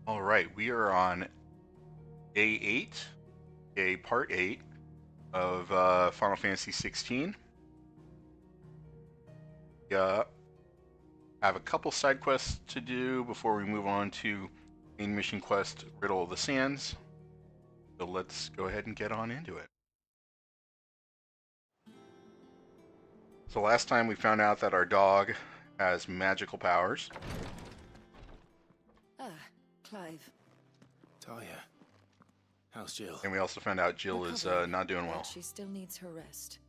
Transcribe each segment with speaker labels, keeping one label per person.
Speaker 1: All right, we are on day 8, part 8 of Final Fantasy XVI. Yeah, have a couple side quests to do before we move on to main mission quest Riddle of the Sands. So let's go ahead and get on into it. So last time we found out that our dog has magical powers.
Speaker 2: Ah, Clive.
Speaker 3: Talia, how's Jill?
Speaker 1: And we also found out Jill is
Speaker 2: Recovering,
Speaker 1: not doing well.
Speaker 2: but she still needs her rest.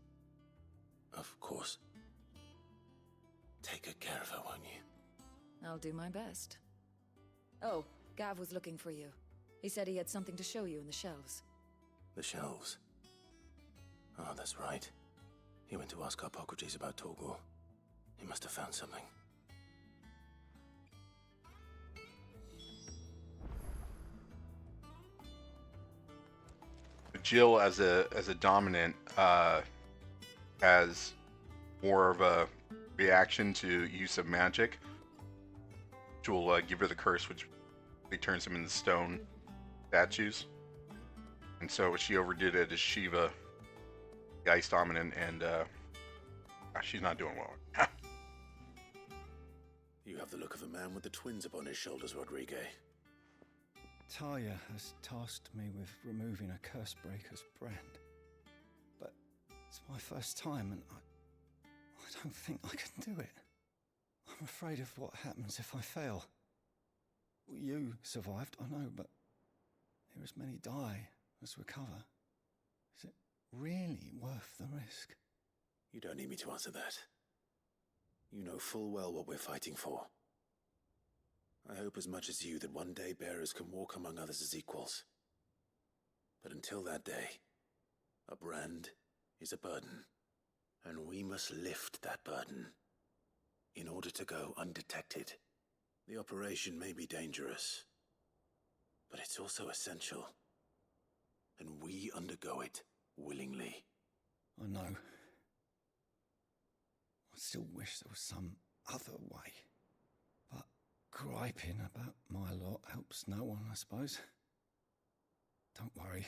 Speaker 3: Of course. Take good care of her, won't you?
Speaker 2: I'll do my best. Oh, Gav was looking for you. He said he had something to show you in the shelves.
Speaker 3: The shelves. Oh, that's right. He went to ask Hippocrates about Torgor. He must have found something.
Speaker 1: Jill, as a dominant, has more of a reaction to use of magic, which will give her the curse, which turns him into stone statues. And so she overdid it as Shiva, the ice dominant, and she's not doing well.
Speaker 3: You have the look of a man with the twins upon his shoulders, Rodrigue.
Speaker 4: Talia has tasked me with removing a Cursebreaker's brand. But it's my first time and I don't think I can do it. I'm afraid of what happens if I fail. You survived, I know, but here as many die as recover. Is it really worth the risk?
Speaker 3: You don't need me to answer that. You know full well what we're fighting for. I hope as much as you that one day bearers can walk among others as equals. But until that day, a brand is a burden, and we must lift that burden in order to go undetected. The operation may be dangerous, but it's also essential, and we undergo it willingly.
Speaker 4: I know. I still wish there was some other way. But griping about my lot helps no one, I suppose. Don't worry.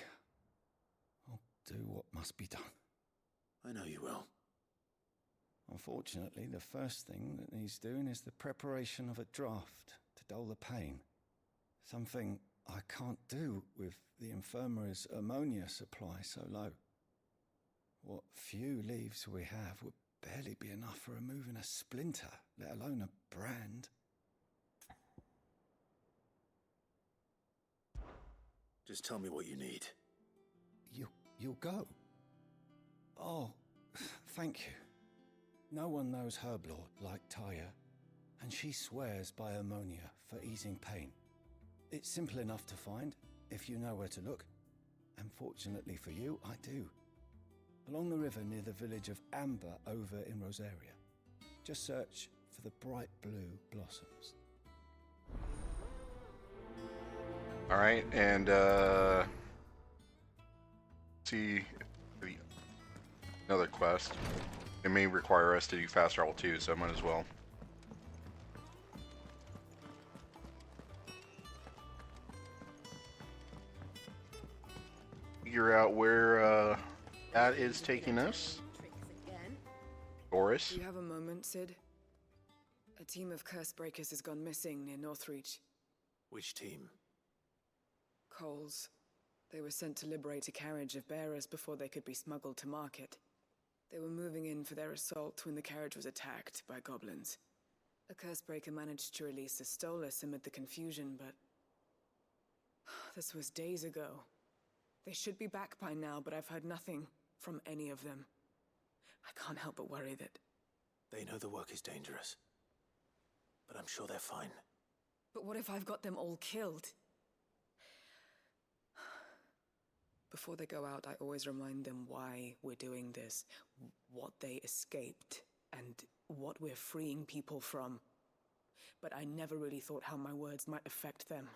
Speaker 4: I'll do what must be done.
Speaker 3: I know you will.
Speaker 4: Unfortunately, the first thing that needs doing is the preparation of a draft to dull the pain. Something I can't do with the infirmary's ammonia supply so low. What few leaves we have would barely be enough for removing a splinter, let alone a brand.
Speaker 3: Just tell me what you need.
Speaker 4: You'll go? Oh, thank you. No one knows Herblord like Talia, and she swears by ammonia for easing pain. It's simple enough to find, if you know where to look. And fortunately for you, I do. Along the river near the village of Amber over in Rosaria. Just search for the bright blue blossoms.
Speaker 1: All right, and see another quest. It may require us to do fast travel too, so I might as well. Figure out where that is taking us. Doris.
Speaker 5: Do you have a moment, Sid? A team of Cursebreakers has gone missing near Northreach.
Speaker 3: Which team?
Speaker 5: Coles. They were sent to liberate a carriage of bearers before they could be smuggled to market. They were moving in for their assault when the carriage was attacked by goblins. A Cursebreaker managed to release a Stolas amid the confusion, but this was days ago. They should be back by now, but I've heard nothing from any of them. I can't help but worry that...
Speaker 3: They know the work is dangerous, but I'm sure they're fine.
Speaker 5: But what if I've got them all killed? Before they go out, I always remind them why we're doing this, what they escaped, and what we're freeing people from. But I never really thought how my words might affect them.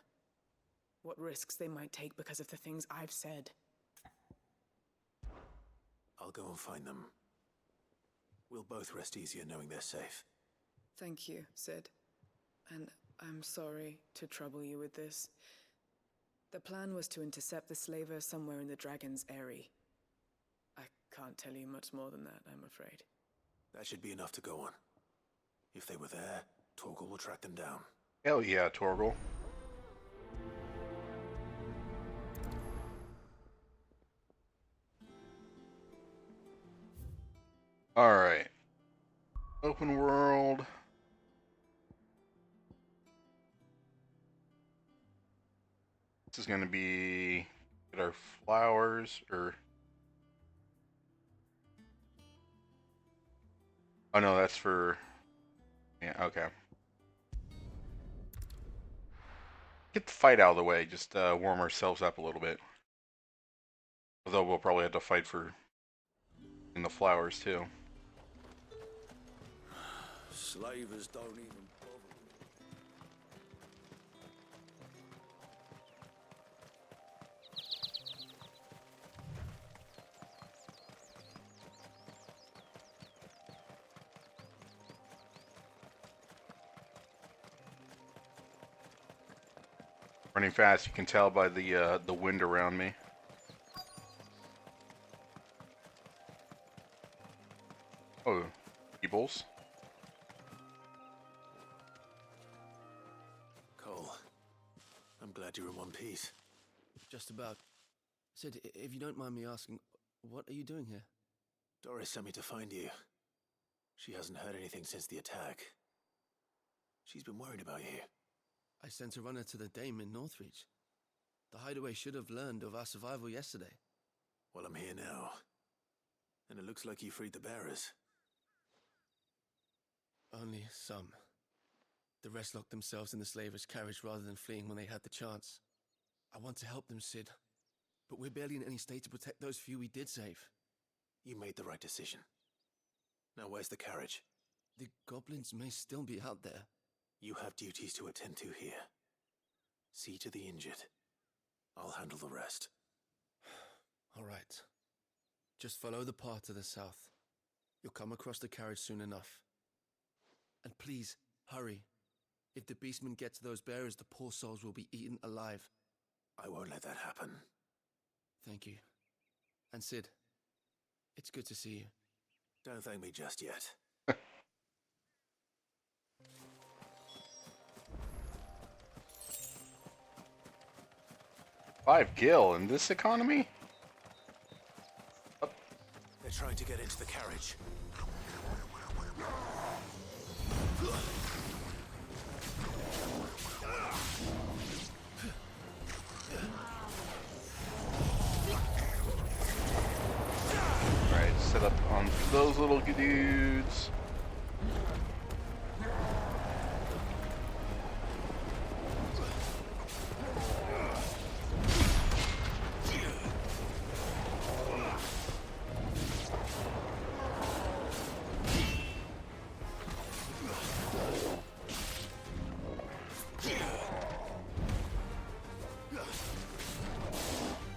Speaker 5: What risks they might take because of the things I've said.
Speaker 3: I'll go and find them. We'll both rest easier knowing they're safe.
Speaker 5: Thank you, Sid. And I I'm sorry to trouble you with this. The plan was to intercept the slaver somewhere in the Dragon's Eyrie. I can't tell you much more than that, I'm afraid.
Speaker 3: That should be enough to go on. If they were there, Torgal will track them down.
Speaker 1: Hell yeah, Torgal. Alright. Open world. This is going to be get our flowers, or... Oh no, that's for... Yeah, okay. Get the fight out of the way, just warm ourselves up a little bit. Although we'll probably have to fight for... in the flowers too.
Speaker 3: Slavers don't even bother.
Speaker 1: Running fast, you can tell by the wind around me. Oh, Eebles.
Speaker 3: Cole, I'm glad you're in one piece.
Speaker 6: Just about. Sid, if you don't mind me asking, what are you doing here?
Speaker 3: Doris sent me to find you. She hasn't heard anything since the attack. She's been worried about you.
Speaker 6: I sent a runner to the Dame in Northreach. The hideaway should have learned of our survival yesterday.
Speaker 3: Well, I'm here now. And it looks like you freed the bearers.
Speaker 6: Only some. The rest locked themselves in the slaver's carriage rather than fleeing when they had the chance. I want to help them, Sid. But we're barely in any state to protect those few we did save.
Speaker 3: You made the right decision. Now where's the carriage?
Speaker 6: The goblins may still be out there.
Speaker 3: You have duties to attend to here. See to the injured. I'll handle the rest.
Speaker 6: All right. Just follow the path to the south. You'll come across the carriage soon enough. And please, hurry. If the beastmen get to those bearers, the poor souls will be eaten alive.
Speaker 3: I won't let that happen.
Speaker 6: Thank you. And Sid, it's good to see you.
Speaker 3: Don't thank me just yet.
Speaker 1: 5 gil in this economy?
Speaker 3: They're trying to get into the carriage.
Speaker 1: Alright, set up on those little dudes.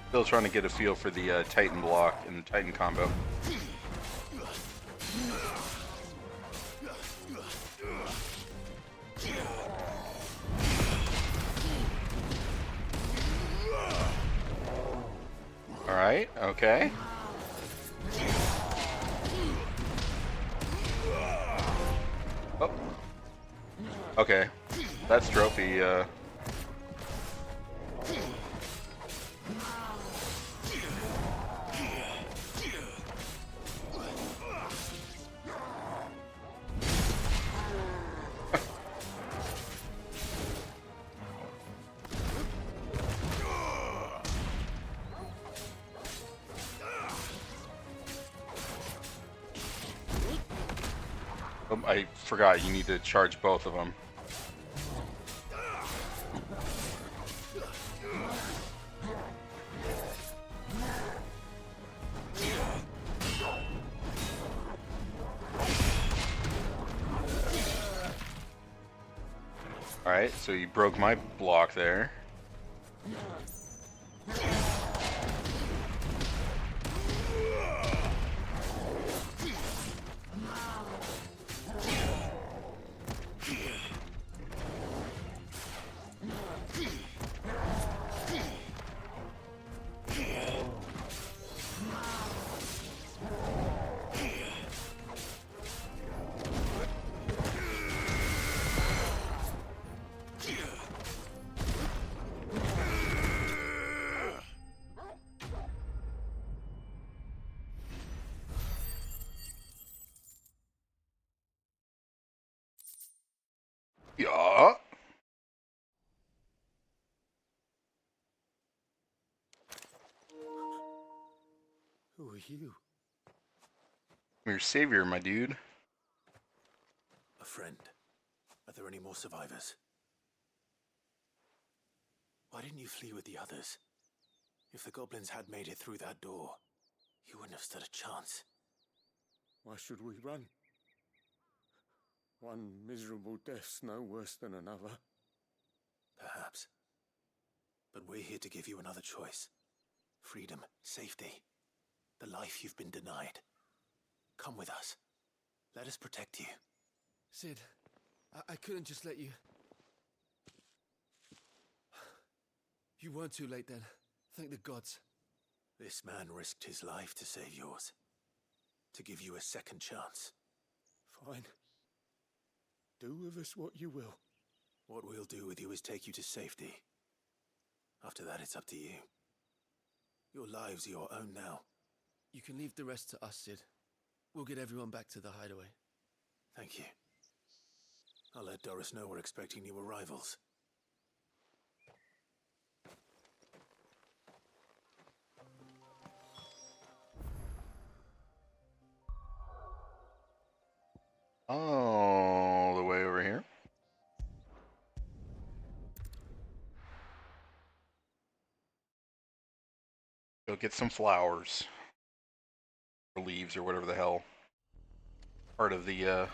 Speaker 1: Still trying to get a feel for the Titan block and the Titan combo. Alright, okay. Oh. Okay. That's trophy, I forgot you need to charge both of them. Alright, so you broke my block there.
Speaker 3: you?
Speaker 1: I'm your savior, my dude.
Speaker 3: A friend. Are there any more survivors? Why didn't you flee with the others? If the goblins had made it through that door, you wouldn't have stood a chance.
Speaker 7: Why should we run? One miserable death's no worse than another.
Speaker 3: Perhaps. But we're here to give you another choice. Freedom, safety, the life you've been denied. Come with us. Let us protect you.
Speaker 6: Sid, I couldn't just let you... You weren't too late then. Thank the gods.
Speaker 3: This man risked his life to save yours. To give you a second chance.
Speaker 7: Fine. Do with us what you will.
Speaker 3: What we'll do with you is take you to safety. After that, it's up to you. Your lives are your own now.
Speaker 6: You can leave the rest to us, Sid. We'll get everyone back to the hideaway.
Speaker 3: Thank you. I'll let Doris know we're expecting new arrivals.
Speaker 1: All the way over here. Go get some flowers. Or leaves or whatever the hell. Part of the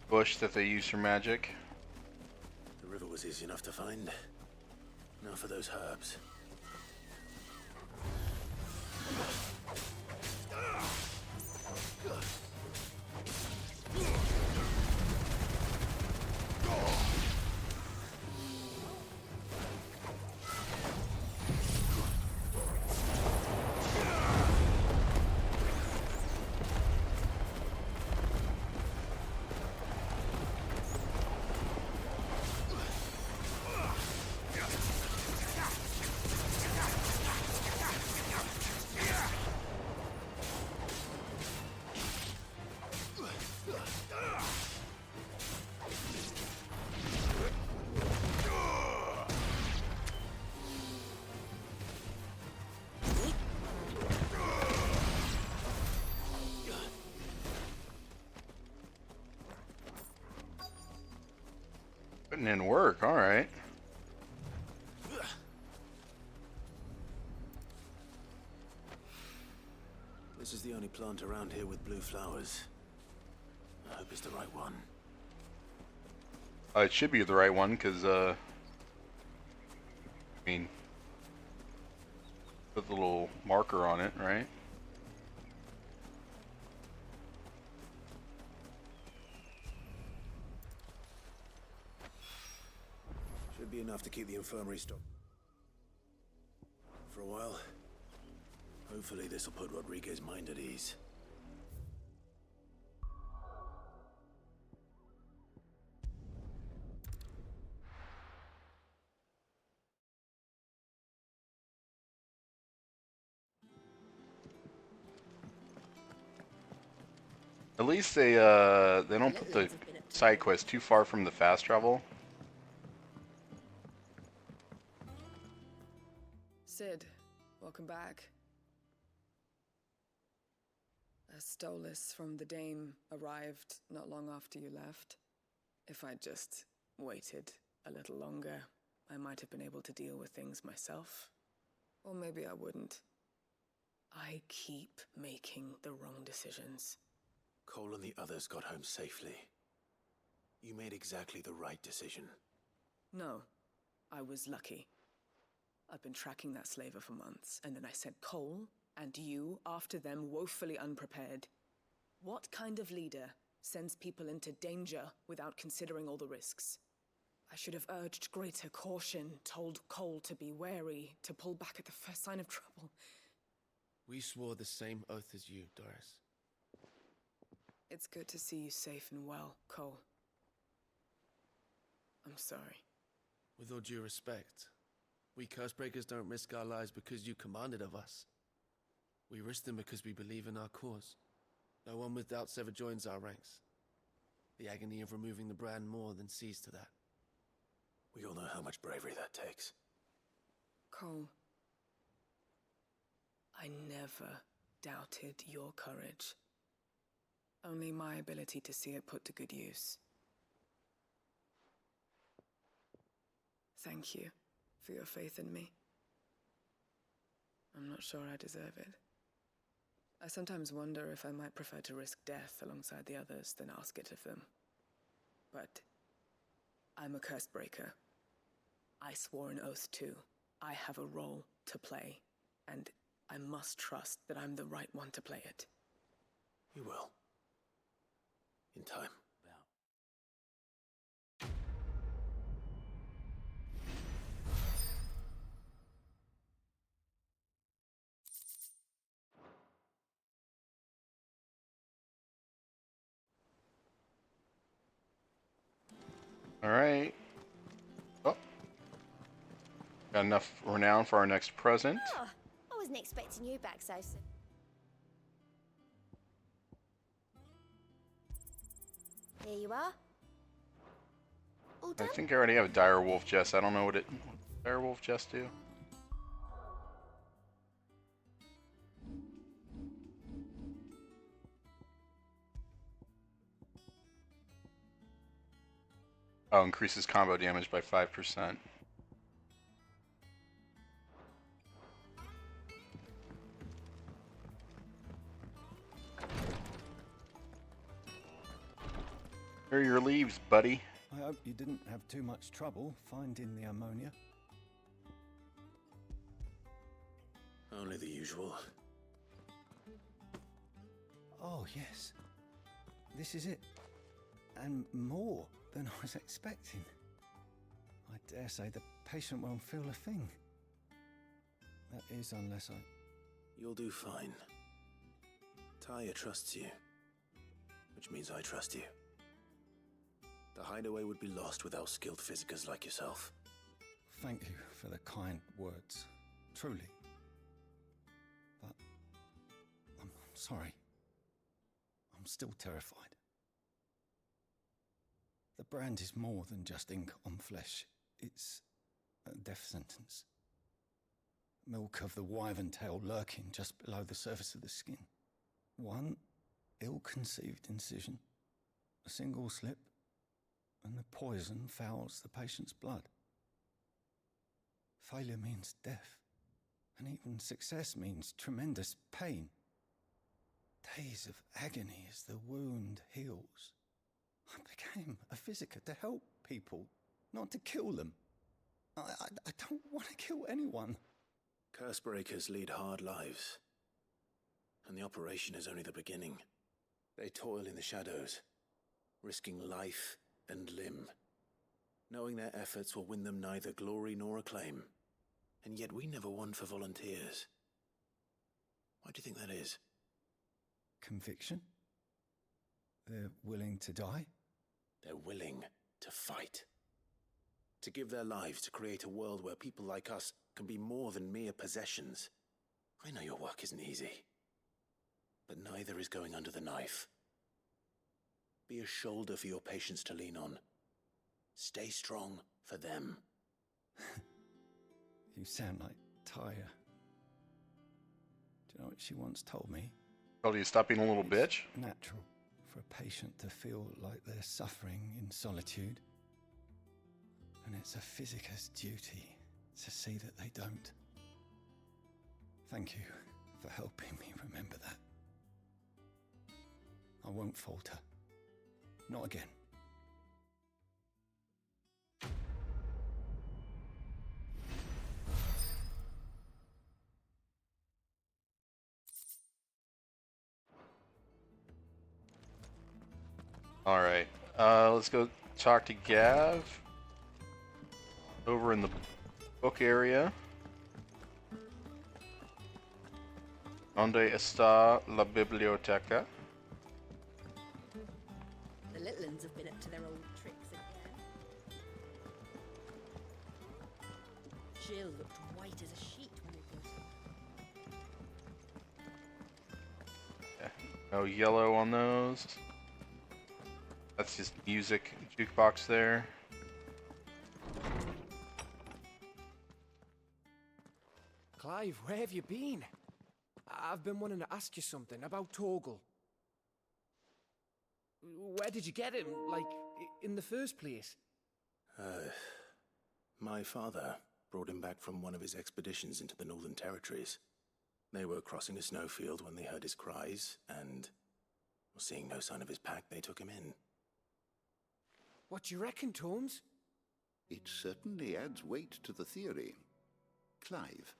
Speaker 1: bush that they use for magic.
Speaker 3: The river was easy enough to find. Now for those herbs.
Speaker 1: Putting in work, alright.
Speaker 3: This is the only plant around here with blue flowers. I hope it's the right one.
Speaker 1: It should be the right one, because, I mean, put the little marker on it, right?
Speaker 3: Should be enough to keep the infirmary stocked. For a while. Hopefully this will put Rodriguez's mind at ease.
Speaker 1: At least they don't put the side quest too far from the fast travel.
Speaker 5: Sid, welcome back. A Stolas from the Dame arrived not long after you left. If I'd just waited a little longer, I might have been able to deal with things myself. Or maybe I wouldn't. I keep making the wrong decisions.
Speaker 3: Cole and the others got home safely. You made exactly the right decision.
Speaker 5: No, I was lucky. I've been tracking that slaver for months, and then I sent Cole and you after them woefully unprepared. What kind of leader sends people into danger without considering all the risks? I should have urged greater caution, told Cole to be wary, to pull back at the first sign of trouble.
Speaker 6: We swore the same oath as you, Doris.
Speaker 5: It's good to see you safe and well, Cole. I'm sorry.
Speaker 6: With all due respect, we Cursebreakers don't risk our lives because you commanded of us. We risk them because we believe in our cause. No one with doubts ever joins our ranks. The agony of removing the brand more than sees to that.
Speaker 3: We all know how much bravery that takes.
Speaker 5: Cole, I never doubted your courage. Only my ability to see it put to good use. Thank you for your faith in me. I'm not sure I deserve it. I sometimes wonder if I might prefer to risk death alongside the others than ask it of them. But I'm a curse breaker. I swore an oath too. I have a role to play, and I must trust that I'm the right one to play it.
Speaker 3: You will. In time.
Speaker 1: All right. Oh, got enough renown for our next present.
Speaker 8: Oh, I wasn't expecting you back so soon. Here you are. All
Speaker 1: I
Speaker 8: done?
Speaker 1: think I already have a dire wolf chest. I don't know what dire wolf chest do. Oh, increases combo damage by 5%. Here are your leaves, buddy.
Speaker 4: I hope you didn't have too much trouble finding the ammonia.
Speaker 3: Only the usual.
Speaker 4: Oh, yes. This is it. And more than I was expecting. I dare say the patient won't feel a thing. That is, unless I...
Speaker 3: You'll do fine. Taya trusts you, which means I trust you. The hideaway would be lost without skilled physicers like yourself.
Speaker 4: Thank you for the kind words. Truly. But... I'm sorry. I'm still terrified. The brand is more than just ink on flesh. It's a death sentence. Milk of the wyvern tail lurking just below the surface of the skin. One ill-conceived incision, a single slip, and the poison fouls the patient's blood. Failure means death, and even success means tremendous pain. Days of agony as the wound heals. I became a physiker to help people, not to kill them. I don't want to kill anyone.
Speaker 3: Cursebreakers lead hard lives, and the operation is only the beginning. They toil in the shadows, risking life and limb, knowing their efforts will win them neither glory nor acclaim. And yet we never won for volunteers. Why do you think that is?
Speaker 4: Conviction? They're willing to die?
Speaker 3: They're willing to fight. To give their lives to create a world where people like us can be more than mere possessions. I know your work isn't easy, but neither is going under the knife. Be a shoulder for your patients to lean on. Stay strong for them.
Speaker 4: You sound like Taya. Do you know what she once told me?
Speaker 1: Told you to stop being a little bitch?
Speaker 4: It's natural for a patient to feel like they're suffering in solitude. And it's a physicist's duty to see that they don't. Thank you for helping me remember that. I won't falter. Not again.
Speaker 1: Alright, let's go talk to Gav over in the book area. Donde está la biblioteca?
Speaker 9: The little ones have been up to their old tricks again. Jill looked white as a sheet when they brought her.
Speaker 1: No yellow on those. That's just music jukebox there.
Speaker 10: Clive, where have you been? I've been wanting to ask you something about Torgal. Where did you get him, like, in the first place?
Speaker 3: My father brought him back from one of his expeditions into the Northern Territories. They were crossing a snowfield when they heard his cries, and, seeing no sign of his pack, they took him in.
Speaker 10: What do you reckon, Tomes?
Speaker 11: It certainly adds weight to the theory. Clive,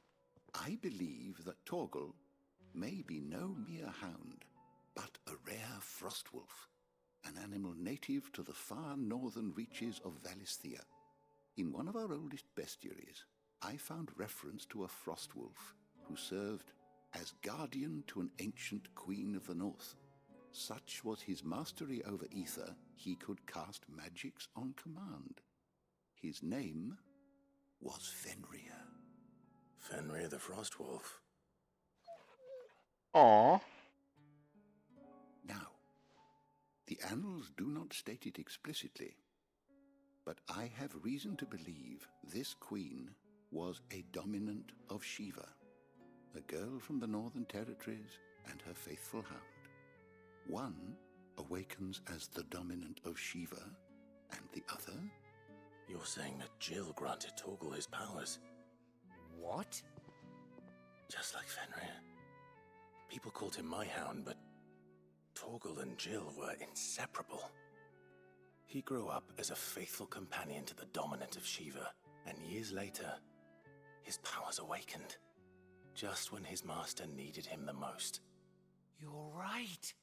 Speaker 11: I believe that Torgal may be no mere hound, but a rare frostwolf, an animal native to the far northern reaches of Valisthea. In one of our oldest bestiaries, I found reference to a frostwolf who served as guardian to an ancient queen of the north. Such was his mastery over ether, he could cast magics on command. His name was Fenrir.
Speaker 3: Fenrir the Frostwolf.
Speaker 1: Aww.
Speaker 11: Now, the annals do not state it explicitly, but I have reason to believe this queen was a dominant of Shiva, a girl from the Northern Territories and her faithful hound. One awakens as the dominant of Shiva, and the other...
Speaker 3: You're saying that Jill granted Torgal his powers?
Speaker 10: What?
Speaker 3: Just like Fenrir. People called him my hound, but Torgal and Jill were inseparable. He grew up as a faithful companion to the dominant of Shiva, and years later, his powers awakened, just when his master needed him the most.
Speaker 10: You're right.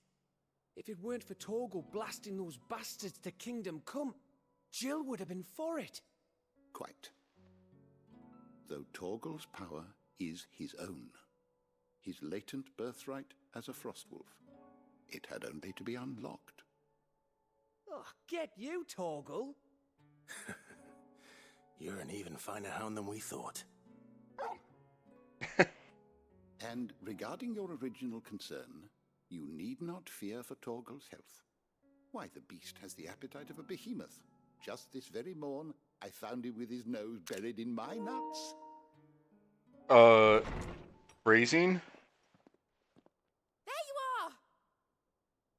Speaker 10: If it weren't for Torgal blasting those bastards to Kingdom Come, Jill would have been for it.
Speaker 11: Quite. Though Torgal's power is his own, his latent birthright as a frostwolf, it had only to be unlocked.
Speaker 10: Oh, get you, Torgal.
Speaker 3: You're an even finer hound than we thought.
Speaker 11: And regarding your original concern, you need not fear for Torgal's health. Why, the beast has the appetite of a behemoth. Just this very morn, I found him with his nose buried in my nuts.
Speaker 1: Phrasing?
Speaker 8: There you are!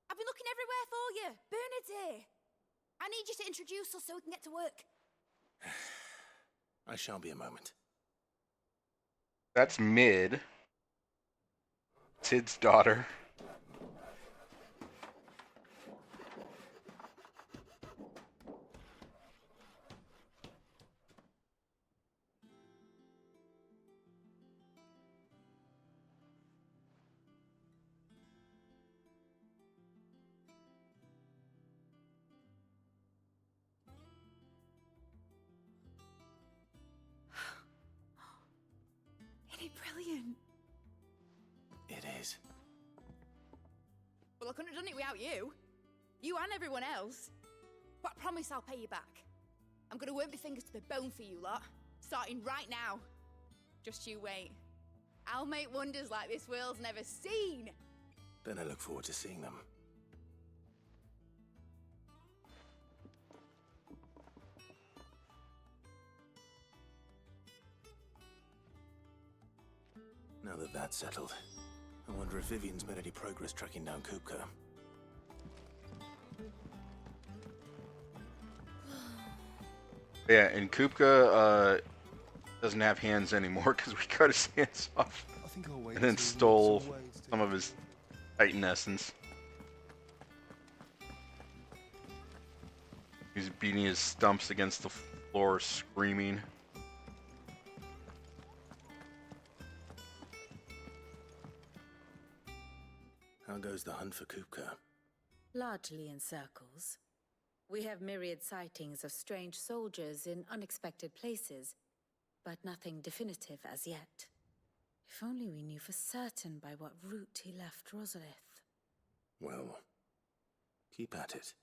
Speaker 8: I've been looking everywhere for you. Bernard's here. I need you to introduce us so we can get to work.
Speaker 3: I shall be a moment.
Speaker 1: That's Mid. Sid's daughter.
Speaker 8: Isn't it brilliant?
Speaker 3: It is.
Speaker 8: Well, I couldn't have done it without you. You and everyone else. But I promise I'll pay you back. I'm gonna work my fingers to the bone for you lot. Starting right now. Just you wait. I'll make wonders like this world's never seen.
Speaker 3: Then I look forward to seeing them. Now that that's settled, I wonder if Vivian's made any progress tracking down Kupka.
Speaker 1: Yeah, and Kupka doesn't have hands anymore because we cut his hands off and then stole some of his Titan essence. He's beating his stumps against the floor, screaming.
Speaker 3: How goes the hunt for Kupka?
Speaker 12: Largely in circles. We have myriad sightings of strange soldiers in unexpected places, but nothing definitive as yet. If only we knew for certain by what route he left Rosalith.
Speaker 3: Well, keep at it.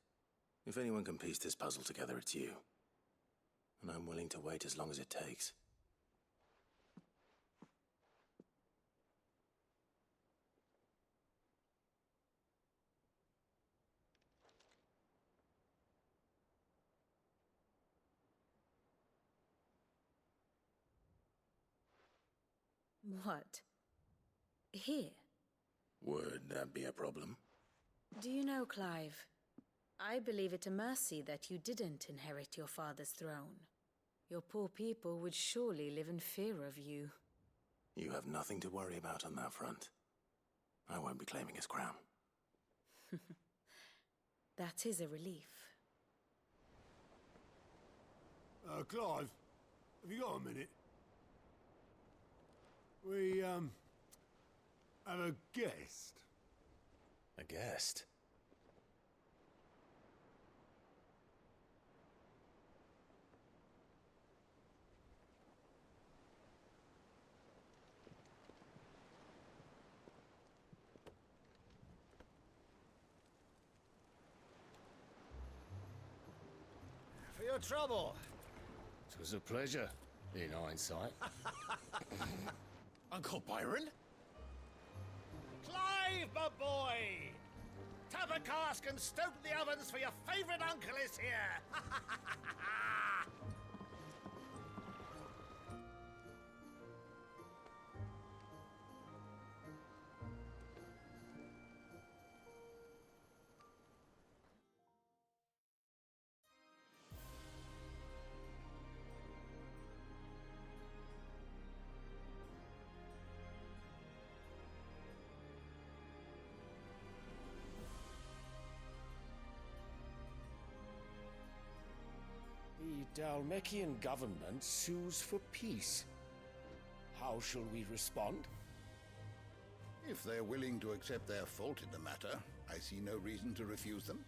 Speaker 3: If anyone can piece this puzzle together, it's you. And I'm willing to wait as long as it takes.
Speaker 12: What? Here?
Speaker 3: Would that be a problem?
Speaker 12: Do you know, Clive? I believe it a mercy that you didn't inherit your father's throne. Your poor people would surely live in fear of you.
Speaker 3: You have nothing to worry about on that front. I won't be claiming his crown.
Speaker 12: That is a relief.
Speaker 7: Clive, have you got a minute? We, have a guest.
Speaker 3: A guest?
Speaker 4: For your trouble. It was a pleasure, in hindsight.
Speaker 7: Uncle Byron?
Speaker 4: Clive, my boy! Tap a cask and stoke the ovens, for your favourite uncle is here! The Dalmekian government sues for peace. How shall we respond?
Speaker 11: If they're willing to accept their fault in the matter, I see no reason to refuse them.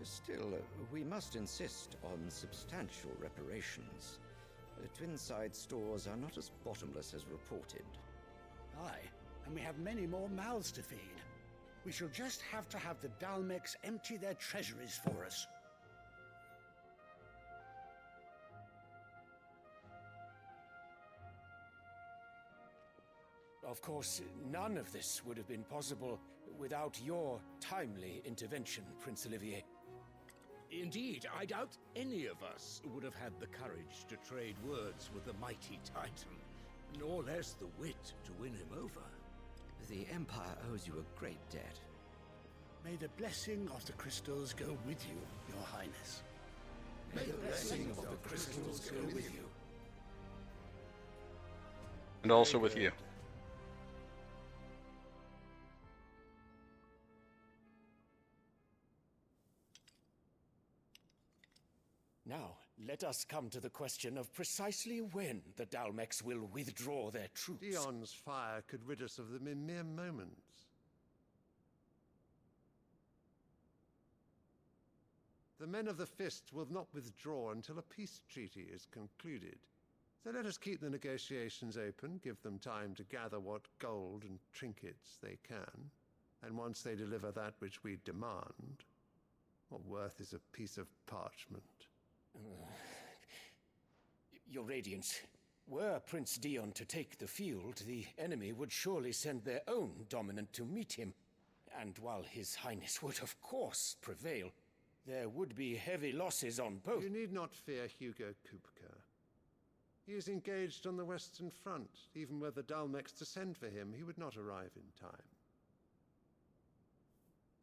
Speaker 13: Still, we must insist on substantial reparations. Twinside stores are not as bottomless as reported.
Speaker 14: Aye, and we have many more mouths to feed. We shall just have to have the Dalmecs empty their treasuries for us.
Speaker 4: Of course, none of this would have been possible without your timely intervention, Prince Olivier.
Speaker 15: Indeed, I doubt any of us would have had the courage to trade words with the mighty Titan, nor less the wit to win him over.
Speaker 13: The Empire owes you a great debt.
Speaker 14: May the blessing of the crystals go with you, Your Highness.
Speaker 11: May the blessing of the crystals go with you.
Speaker 1: And also with you.
Speaker 4: Now, let us come to the question of precisely when the Dalmecs will withdraw their troops.
Speaker 16: Dion's fire could rid us of them in mere moments. The men of the Fist will not withdraw until a peace treaty is concluded. So let us keep the negotiations open, give them time to gather what gold and trinkets they can, and once they deliver that which we demand, what worth is a piece of parchment?
Speaker 4: Your Radiance, were Prince Dion to take the field, the enemy would surely send their own dominant to meet him. And while His Highness would of course prevail, there would be heavy losses on both.
Speaker 16: You need not fear Hugo Kupka. He is engaged on the Western Front. Even were the Dalmecs to send for him, he would not arrive in time.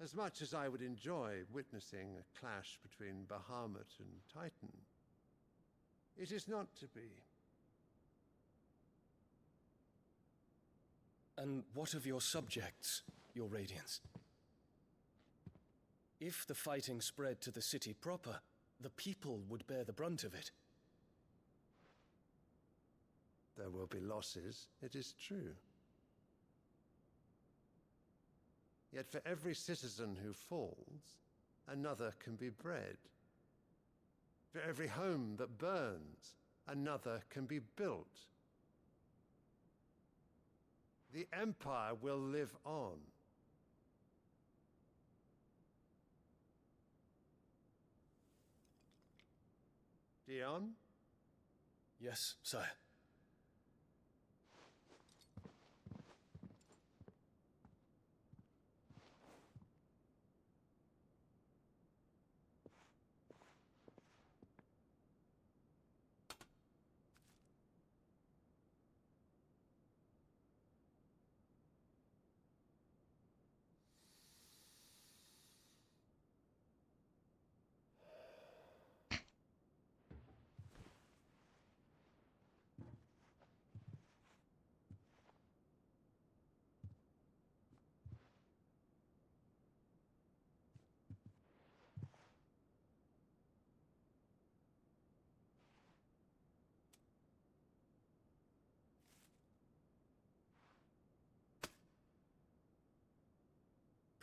Speaker 16: As much as I would enjoy witnessing a clash between Bahamut and Titan, it is not to be.
Speaker 4: And what of your subjects, Your Radiance? If the fighting spread to the city proper, the people would bear the brunt of it.
Speaker 16: There will be losses, it is true. Yet for every citizen who falls, another can be bred. For every home that burns, another can be built. The Empire will live on. Dion?
Speaker 4: Yes, sire.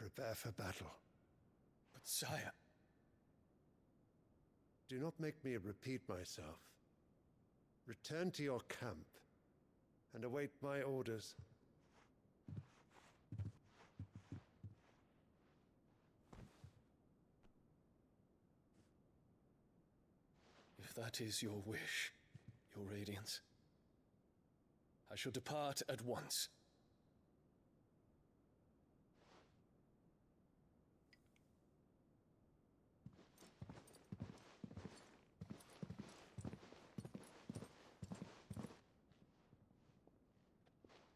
Speaker 16: prepare for battle.
Speaker 4: But sire...
Speaker 16: Do not make me repeat myself. Return to your camp and await my orders.
Speaker 4: If that is your wish, Your Radiance, I shall depart at once.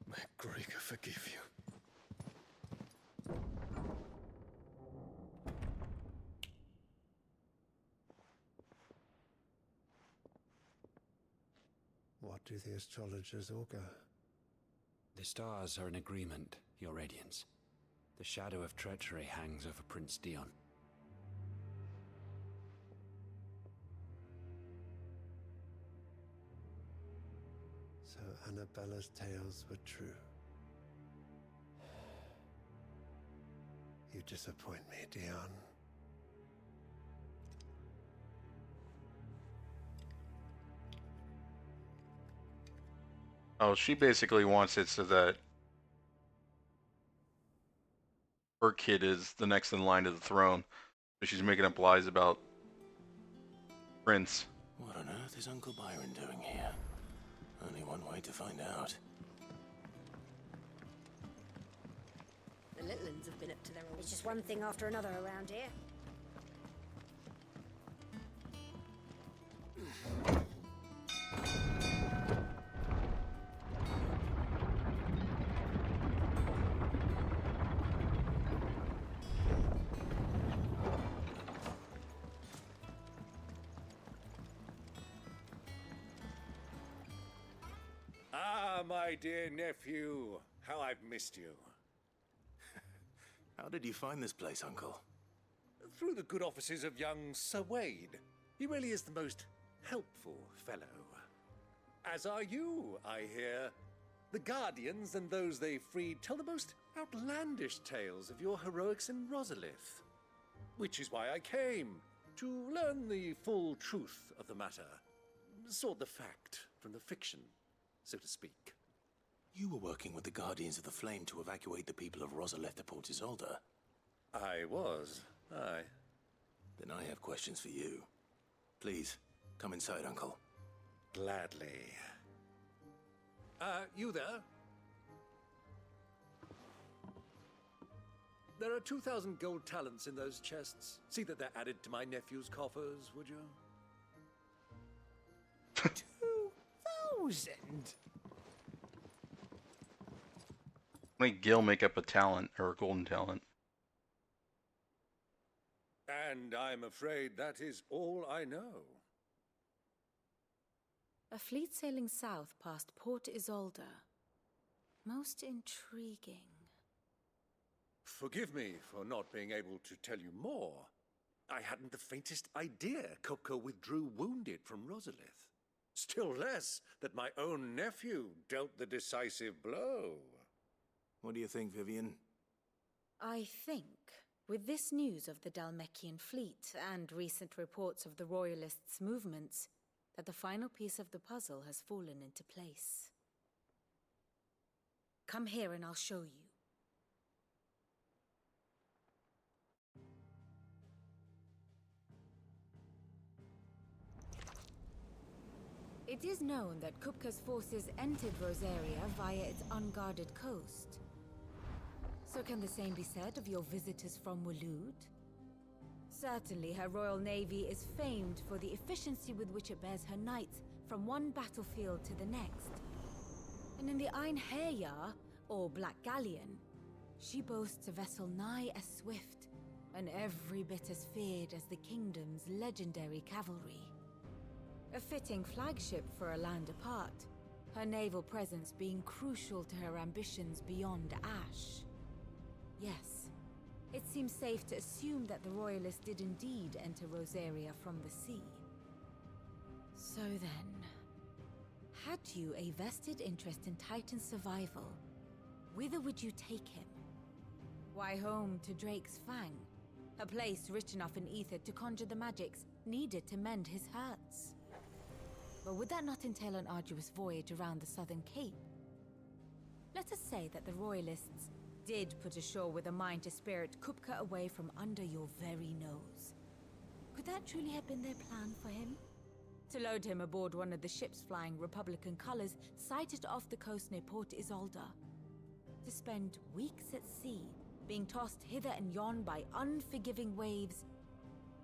Speaker 4: May Gregor forgive you.
Speaker 16: What do the astrologers augur?
Speaker 17: The stars are in agreement, Your Radiance. The shadow of treachery hangs over Prince Dion.
Speaker 16: So Annabella's tales were true. You disappoint me, Dion.
Speaker 1: Oh, she basically wants it so that her kid is the next in line to the throne. So she's making up lies about Prince.
Speaker 3: What on earth is Uncle Byron doing here? Only one way to find out.
Speaker 9: The little ones have been up to their old...
Speaker 18: It's just one thing after another around here.
Speaker 15: My dear nephew, how I've missed you.
Speaker 3: How did you find this place, Uncle?
Speaker 15: Through the good offices of young Sir Wade. He really is the most helpful fellow. As are you, I hear. The Guardians and those they freed tell the most outlandish tales of your heroics in Rosalith. Which is why I came, to learn the full truth of the matter. Sort the fact from the fiction, so to speak.
Speaker 3: You were working with the Guardians of the Flame to evacuate the people of Rosalith to Port Isolde.
Speaker 15: I was, aye.
Speaker 3: Then I have questions for you. Please, come inside, Uncle.
Speaker 15: Gladly. You there? There are 2,000 gold talents in those chests. See that they're added to my nephew's coffers, would you?
Speaker 10: 2,000?
Speaker 1: Make Gil make up a talent, or a golden talent.
Speaker 15: And I'm afraid that is all I know.
Speaker 12: A fleet sailing south past Port Isolde. Most intriguing.
Speaker 15: Forgive me for not being able to tell you more. I hadn't the faintest idea Kopko withdrew wounded from Rosalith. Still less that my own nephew dealt the decisive blow.
Speaker 3: What do you think, Vivian?
Speaker 12: I think, with this news of the Dhalmekian fleet and recent reports of the Royalists' movements, that the final piece of the puzzle has fallen into place. Come here and I'll show you. It is known that Kupka's forces entered Rosaria via its unguarded coast. So can the same be said of your visitors from Waloed? Certainly her Royal Navy is famed for the efficiency with which it bears her knights from one battlefield to the next. And in the Ein Herjar, or Black Galleon, she boasts a vessel nigh as swift and every bit as feared as the kingdom's legendary cavalry. A fitting flagship for a land apart, her naval presence being crucial to her ambitions beyond Ash. Yes, it seems safe to assume that the Royalists did indeed enter Rosaria from the sea. So then, had you a vested interest in Titan's survival, whither would you take him? Why, home to Drake's Fang, a place rich enough in ether to conjure the magics needed to mend his hurts. But would that not entail an arduous voyage around the southern cape? Let us say that the Royalists did put ashore with a mind to spirit Kupka away from under your very nose. Could that truly have been their plan for him? To load him aboard one of the ships flying Republican colors sighted off the coast near Port Isolde. To spend weeks at sea, being tossed hither and yon by unforgiving waves,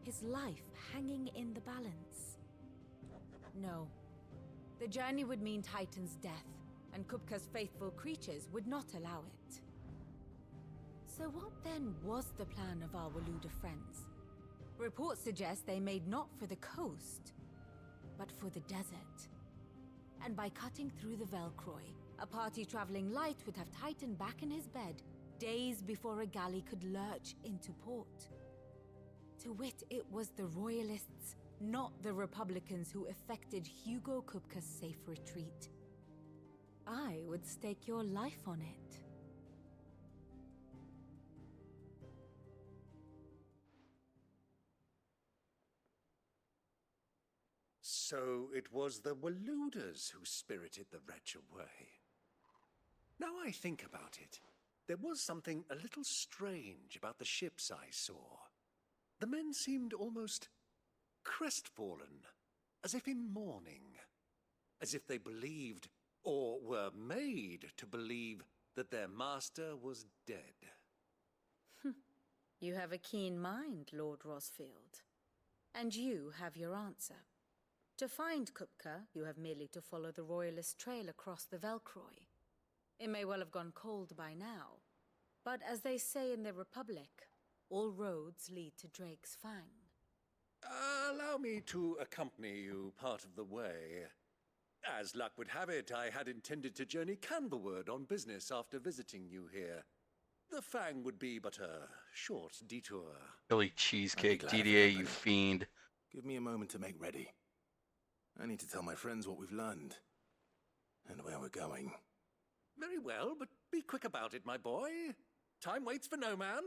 Speaker 12: his life hanging in the balance. No. The journey would mean Titan's death, and Kupka's faithful creatures would not allow it. So what then was the plan of our Waluda friends? Reports suggest they made not for the coast, but for the desert. And by cutting through the Velcroy, a party traveling light would have Titan back in his bed days before a galley could lurch into port. To wit, it was the Royalists, not the Republicans, who effected Hugo Kupka's safe retreat. I would stake your life on it.
Speaker 15: So it was the Waludas who spirited the wretch away. Now I think about it, there was something a little strange about the ships I saw. The men seemed almost crestfallen, as if in mourning, as if they believed, or were made to believe, that their master was dead.
Speaker 12: You have a keen mind, Lord Rosfield. And you have your answer. To find Kupka, you have merely to follow the Royalist trail across the Velcroy. It may well have gone cold by now, but as they say in the Republic, all roads lead to Drake's Fang.
Speaker 15: Allow me to accompany you part of the way. As luck would have it, I had intended to journey Canberward on business after visiting you here. The Fang would be but a short detour.
Speaker 1: Philly cheesecake, DDA, you fiend.
Speaker 3: Give me a moment to make ready. I need to tell my friends what we've learned. And where we're going.
Speaker 15: Very well, but be quick about it, my boy. Time waits for no man.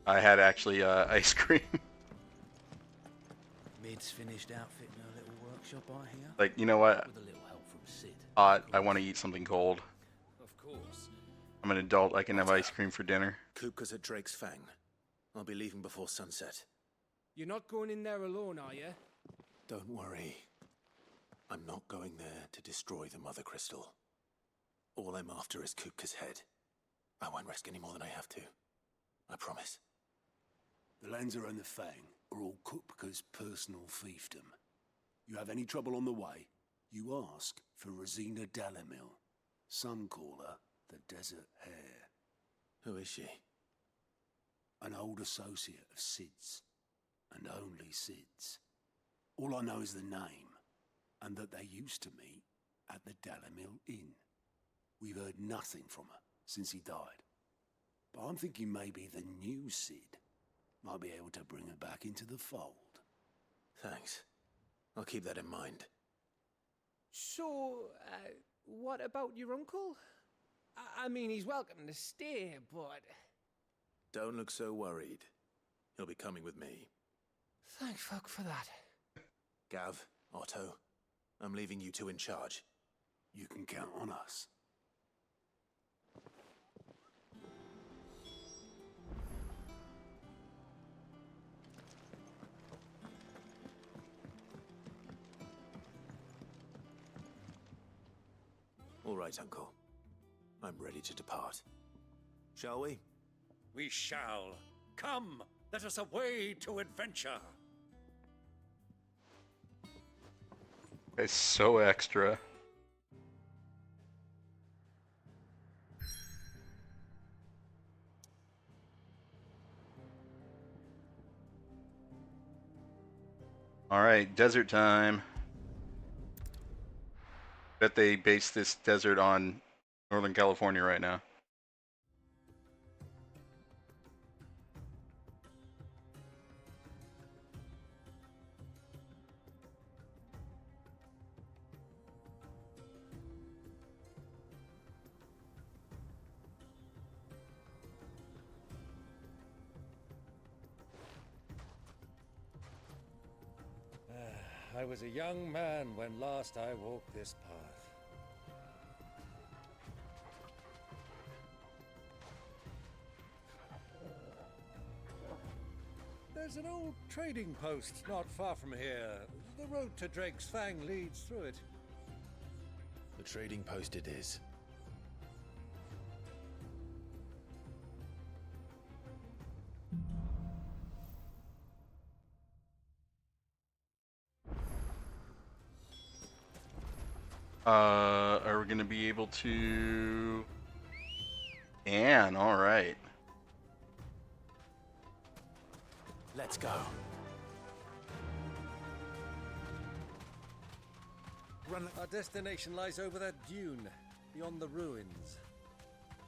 Speaker 1: I had actually ice cream.
Speaker 10: Mid's finished outfitting her little workshop, I hear.
Speaker 1: Like, you know what?
Speaker 10: With a little help from Sid.
Speaker 1: I want to eat something cold.
Speaker 10: Of course.
Speaker 1: I'm an adult. I can have ice cream for dinner.
Speaker 3: Kupka's at Drake's Fang. I'll be leaving before sunset.
Speaker 10: You're not going in there alone, are you?
Speaker 3: Don't worry. I'm not going there to destroy the Mother Crystal. All I'm after is Kupka's head. I won't risk any more than I have to. I promise.
Speaker 7: The Lancer and the Fang are all Kupka's personal fiefdom. You have any trouble on the way, you ask for Rosina Dalamil. Some call her the Desert Hare.
Speaker 3: Who is she?
Speaker 7: An old associate of Sid's, and only Sid's. All I know is the name, and that they used to meet at the Dalamil Inn. We've heard nothing from her since he died. But I'm thinking maybe the new Sid might be able to bring her back into the fold.
Speaker 3: Thanks. I'll keep that in mind.
Speaker 10: So, what about your uncle? I mean, he's welcome to stay, but...
Speaker 3: Don't look so worried. He'll be coming with me.
Speaker 10: Thank fuck for that.
Speaker 3: Gav, Otto, I'm leaving you two in charge.
Speaker 7: You can count on us.
Speaker 3: All right, Uncle. I'm ready to depart. Shall we?
Speaker 15: We shall. Come, let us away to adventure.
Speaker 1: It's so extra. All right, desert time. Bet they base this desert on Northern California right now.
Speaker 15: I was a young man when last I walked this path. There's an old trading post not far from here. The road to Drake's Fang leads through it.
Speaker 3: The trading post it is.
Speaker 1: Are we gonna be able to? Anne, all right.
Speaker 3: Let's go.
Speaker 15: Our destination lies over that dune, beyond the ruins.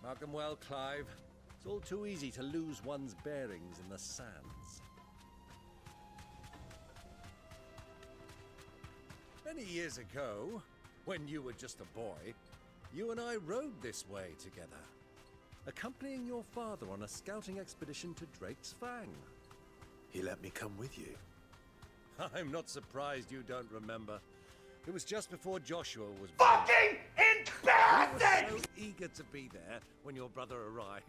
Speaker 15: Mark 'em well, Clive. It's all too easy to lose one's bearings in the sands. Many years ago, when you were just a boy, you and I rode this way together, accompanying your father on a scouting expedition to Drake's Fang.
Speaker 3: He let me come with you.
Speaker 15: I'm not surprised you don't remember. It was just before Joshua was
Speaker 7: Fucking embarrassing!
Speaker 15: You were so eager to be there when your brother arrived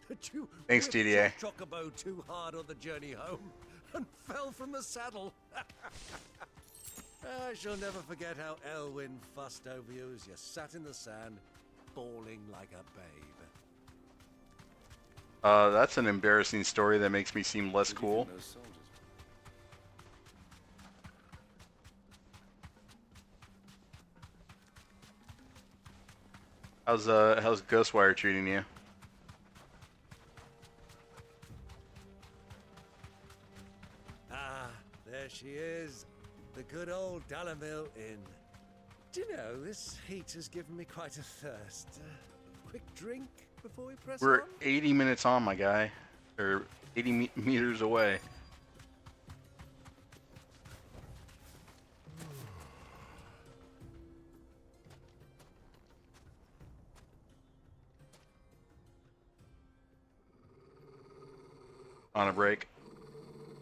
Speaker 15: that you
Speaker 1: Thanks,
Speaker 15: whipped
Speaker 1: DDA.
Speaker 15: your chocobo too hard on the journey home and fell from the saddle. I shall never forget how Elwyn fussed over you as you sat in the sand, bawling like a babe.
Speaker 1: That's an embarrassing story that makes me seem less cool. How's Ghostwire treating you?
Speaker 15: Ah, there she is. The good old Dalamil Inn. Do you know, this heat has given me quite a thirst. Quick drink before we press
Speaker 1: We're
Speaker 15: on?
Speaker 1: 80 minutes on, my guy. Or 80 meters away. On a break.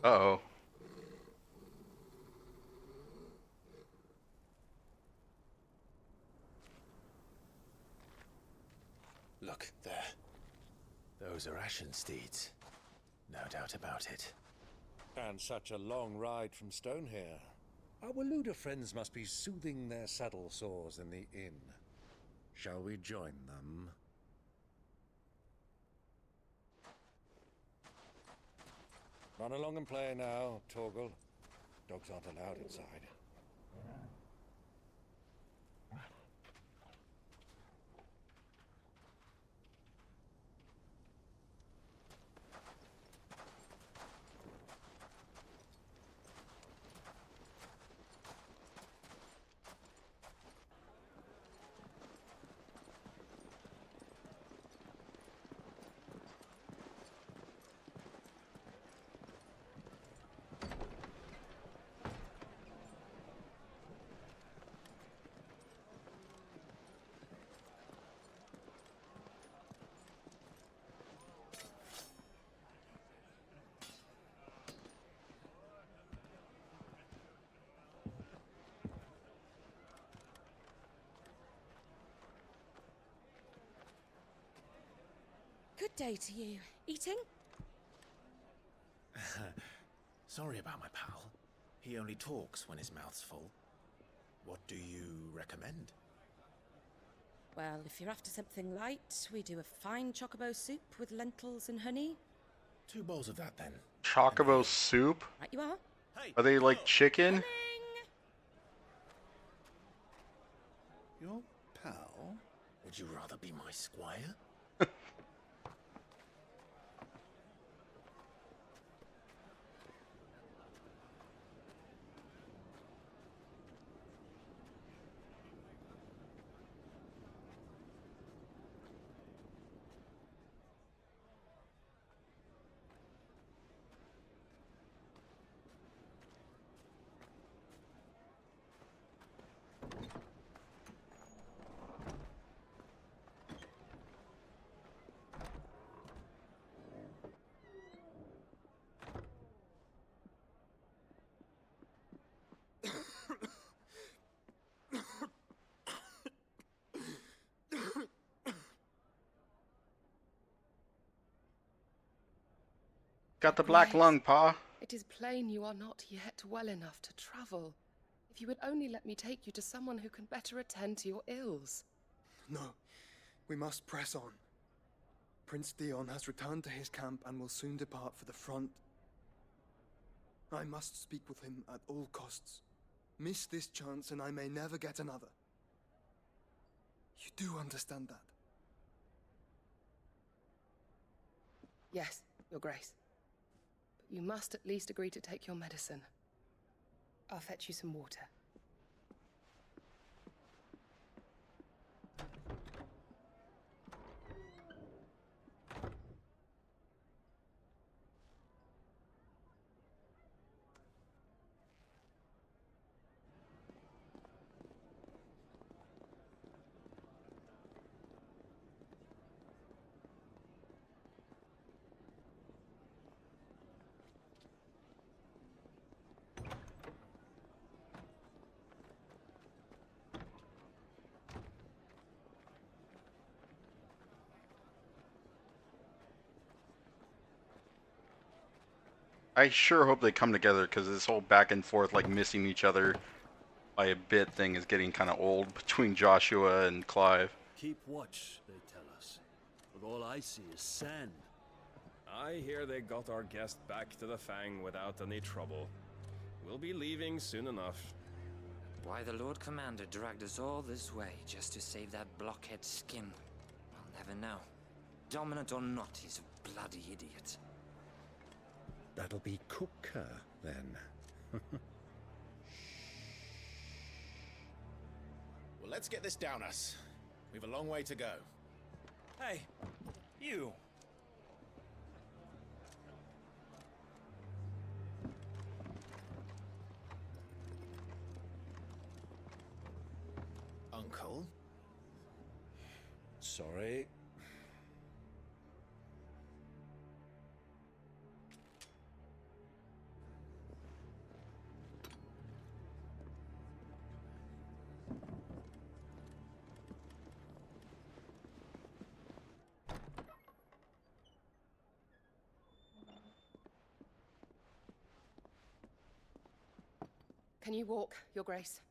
Speaker 1: Uh-oh.
Speaker 3: Look, there. Those are Ashen steeds. No doubt about it.
Speaker 15: And such a long ride from Stonehere. Our Waluda friends must be soothing their saddle sores in the inn. Shall we join them? Run along and play now, Torgal. Dogs aren't allowed inside.
Speaker 9: Good day to you. Eating?
Speaker 3: Sorry about my pal. He only talks when his mouth's full. What do you recommend?
Speaker 9: Well, if you're after something light, we do a fine chocobo soup with lentils and honey.
Speaker 3: 2 bowls of that, then.
Speaker 1: Chocobo soup?
Speaker 9: Right you are.
Speaker 1: Are they like chicken?
Speaker 3: Your pal? Would you rather be my squire?
Speaker 1: Got the black
Speaker 19: Grace,
Speaker 1: lung, Pa.
Speaker 19: It is plain you are not yet well enough to travel. If you would only let me take you to someone who can better attend to your ills.
Speaker 20: No, we must press on. Prince Theon has returned to his camp and will soon depart for the front. I must speak with him at all costs. Miss this chance and I may never get another. You do understand that?
Speaker 19: Yes, Your Grace. But you must at least agree to take your medicine. I'll fetch you some water.
Speaker 1: I sure hope they come together, because this whole back and forth, like missing each other by a bit thing is getting kind of old between Joshua and Clive.
Speaker 21: Keep watch, they tell us. But all I see is sand. I hear they got our guest back to the Fang without any trouble. We'll be leaving soon enough.
Speaker 22: Why the Lord Commander dragged us all this way just to save that blockhead skin, I'll never know. Dominant or not, he's a bloody idiot.
Speaker 23: That'll be Cooker, then.
Speaker 24: Well, let's get this down us. We've a long way to go.
Speaker 21: Hey, you.
Speaker 24: Uncle?
Speaker 23: Sorry.
Speaker 19: Can you walk, Your Grace?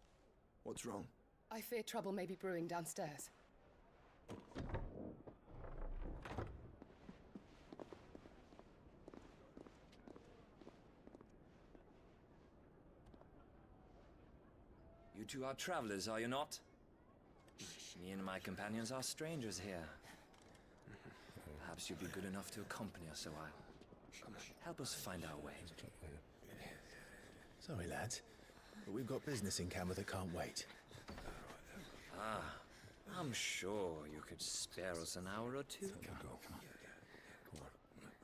Speaker 20: What's wrong?
Speaker 19: I fear trouble may be brewing downstairs.
Speaker 22: You two are travelers, are you not? Me and my companions are strangers here. Perhaps you'd be good enough to accompany us a while. Help us find our way.
Speaker 24: Sorry, lads, but we've got business in camera that can't wait.
Speaker 22: Ah, I'm sure you could spare us an hour or two.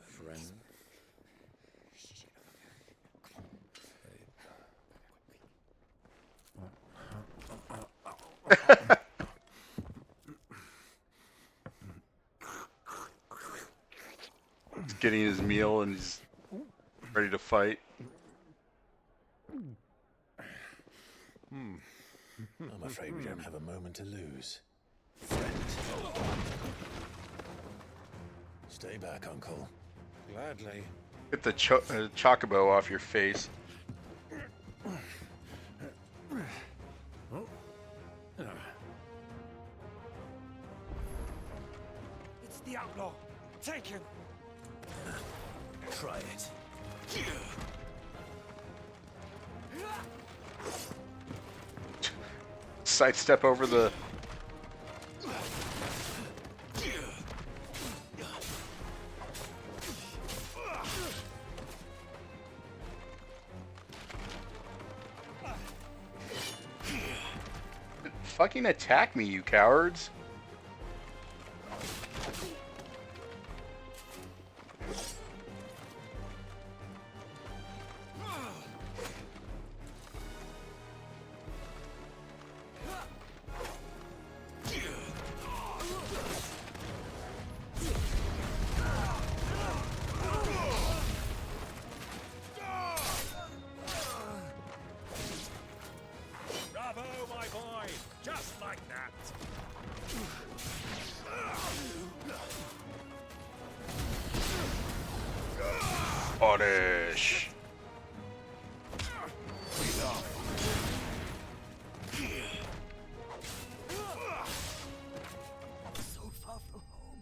Speaker 22: Friend.
Speaker 1: He's getting his meal and he's ready to fight.
Speaker 3: I'm afraid we don't have a moment to lose. Friend. Stay back, Uncle.
Speaker 23: Gladly.
Speaker 1: Get the chocobo off your face.
Speaker 10: It's the outlaw. Take him.
Speaker 24: Try it.
Speaker 1: Sidestep over the... Fucking attack me, you cowards.
Speaker 21: Bravo, my boy! Just like that!
Speaker 1: Oddish.
Speaker 14: So far from home.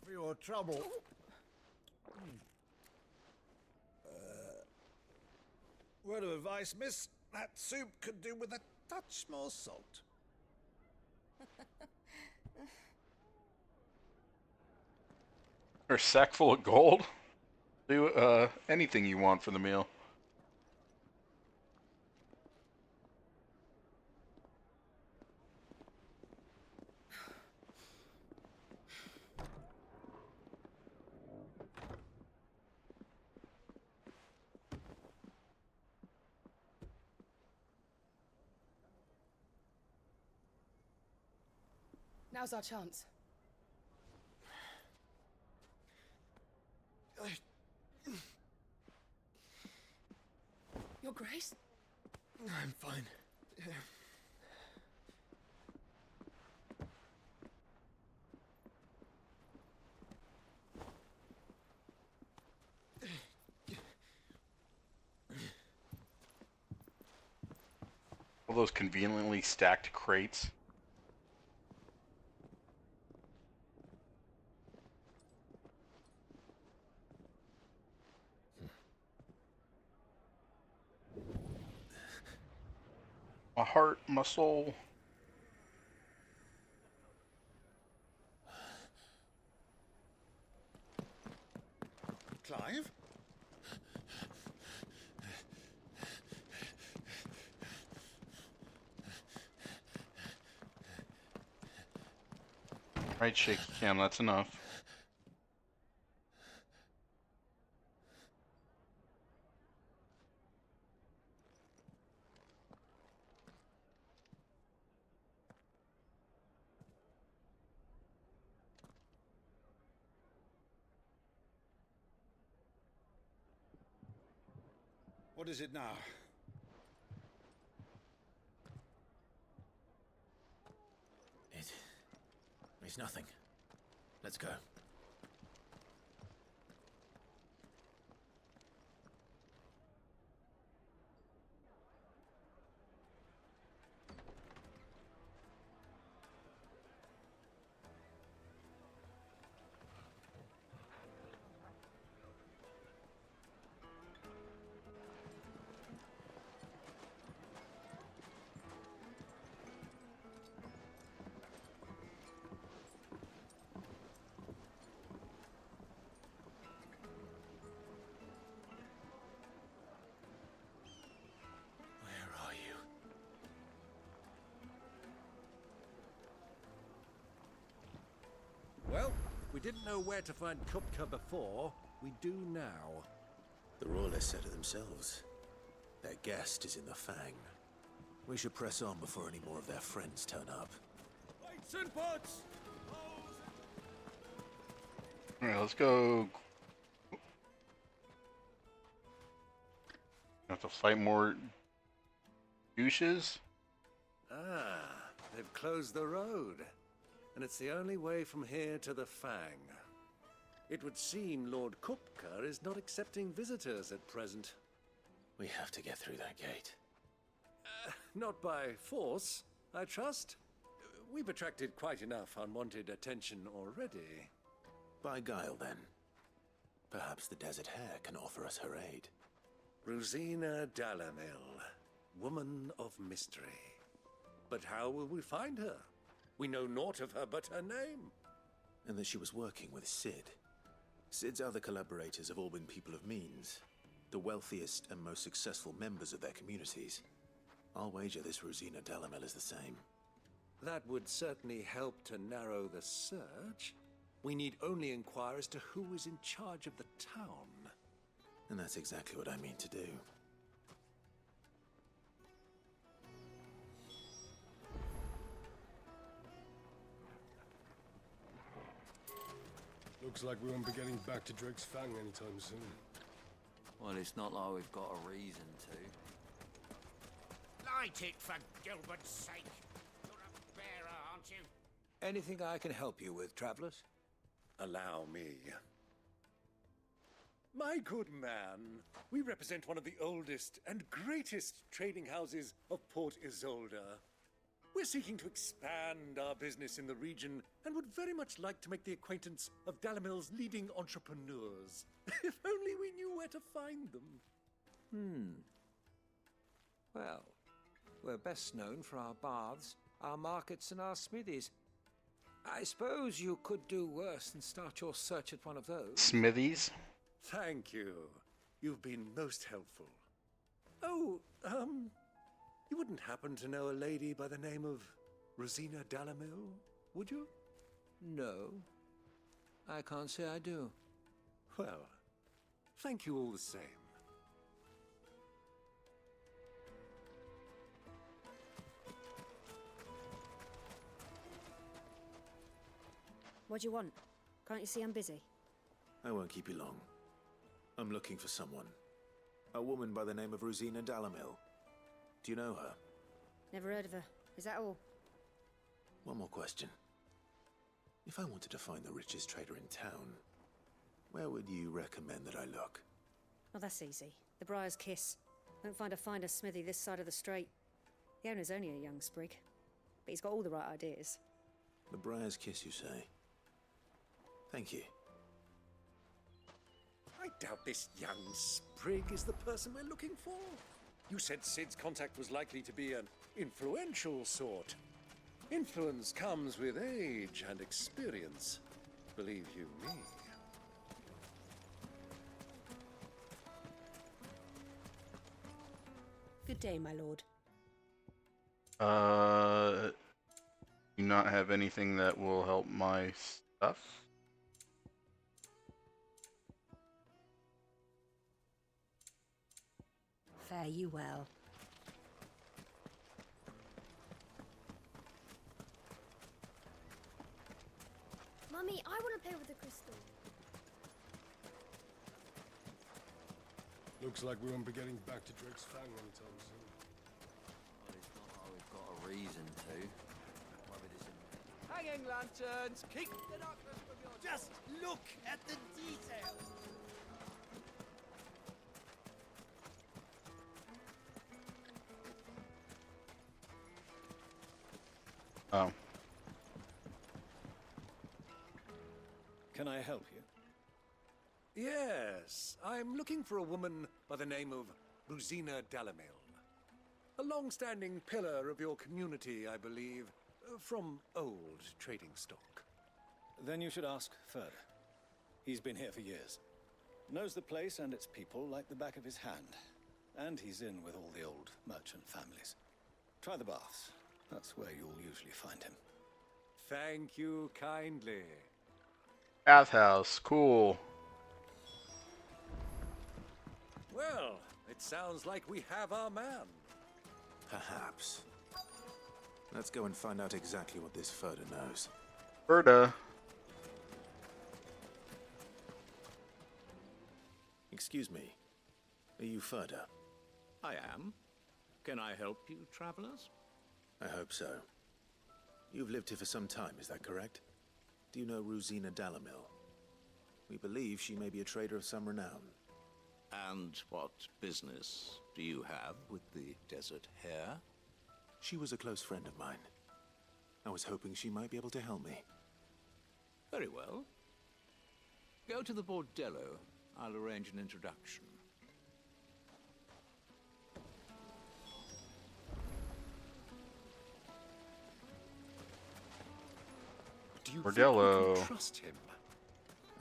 Speaker 23: For your trouble. Word of advice, miss. That soup could do with a touch more salt.
Speaker 1: Or a sack full of gold. Do anything you want for the meal.
Speaker 19: Now's our chance. Your Grace?
Speaker 20: I'm fine.
Speaker 1: All those conveniently stacked crates. My heart, my soul.
Speaker 23: Clive?
Speaker 1: Right, shaky cam, that's enough.
Speaker 23: What is it now?
Speaker 3: It's nothing. Let's go.
Speaker 15: Well, we didn't know where to find Kupka before. We do now.
Speaker 3: The Royalists said it themselves. Their guest is in the Fang. We should press on before any more of their friends turn up.
Speaker 15: Lights and butts!
Speaker 1: Alright, let's go. Have to fight more douches?
Speaker 15: Ah, they've closed the road. And it's the only way from here to the Fang. It would seem Lord Kupka is not accepting visitors at present.
Speaker 3: We have to get through that gate.
Speaker 15: Not by force, I trust. We've attracted quite enough unwanted attention already.
Speaker 3: By guile, then. Perhaps the Desert Hare can offer us her aid.
Speaker 15: Rosina Dalamil, woman of mystery. But how will we find her? We know naught of her but her name.
Speaker 3: And that she was working with Cid. Cid's other collaborators have all been people of means, the wealthiest and most successful members of their communities. I'll wager this Rosina Dalamil is the same.
Speaker 15: That would certainly help to narrow the search. We need only inquire as to who is in charge of the town.
Speaker 3: And that's exactly what I mean to do.
Speaker 23: Looks like we won't be getting back to Drake's Fang anytime soon.
Speaker 2: Well, it's not like we've got a reason to.
Speaker 14: Light it, for Gilbert's sake. You're a bearer, aren't you?
Speaker 5: Anything I can help you with, travelers?
Speaker 15: Allow me. My good man, we represent one of the oldest and greatest trading houses of Port Isolde. We're seeking to expand our business in the region and would very much like to make the acquaintance of Dalamil's leading entrepreneurs. If only we knew where to find them.
Speaker 5: Well, we're best known for our baths, our markets, and our smithies. I suppose you could do worse than start your search at one of those.
Speaker 1: Smithies?
Speaker 15: Thank you. You've been most helpful. Oh, you wouldn't happen to know a lady by the name of Rosina Dalamil, would you?
Speaker 5: No, I can't say I do.
Speaker 15: Well, thank you all the same.
Speaker 18: What do you want? Can't you see I'm busy?
Speaker 3: I won't keep you long. I'm looking for someone. A woman by the name of Rosina Dalamil. Do you know her?
Speaker 18: Never heard of her. Is that all?
Speaker 3: One more question. If I wanted to find the richest trader in town, where would you recommend that I look?
Speaker 18: Oh, that's easy. The Briar's Kiss. Won't find a finer smithy this side of the strait. The owner's only a young sprig, but he's got all the right ideas.
Speaker 3: The Briar's Kiss, you say? Thank you.
Speaker 15: I doubt this young sprig is the person we're looking for. You said Sid's contact was likely to be an influential sort. Influence comes with age and experience, believe you me.
Speaker 9: Good day, my lord.
Speaker 1: Do not have anything that will help my stuff?
Speaker 18: Fare you well.
Speaker 6: Mummy, I want to play with the crystal.
Speaker 23: Looks like we won't be getting back to Drake's Fang anytime soon.
Speaker 2: Well, it's not like we've got a reason to.
Speaker 10: Hanging lanterns, keep the darkness from your
Speaker 23: Just look at the detail.
Speaker 1: Oh.
Speaker 4: Can I help you?
Speaker 15: Yes, I'm looking for a woman by the name of Rosina Dalamil. A long-standing pillar of your community, I believe, from old trading stock.
Speaker 4: Then you should ask further. He's been here for years. Knows the place and its people like the back of his hand. And he's in with all the old merchant families. Try the baths. That's where you'll usually find him.
Speaker 15: Thank you kindly.
Speaker 1: Bathhouse, cool.
Speaker 15: Well, it sounds like we have our man.
Speaker 3: Perhaps. Let's go and find out exactly what this Ferda knows.
Speaker 1: Ferda.
Speaker 3: Excuse me. Are you Ferda?
Speaker 11: I am. Can I help you, travelers?
Speaker 3: I hope so. You've lived here for some time, is that correct? Do you know Rosina Dalamil? We believe she may be a trader of some renown.
Speaker 11: And what business do you have with the desert hare?
Speaker 3: She was a close friend of mine. I was hoping she might be able to help me.
Speaker 11: Very well. Go to the bordello. I'll arrange an introduction.
Speaker 15: Do you
Speaker 1: Bordello.
Speaker 15: think we can trust him?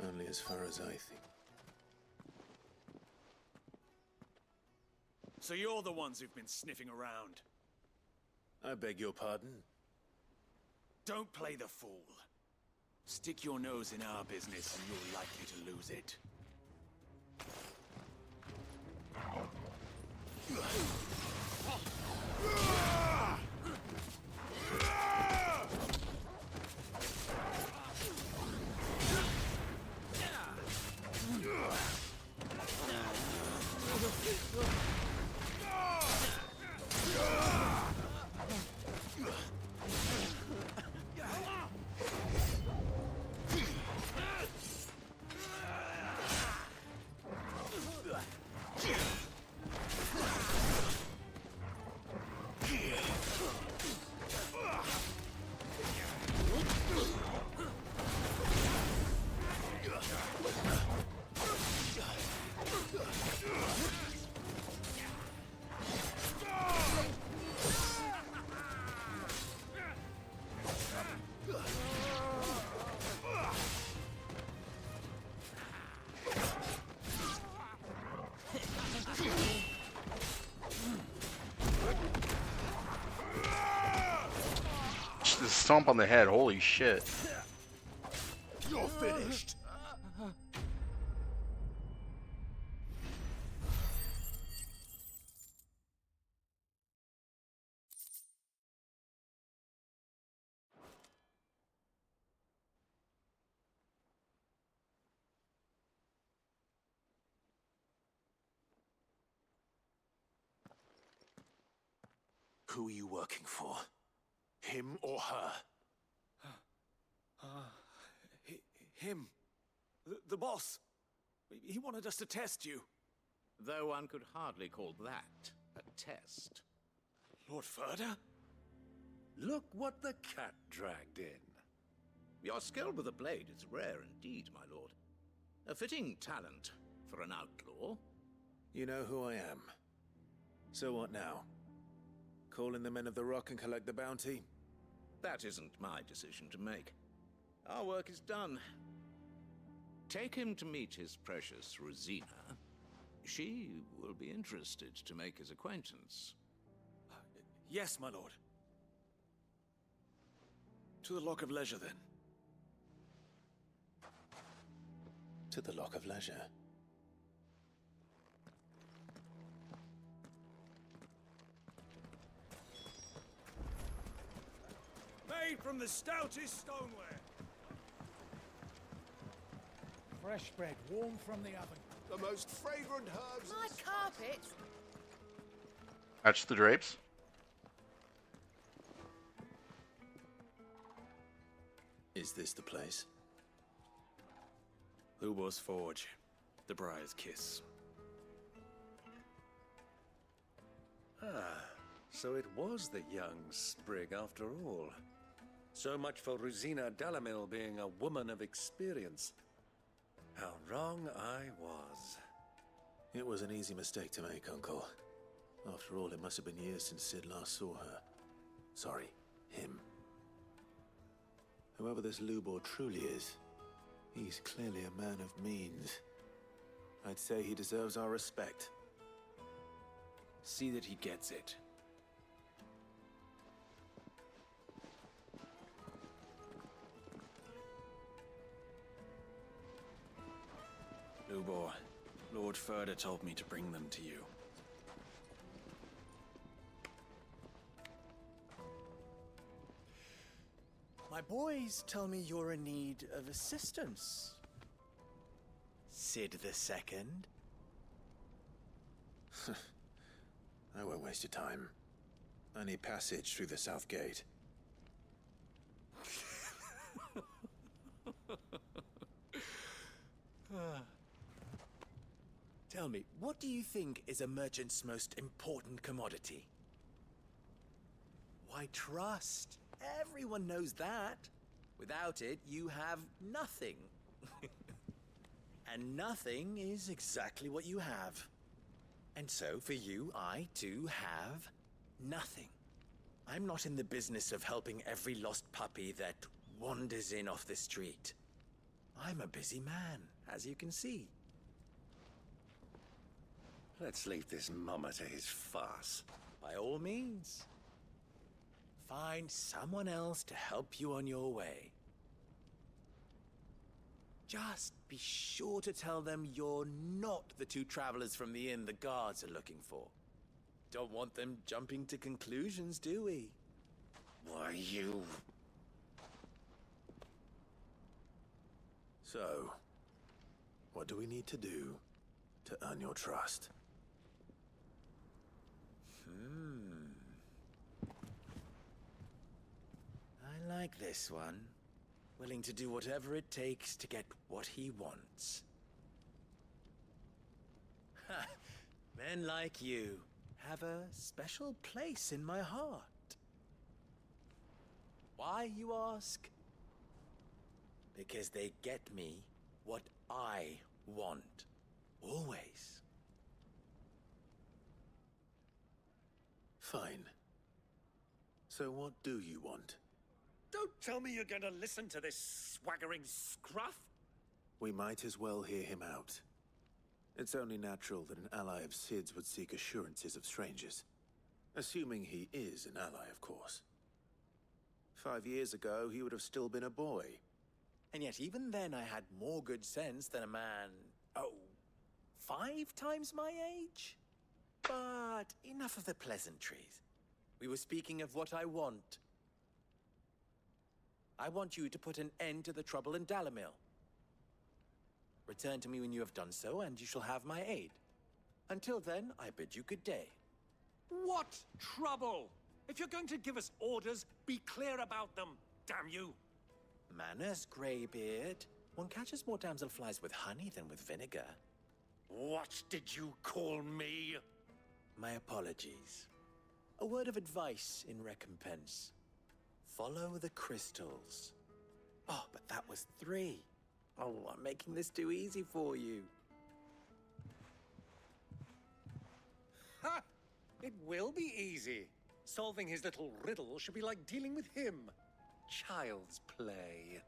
Speaker 3: Only as far as I think.
Speaker 23: So you're the ones who've been sniffing around.
Speaker 3: I beg your pardon?
Speaker 23: Don't play the fool. Stick your nose in our business and you're likely to lose it.
Speaker 1: The stomp on the head, holy shit.
Speaker 7: You're finished. Who are you working for? Him or her?
Speaker 10: Him. The boss. He wanted us to test you.
Speaker 8: Though one could hardly call that a test.
Speaker 10: Lord Furder?
Speaker 15: Look what the cat dragged in.
Speaker 8: Your skill with the blade is rare indeed, my lord. A fitting talent for an outlaw.
Speaker 3: You know who I am. So what now? Call in the Men of the Rock and collect the bounty?
Speaker 8: That isn't my decision to make. Our work is done. Take him to meet his precious Rosina. She will be interested to make his acquaintance.
Speaker 10: Yes, my lord. To the Lock of Leisure, then.
Speaker 3: To the Lock of Leisure.
Speaker 10: Made from the stoutest stoneware.
Speaker 14: Fresh bread, warm from the oven.
Speaker 7: The most fragrant herbs.
Speaker 19: My carpet.
Speaker 1: Catch the drapes.
Speaker 3: Is this the place?
Speaker 10: Lubor's Forge. The Briar's Kiss.
Speaker 15: Ah, so it was the young sprig after all. So much for Rosina Dalamil being a woman of experience. How wrong I was.
Speaker 3: It was an easy mistake to make, Uncle. After all, it must have been years since Sid last saw her. Sorry, him. Whoever this Lubor truly is, he's clearly a man of means. I'd say he deserves our respect.
Speaker 10: See that he gets it. Lubor, Lord Furder told me to bring them to you.
Speaker 13: My boys tell me you're in need of assistance. Sid the Second.
Speaker 3: I won't waste your time. I need passage through the south gate.
Speaker 13: Tell me, what do you think is a merchant's most important commodity? Why, trust. Everyone knows that. Without it, you have nothing. And nothing is exactly what you have. And so, for you, I too have nothing. I'm not in the business of helping every lost puppy that wanders in off the street. I'm a busy man, as you can see.
Speaker 15: Let's leave this mummer to his farce.
Speaker 13: By all means. Find someone else to help you on your way. Just be sure to tell them you're not the two travelers from the inn the guards are looking for. Don't want them jumping to conclusions, do we? Why, you... So, what do we need to do to earn your trust? I like this one. Willing to do whatever it takes to get what he wants. Ha! Men like you have a special place in my heart. Why, you ask? Because they get me what I want. Always. Fine. So what do you want?
Speaker 15: Don't tell me you're going to listen to this swaggering scruff.
Speaker 7: We might as well hear him out. It's only natural that an ally of Sid's would seek assurances of strangers. Assuming he is an ally, of course. 5 years ago, he would have still been a boy.
Speaker 13: And yet even then I had more good sense than a man, 5 times my age? But enough of the pleasantries. We were speaking of what I want. I want you to put an end to the trouble in Dalamil. Return to me when you have done so, and you shall have my aid. Until then, I bid you good day.
Speaker 15: What trouble? If you're going to give us orders, be clear about them, damn you!
Speaker 13: Manners, Greybeard. One catches more damselflies with honey than with vinegar.
Speaker 15: What did you call me?
Speaker 13: My apologies. A word of advice in recompense. Follow the crystals. Oh, but that was 3. Oh, I'm making this too easy for you.
Speaker 15: Ha! It will be easy. Solving his little riddle should be like dealing with him. Child's play.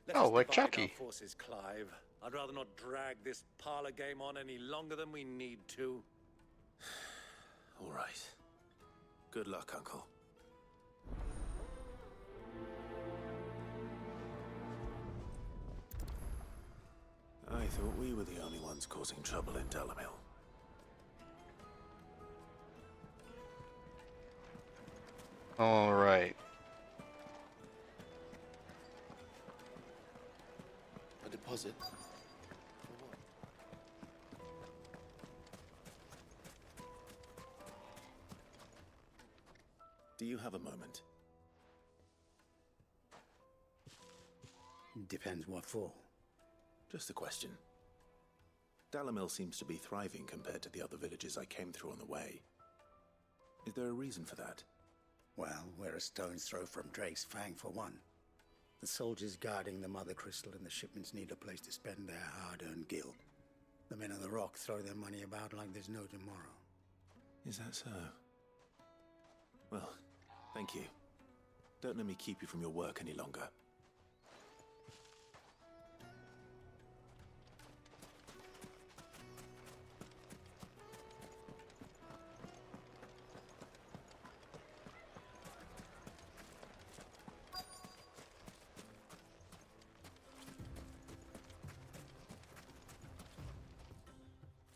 Speaker 15: Let us
Speaker 1: like
Speaker 15: divide
Speaker 1: Chucky.
Speaker 15: our forces, Clive. I'd rather not drag this parlor game on any longer than we need to.
Speaker 7: All right. Good luck, Uncle. I thought we were the only ones causing trouble in Dalamil.
Speaker 1: All right.
Speaker 3: A deposit?
Speaker 7: Do you have a moment?
Speaker 14: Depends what for.
Speaker 7: Just a question. Dalamil seems to be thriving compared to the other villages I came through on the way. Is there a reason for that?
Speaker 14: Well, we're a stone's throw from Drake's Fang, for one. The soldiers guarding the Mother Crystal and the shipments need a place to spend their hard-earned gil. The men of the Rock throw their money about like there's no tomorrow.
Speaker 7: Is that so? Well, thank you. Don't let me keep you from your work any longer.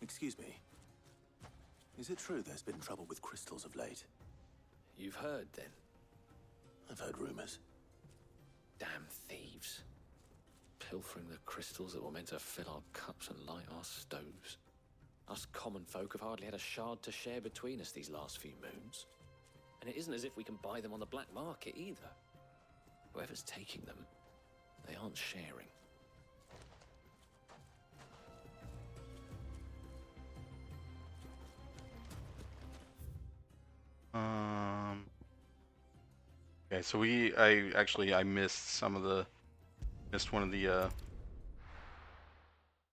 Speaker 7: Excuse me. Is it true there's been trouble with crystals of late?
Speaker 12: You've heard, then?
Speaker 7: I've heard rumors.
Speaker 12: Damn thieves. Pilfering the crystals that were meant to fill our cups and light our stoves. Us common folk have hardly had a shard to share between us these last few moons. And it isn't as if we can buy them on the black market either. Whoever's taking them, they aren't sharing.
Speaker 1: Okay, so I missed one of the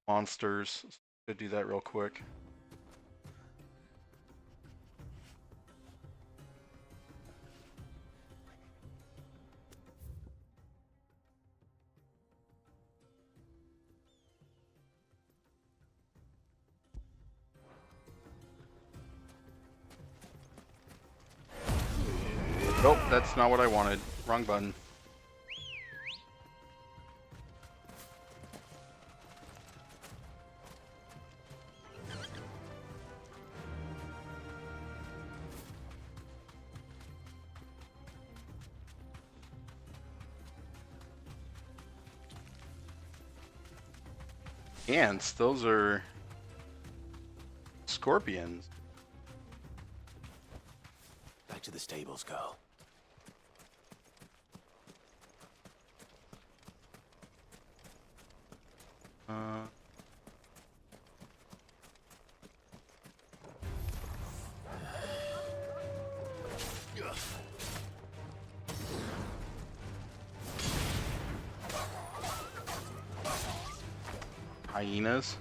Speaker 1: monsters. To do that real quick. Nope, that's not what I wanted. Wrong button. Ants, those are scorpions.
Speaker 13: Back to the stables, girl.
Speaker 1: Hyenas.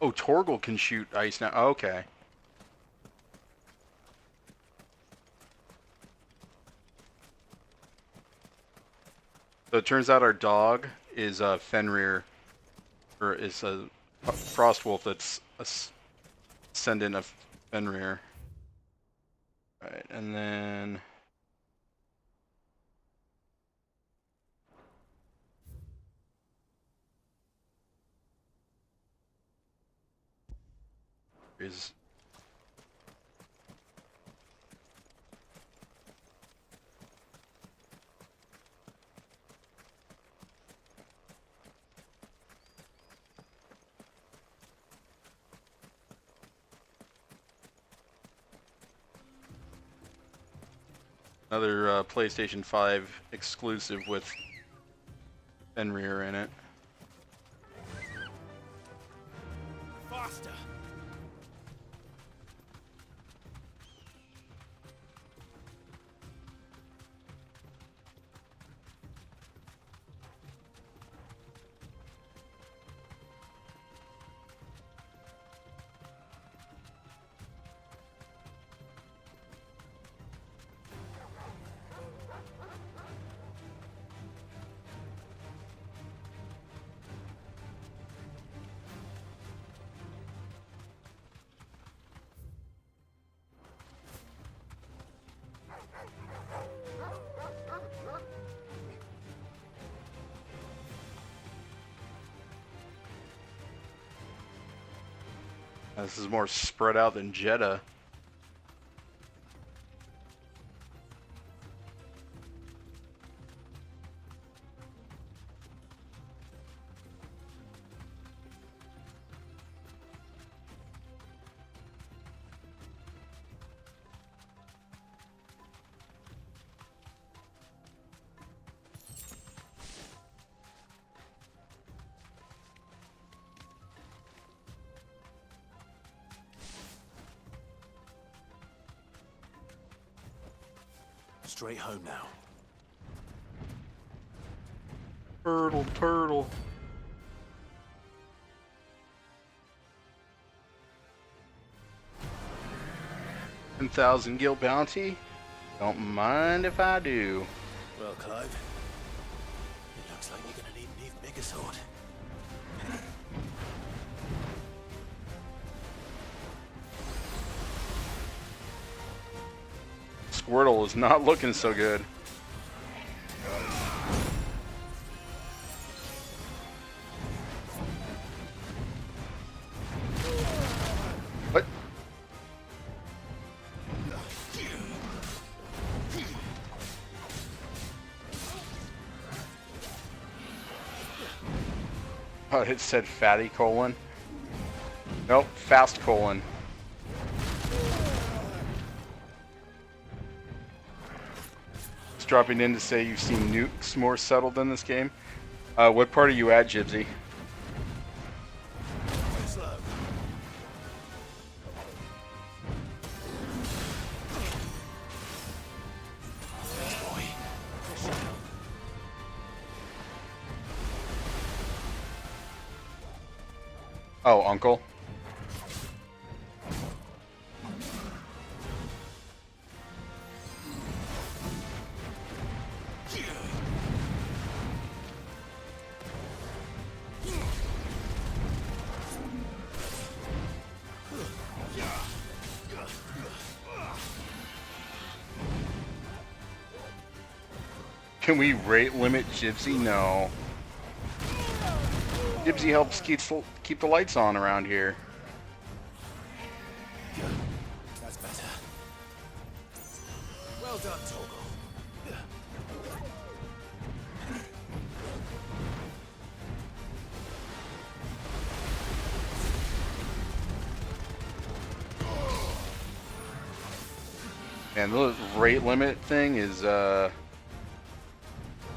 Speaker 1: Oh, Torgal can shoot ice now. Okay. So it turns out our dog is Fenrir, or is a Frostwolf that's a descendant of Fenrir. Right, and then is another PlayStation 5 exclusive with Fenrir in it.
Speaker 13: Faster!
Speaker 1: This is more spread out than Jeddah.
Speaker 13: Straight home now.
Speaker 1: Turtle, turtle. 10,000 gil bounty? Don't mind if I do.
Speaker 13: Well, Clive, it looks like you're gonna need an even bigger sword.
Speaker 1: Squirtle is not looking so good. What? Oh, it said fatty colon. Nope, fast colon. It's dropping in to say you've seen nukes more settled in this game. What part are you at, Gypsy? Oh, uncle. Can we rate limit Gypsy? No. Gypsy helps keep the lights on around here.
Speaker 13: That's better. Well done, Torgal.
Speaker 1: And the rate limit thing is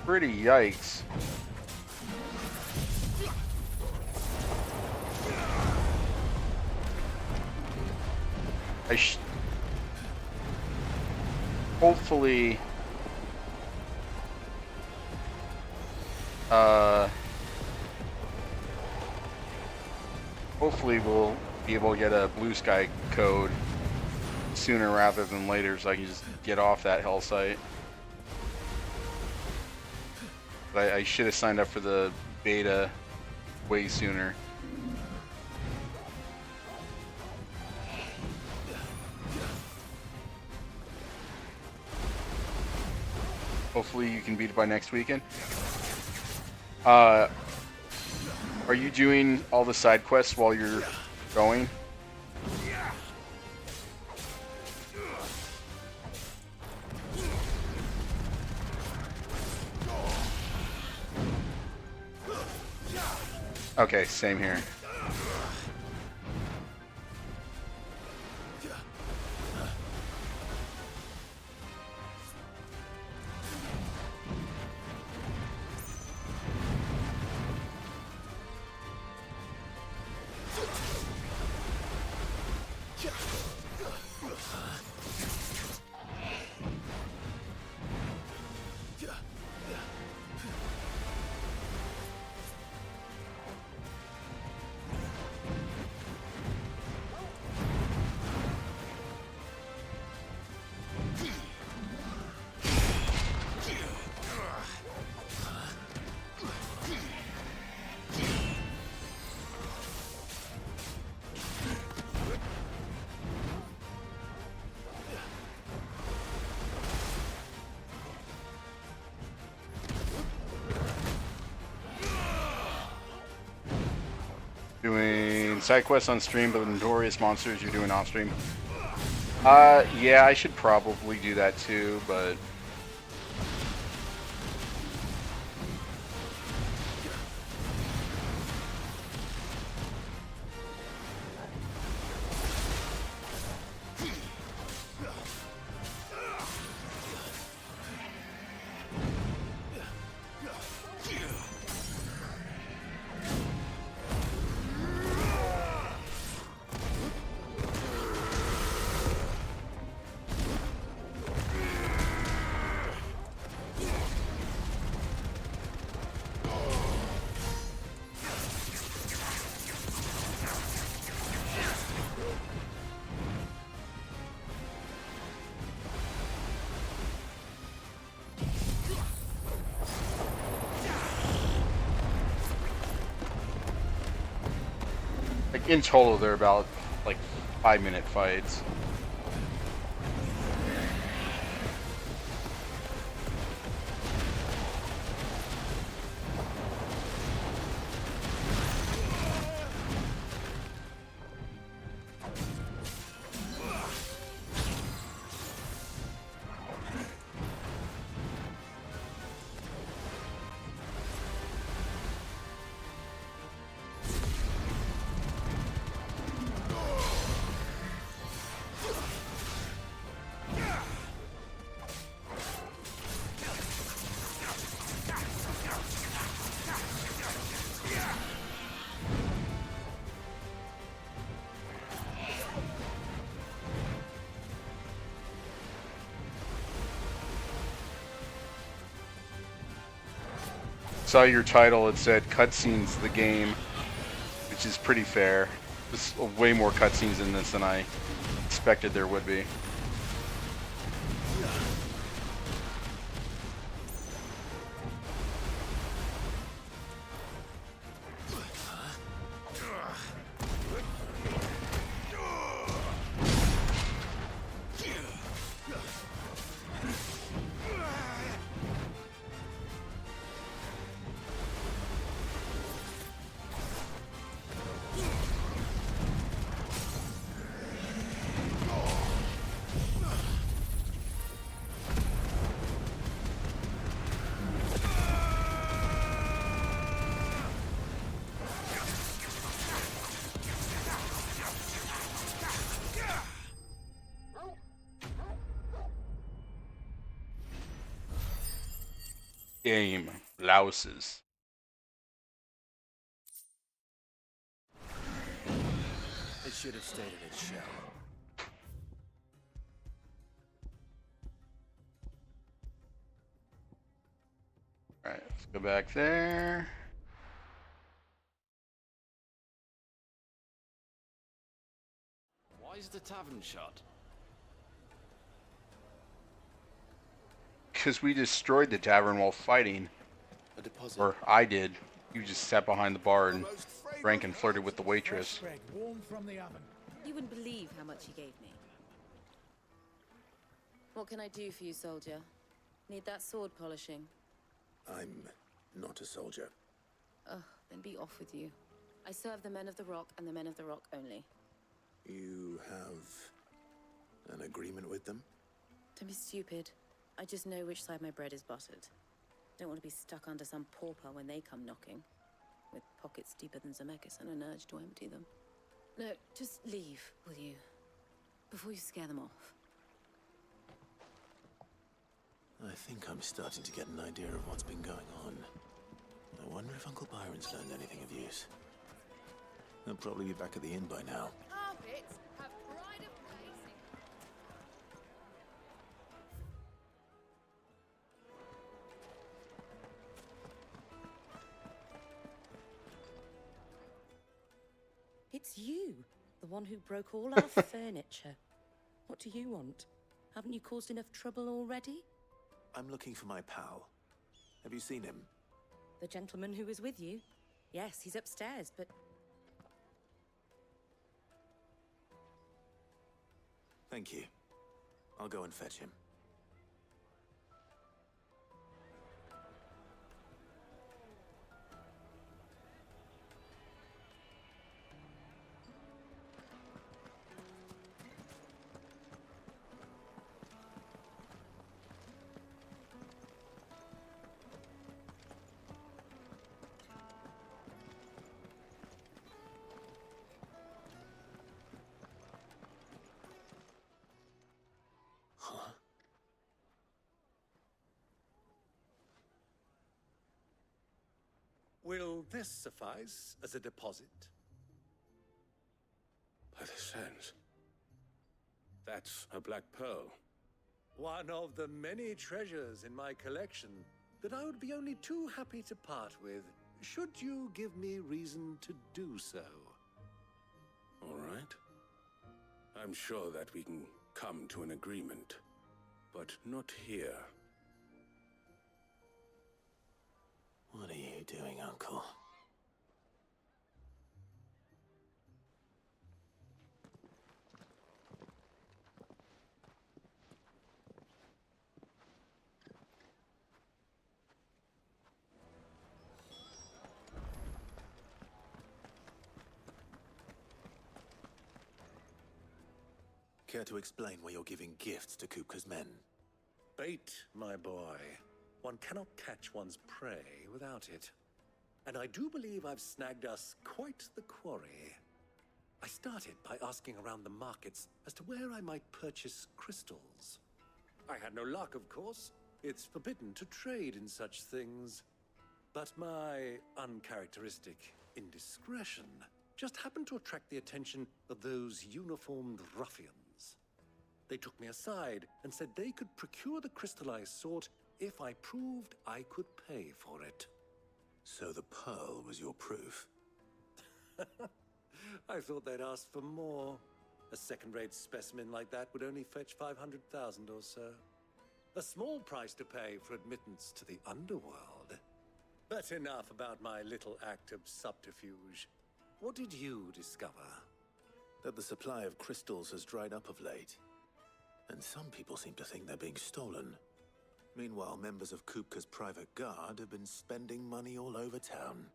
Speaker 1: pretty yikes. Hopefully hopefully we'll be able to get a blue sky code sooner rather than later, so I can just get off that hell site. But I should have signed up for the beta way sooner. Hopefully you can beat it by next weekend. Are you doing all the side quests while you're going? Okay, same here. Doing side quests on stream, but the notorious monsters you're doing off stream. Yeah, I should probably do that too, but like in total they're about like 5-minute fights. Saw your title, it said cutscenes the game, which is pretty fair. There's way more cutscenes in this than I expected there would be. game, louses.
Speaker 3: It should have stayed in its shell.
Speaker 1: Alright, let's go back there.
Speaker 12: Why is the tavern shut?
Speaker 1: Because we destroyed the tavern while fighting.
Speaker 3: A deposit.
Speaker 1: Or I did. You just sat behind the bar and drank and flirted with the waitress.
Speaker 9: You wouldn't believe how much he gave me. What can I do for you, soldier? Need that sword polishing?
Speaker 3: I'm not a soldier.
Speaker 9: Ugh, then be off with you. I serve the men of the Rock and the men of the Rock only.
Speaker 3: You have an agreement with them?
Speaker 9: Don't be stupid. I just know which side my bread is buttered. Don't want to be stuck under some pauper when they come knocking, with pockets deeper than Zemeckis and an urge to empty them. No, just leave, will you? Before you scare them off.
Speaker 3: I think I'm starting to get an idea of what's been going on. I wonder if Uncle Byron's learned anything of use. They'll probably be back at the inn by now.
Speaker 19: Carpets have pride of place.
Speaker 9: It's you, the one who broke all our furniture. What do you want? Haven't you caused enough trouble already?
Speaker 3: I'm looking for my pal. Have you seen him?
Speaker 9: The gentleman who was with you? Yes, he's upstairs, but...
Speaker 3: Thank you. I'll go and fetch him.
Speaker 15: Will this suffice as a deposit?
Speaker 21: By the sands. That's a black pearl.
Speaker 15: One of the many treasures in my collection that I would be only too happy to part with, should you give me reason to do so.
Speaker 21: All right. I'm sure that we can come to an agreement, but not here.
Speaker 3: What are you doing, Uncle? Care to explain why you're giving gifts to Kupka's men?
Speaker 15: Bait, my boy. One cannot catch one's prey without it. And I do believe I've snagged us quite the quarry. I started by asking around the markets as to where I might purchase crystals. I had no luck, of course. It's forbidden to trade in such things. But my uncharacteristic indiscretion just happened to attract the attention of those uniformed ruffians. They took me aside and said they could procure the crystal I sought if I proved I could pay for it.
Speaker 3: So the pearl was your proof?
Speaker 15: I thought they'd ask for more. A second-rate specimen like that would only fetch 500,000 or so. A small price to pay for admittance to the underworld. But enough about my little act of subterfuge. What did you discover?
Speaker 3: That the supply of crystals has dried up of late. And some people seem to think they're being stolen. Meanwhile, members of Kupka's private guard have been spending money all over town.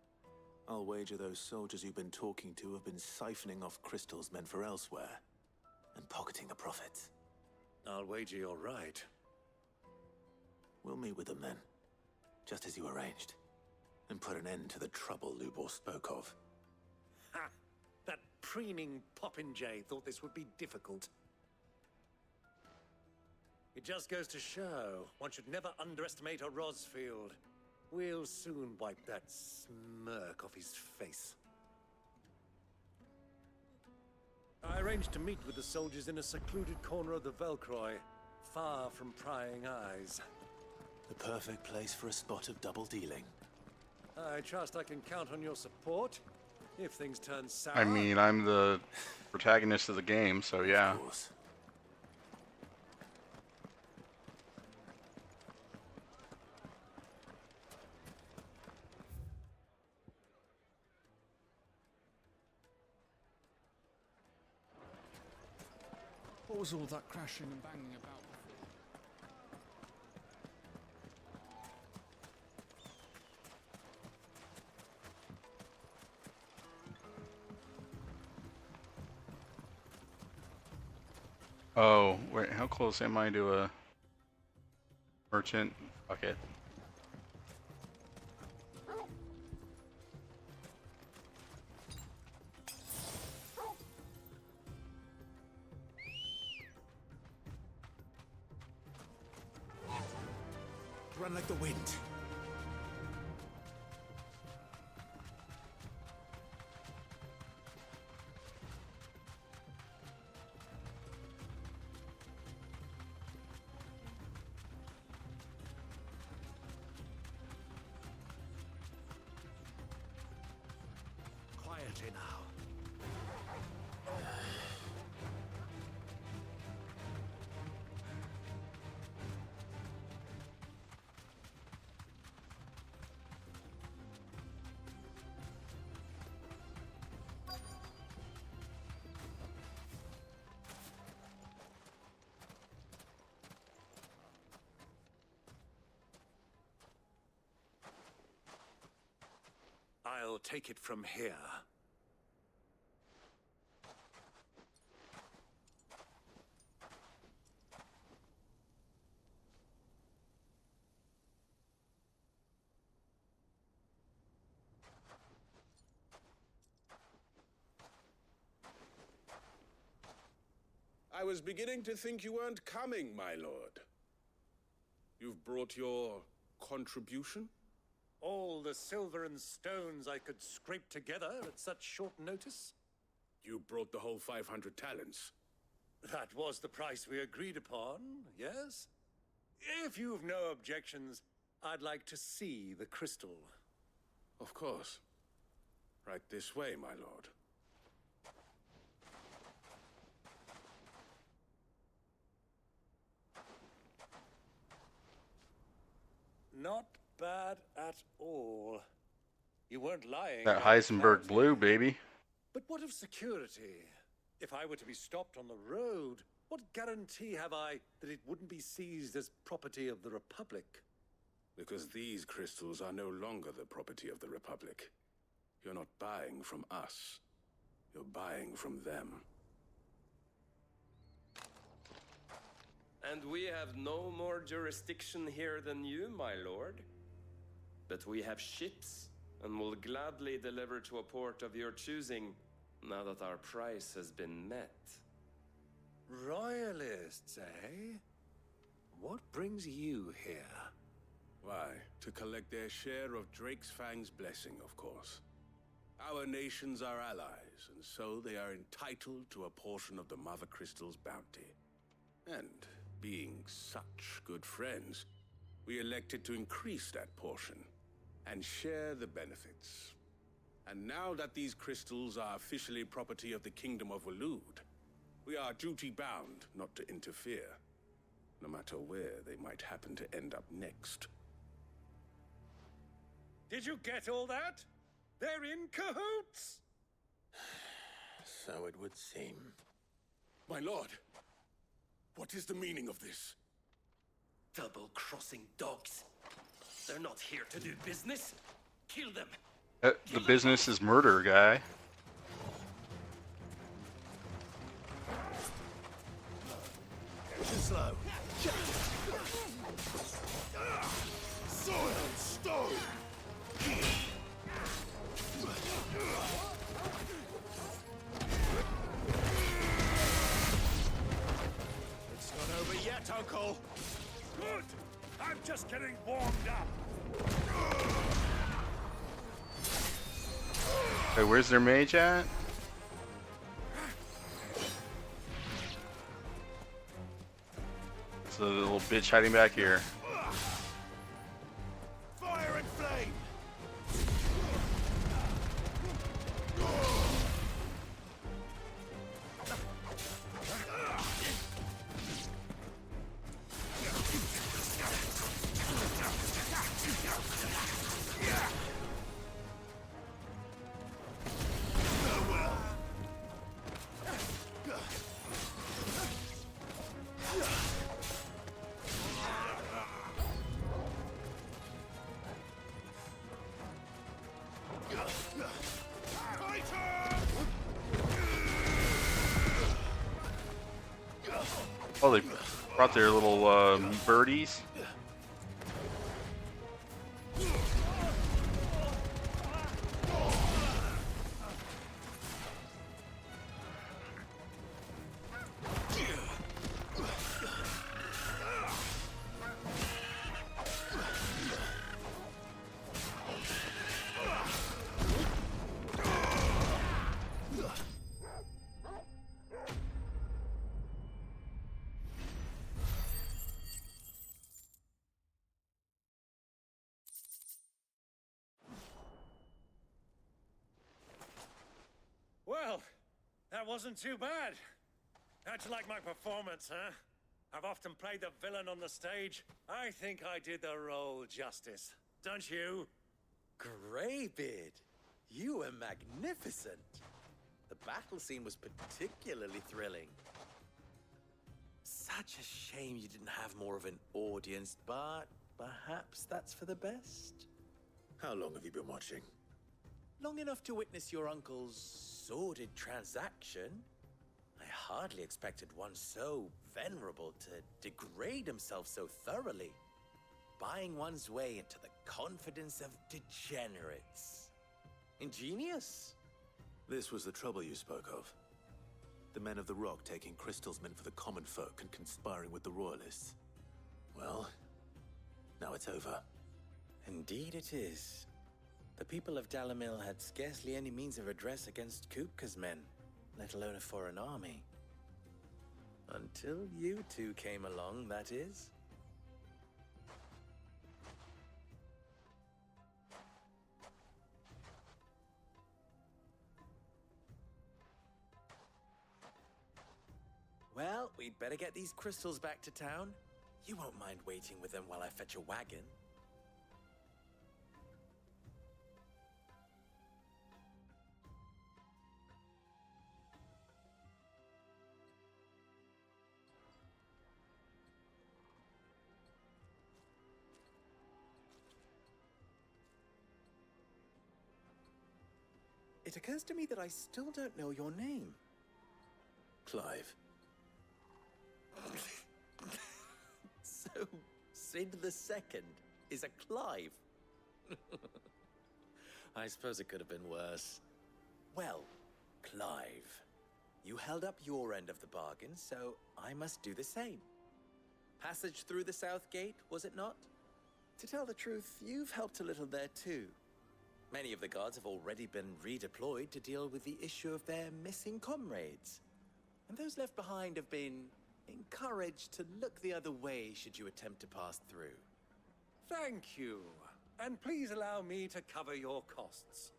Speaker 3: I'll wager those soldiers you've been talking to have been siphoning off crystals meant for elsewhere, and pocketing the profits.
Speaker 15: I'll wager you're right.
Speaker 3: We'll meet with them then, just as you arranged, and put an end to the trouble Lubor spoke of.
Speaker 15: Ha! That preening popinjay thought this would be difficult. It just goes to show one should never underestimate a Rosfield. We'll soon wipe that smirk off his face. I arranged to meet with the soldiers in a secluded corner of the Velcroy, far from prying eyes.
Speaker 3: The perfect place for a spot of double dealing.
Speaker 15: I trust I can count on your support if things turn sour.
Speaker 1: I mean, I'm the protagonist of the game, so yeah.
Speaker 3: Of course.
Speaker 16: What was all that crashing and banging about before?
Speaker 1: Oh, wait, how close am I to a merchant? Fuck it.
Speaker 3: Run like the wind.
Speaker 15: Quietly now. I'll take it from here.
Speaker 8: I was beginning to think you weren't coming, my lord. You've brought your contribution?
Speaker 15: All the silver and stones I could scrape together at such short notice?
Speaker 8: You brought the whole 500 talents.
Speaker 15: That was the price we agreed upon, yes? If you've no objections, I'd like to see the crystal.
Speaker 8: Of course. Right this way, my lord.
Speaker 15: Not bad at all. You weren't lying.
Speaker 1: That Heisenberg blue, baby.
Speaker 15: But what of security? If I were to be stopped on the road, what guarantee have I that it wouldn't be seized as property of the Republic?
Speaker 8: Because these crystals are no longer the property of the Republic. You're not buying from us. You're buying from them.
Speaker 17: And we have no more jurisdiction here than you, my lord. But we have ships, and will gladly deliver to a port of your choosing, now that our price has been met.
Speaker 15: Royalists, eh? What brings you here?
Speaker 8: Why, to collect their share of Drake's Fang's blessing, of course. Our nations are allies, and so they are entitled to a portion of the Mother Crystal's bounty. And being such good friends, we elected to increase that portion and share the benefits. And now that these crystals are officially property of the Kingdom of Waloed, we are duty-bound not to interfere, no matter where they might happen to end up next.
Speaker 15: Did you get all that? They're in cahoots!
Speaker 3: So it would seem.
Speaker 8: My lord, what is the meaning of this?
Speaker 17: Double-crossing dogs. They're not here to do business. Kill them.
Speaker 1: The business is murder, guy.
Speaker 3: Too slow. Soil and stone.
Speaker 15: It's not over yet, Uncle. Good.
Speaker 23: I'm just getting warmed up.
Speaker 1: Hey, where's their mage at? It's a little bitch hiding back here.
Speaker 23: Fire and flame.
Speaker 1: Oh, they brought their little birdies.
Speaker 23: Well, that wasn't too bad. How'd you like my performance, huh? I've often played the villain on the stage. I think I did the role justice. Don't you?
Speaker 13: Greybeard, you were magnificent. The battle scene was particularly thrilling. Such a shame you didn't have more of an audience, but perhaps that's for the best.
Speaker 3: How long have you been watching?
Speaker 13: Long enough to witness your uncle's sordid transaction. I hardly expected one so venerable to degrade himself so thoroughly, buying one's way into the confidence of degenerates. Ingenious.
Speaker 3: This was the trouble you spoke of. The men of the Rock taking crystals meant for the common folk and conspiring with the Royalists. Well, now it's over.
Speaker 13: Indeed it is. The people of Dalamil had scarcely any means of redress against Kupka's men, let alone a foreign army. Until you two came along, that is. Well, we'd better get these crystals back to town. You won't mind waiting with them while I fetch a wagon. It occurs to me that I still don't know your name.
Speaker 3: Clive.
Speaker 13: So, Sid the Second is a Clive. I suppose it could have been worse. Well, Clive, you held up your end of the bargain, so I must do the same. Passage through the South Gate, was it not? To tell the truth, you've helped a little there too. Many of the guards have already been redeployed to deal with the issue of their missing comrades. And those left behind have been encouraged to look the other way should you attempt to pass through.
Speaker 23: Thank you. And please allow me to cover your costs.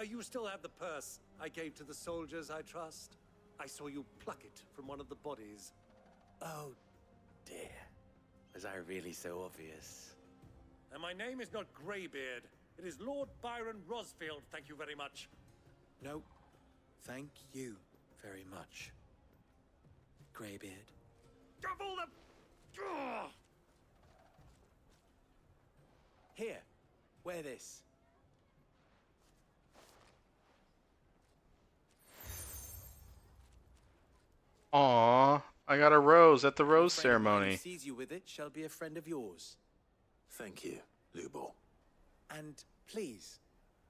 Speaker 23: You still have the purse I gave to the soldiers, I trust? I saw you pluck it from one of the bodies.
Speaker 13: Oh, dear. Was I really so obvious?
Speaker 23: And my name is not Greybeard. It is Lord Byron Rosfield, thank you very much.
Speaker 13: No, thank you very much, Greybeard.
Speaker 23: Double the...
Speaker 13: Here, wear this.
Speaker 1: Aw, I got a rose at the rose
Speaker 13: Any friend of mine
Speaker 1: ceremony.
Speaker 13: who sees you with it shall be a friend of yours.
Speaker 3: Thank you, Lubor.
Speaker 13: And please,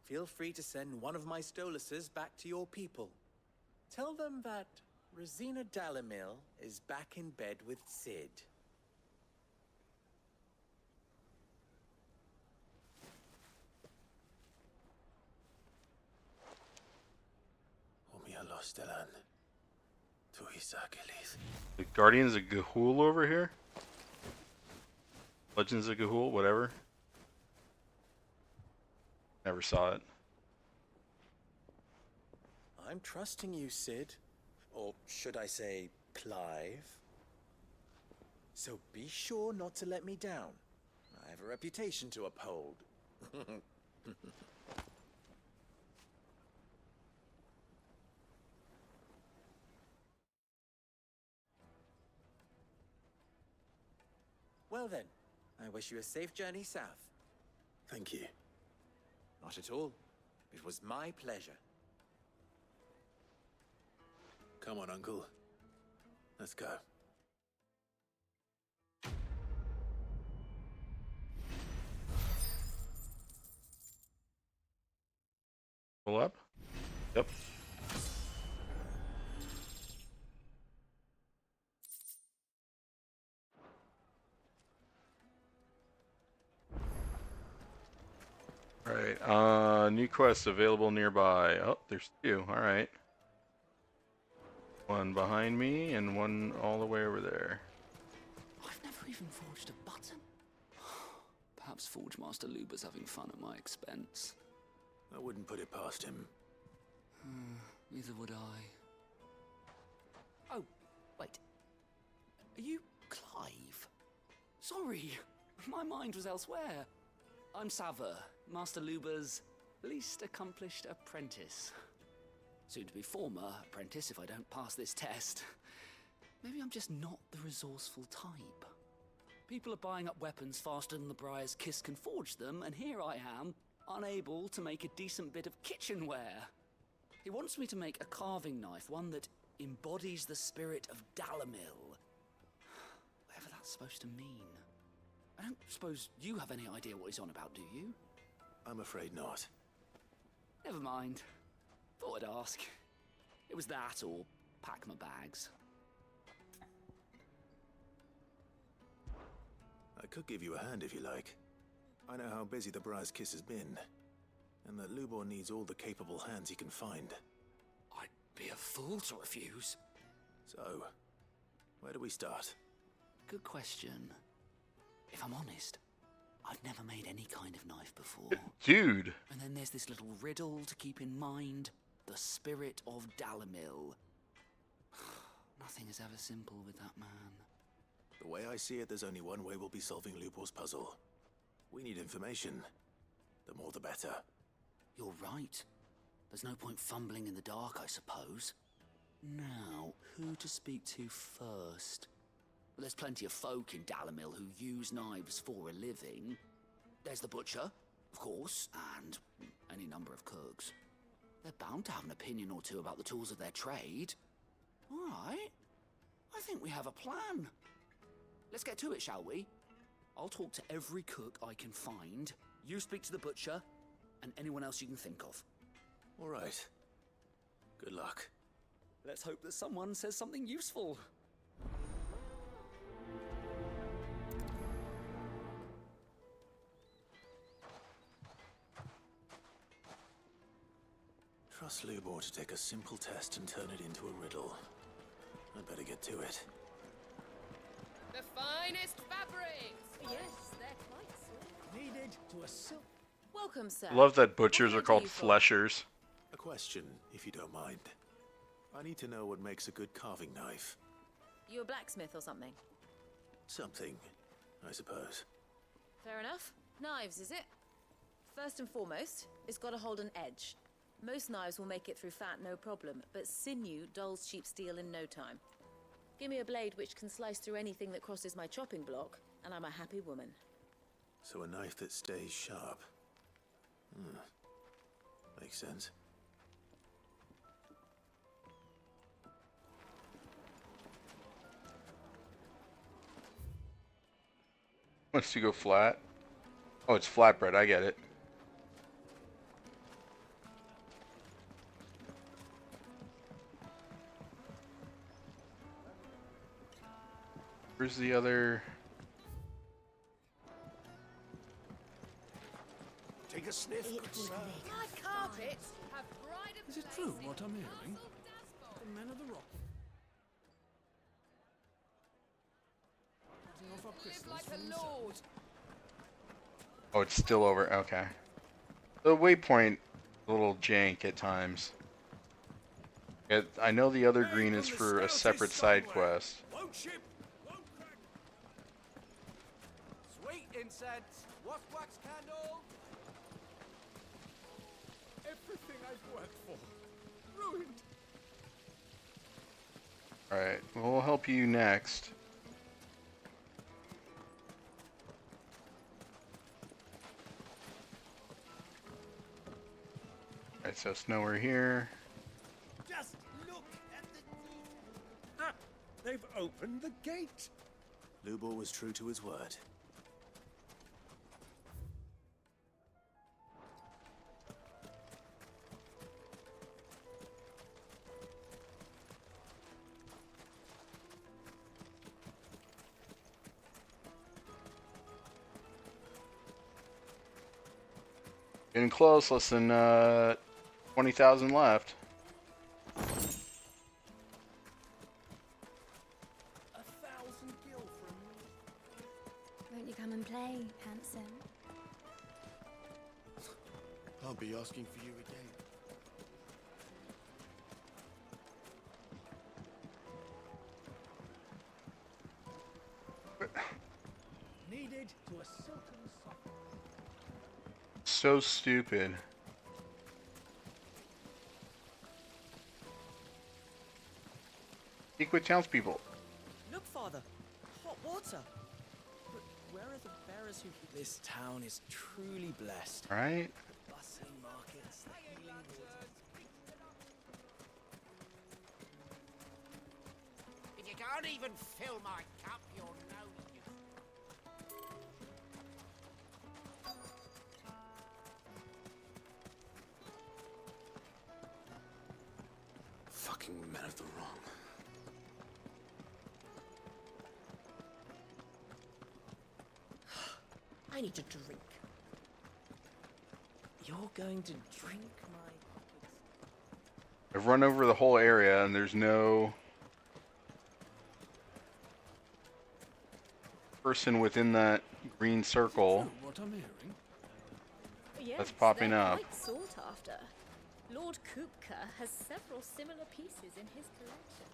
Speaker 13: feel free to send one of my Stoluses back to your people. Tell them that Rosina Dalamil is back in bed with Sid.
Speaker 3: Stellan. Tuisakelis.
Speaker 1: The Guardians of Ga'Hoole over here? Legends of Ga'Hoole, whatever. Never saw it.
Speaker 13: I'm trusting you, Sid. Or should I say, Clive? So be sure not to let me down. I have a reputation to uphold. Well then, I wish you a safe journey south.
Speaker 3: Thank you.
Speaker 13: Not at all. It was my pleasure.
Speaker 3: Come on, Uncle. Let's go.
Speaker 1: Pull up? Yep. Alright, new quests available nearby. Oh, there's two, alright. One behind me and one all the way over there.
Speaker 5: I've never even forged a button. Perhaps Forge Master Luber's having fun at my expense.
Speaker 3: I wouldn't put it past him.
Speaker 5: Neither would I. Oh, wait. Are you Clive? Sorry, my mind was elsewhere. I'm Sava, Master Luber's least accomplished apprentice. Soon to be former apprentice if I don't pass this test. Maybe I'm just not the resourceful type. People are buying up weapons faster than the Briar's Kiss can forge them, and here I am, unable to make a decent bit of kitchenware. He wants me to make a carving knife, one that embodies the spirit of Dalamil. Whatever that's supposed to mean. I don't suppose you have any idea what he's on about, do you?
Speaker 3: I'm afraid not.
Speaker 5: Never mind. Thought I'd ask. It was that or pack my bags.
Speaker 3: I could give you a hand if you like. I know how busy the Briar's Kiss has been, and that Lubor needs all the capable hands he can find.
Speaker 5: I'd be a fool to refuse.
Speaker 3: So, where do we start?
Speaker 5: Good question. If I'm honest, I've never made any kind of knife before.
Speaker 1: Dude!
Speaker 5: And then there's this little riddle to keep in mind. The spirit of Dalamil. Nothing is ever simple with that man.
Speaker 3: The way I see it, there's only one way we'll be solving Lubor's puzzle. We need information. The more the better.
Speaker 5: You're right. There's no point fumbling in the dark, I suppose. Now, who to speak to first? Well, there's plenty of folk in Dalamil who use knives for a living. There's the butcher, of course, and any number of cooks. They're bound to have an opinion or two about the tools of their trade. All right. I think we have a plan. Let's get to it, shall we? I'll talk to every cook I can find. You speak to the butcher, and anyone else you can think of.
Speaker 3: All right. Good luck.
Speaker 5: Let's hope that someone says something useful.
Speaker 3: Trust Lubor to take a simple test and turn it into a riddle. I'd better get to it.
Speaker 19: The finest fabrics! Yes, they're quite sweet.
Speaker 14: Needed to a silk.
Speaker 9: Welcome, sir.
Speaker 1: Love that butchers are
Speaker 9: What can I
Speaker 1: called
Speaker 9: do you for?
Speaker 1: fleshers.
Speaker 3: A question, if you don't mind. I need to know what makes a good carving knife.
Speaker 9: You a blacksmith or something?
Speaker 3: Something, I suppose.
Speaker 9: Fair enough. Knives, is it? First and foremost, it's got to hold an edge. Most knives will make it through fat, no problem, but sinew dulls cheap steel in no time. Give me a blade which can slice through anything that crosses my chopping block, and I'm a happy woman.
Speaker 3: So a knife that stays sharp. Makes sense.
Speaker 1: Wants to go flat. Oh, it's flatbread, I get it. Where's the other?
Speaker 7: Take a sniff, good sir.
Speaker 19: My carpets have pride of
Speaker 16: Is it true what I'm hearing?
Speaker 21: the men of the rock. Cutting off our crystals
Speaker 19: Live like
Speaker 21: from
Speaker 19: a
Speaker 21: the sun.
Speaker 19: lord.
Speaker 1: Oh, it's still over. Okay. The waypoint, a little jank at times. I know the other green is for a separate side quest.
Speaker 10: Sweet incense, wax candle.
Speaker 21: Everything I've worked for, ruined.
Speaker 1: Alright, we'll help you next. Alright, so it's nowhere here.
Speaker 23: Just look at the detail. Ah, they've opened the gate.
Speaker 3: Lubor was true to his word.
Speaker 1: Getting close, less than 20,000 left.
Speaker 23: 1,000 gil from me.
Speaker 6: Won't you come and play, handsome?
Speaker 11: I'll be asking for you again.
Speaker 23: Needed to a silken socket.
Speaker 1: So stupid. Speak with townspeople.
Speaker 18: Look, Father, hot water. But where are the bearers who... This town is truly blessed.
Speaker 1: Right?
Speaker 18: The bustling markets, the healing waters.
Speaker 20: If you can't even fill my cup, you're no use.
Speaker 3: Fucking men of the wrong.
Speaker 18: I need to drink. You're going to drink my...
Speaker 1: I've run over the whole area and there's no person within that green circle
Speaker 21: What I'm hearing?
Speaker 6: Yes,
Speaker 1: that's popping
Speaker 6: they're
Speaker 1: up.
Speaker 6: quite sought after. Lord Kupka has several similar pieces in his collection.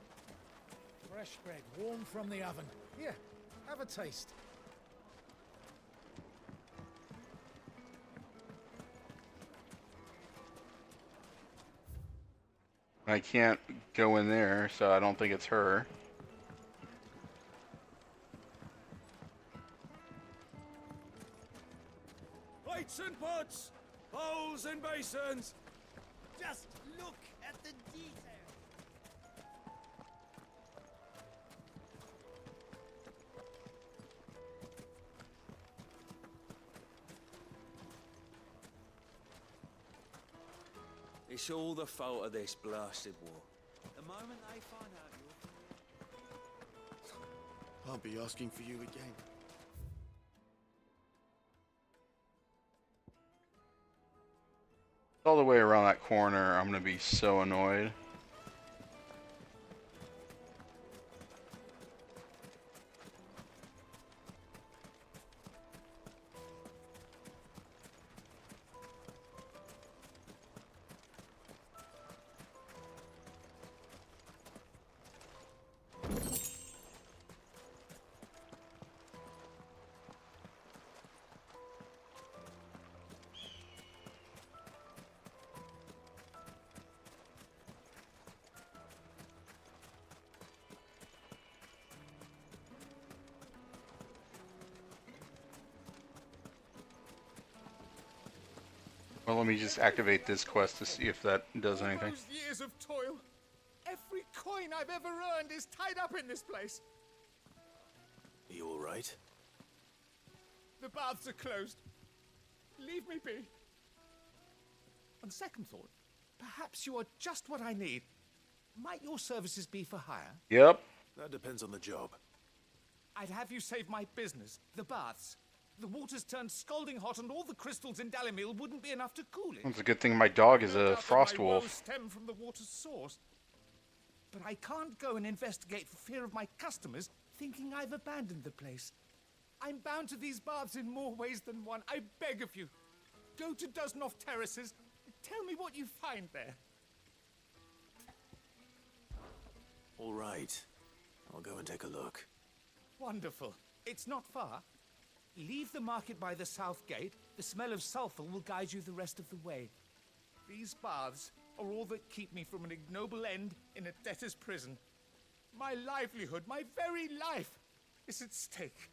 Speaker 22: Fresh bread, warm from the oven. Here, have a taste.
Speaker 1: I can't go in there, so I don't think it's her.
Speaker 23: Plates and pots, bowls and basins. Just look at the detail.
Speaker 17: It's all the fault of this blasted war.
Speaker 13: The moment they find out you're...
Speaker 11: I'll be asking for you again.
Speaker 1: All the way around that corner, I'm gonna be so annoyed. Well, let me just activate this quest to see if that does anything.
Speaker 22: Those years of toil. Every coin I've ever earned is tied up in this place.
Speaker 3: Are you all right?
Speaker 22: The baths are closed. Leave me be. On second thought, perhaps you are just what I need. Might your services be for hire?
Speaker 1: Yep.
Speaker 3: That depends on the job.
Speaker 22: I'd have you save my business, the baths. The water's turned scalding hot and all the crystals in Dalimil wouldn't be enough to cool it.
Speaker 1: It's a good thing my dog is
Speaker 22: No
Speaker 1: a
Speaker 22: doubt that
Speaker 1: frost
Speaker 22: my woes
Speaker 1: wolf.
Speaker 22: stem from the water's source. but I can't go and investigate for fear of my customers thinking I've abandoned the place. I'm bound to these baths in more ways than one. I beg of you, go to Doznoff Terraces. Tell me what you find there.
Speaker 3: All right. I'll go and take a look.
Speaker 22: Wonderful. It's not far. Leave the market by the south gate. The smell of sulfur will guide you the rest of the way. These baths are all that keep me from an ignoble end in a debtor's prison. My livelihood, my very life, is at stake.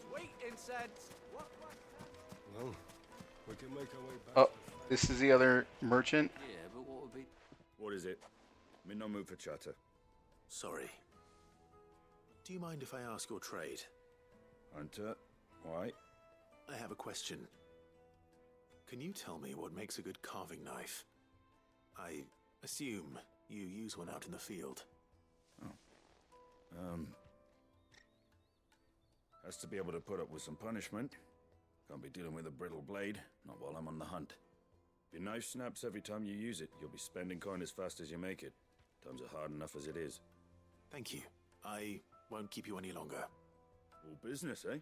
Speaker 10: Sweet incense.
Speaker 21: Well, we can make our way back.
Speaker 1: Oh, this is the other merchant.
Speaker 5: Yeah, but what would be...
Speaker 2: What is it? I'm in no mood for chatter.
Speaker 3: Sorry. Do you mind if I ask your trade?
Speaker 2: Hunter, why?
Speaker 3: I have a question. Can you tell me what makes a good carving knife? I assume you use one out in the field.
Speaker 2: Has to be able to put up with some punishment. Can't be dealing with a brittle blade, not while I'm on the hunt. If your knife snaps every time you use it, you'll be spending coin as fast as you make it. Times are hard enough as it is.
Speaker 3: Thank you. I won't keep you any longer.
Speaker 2: All business, eh?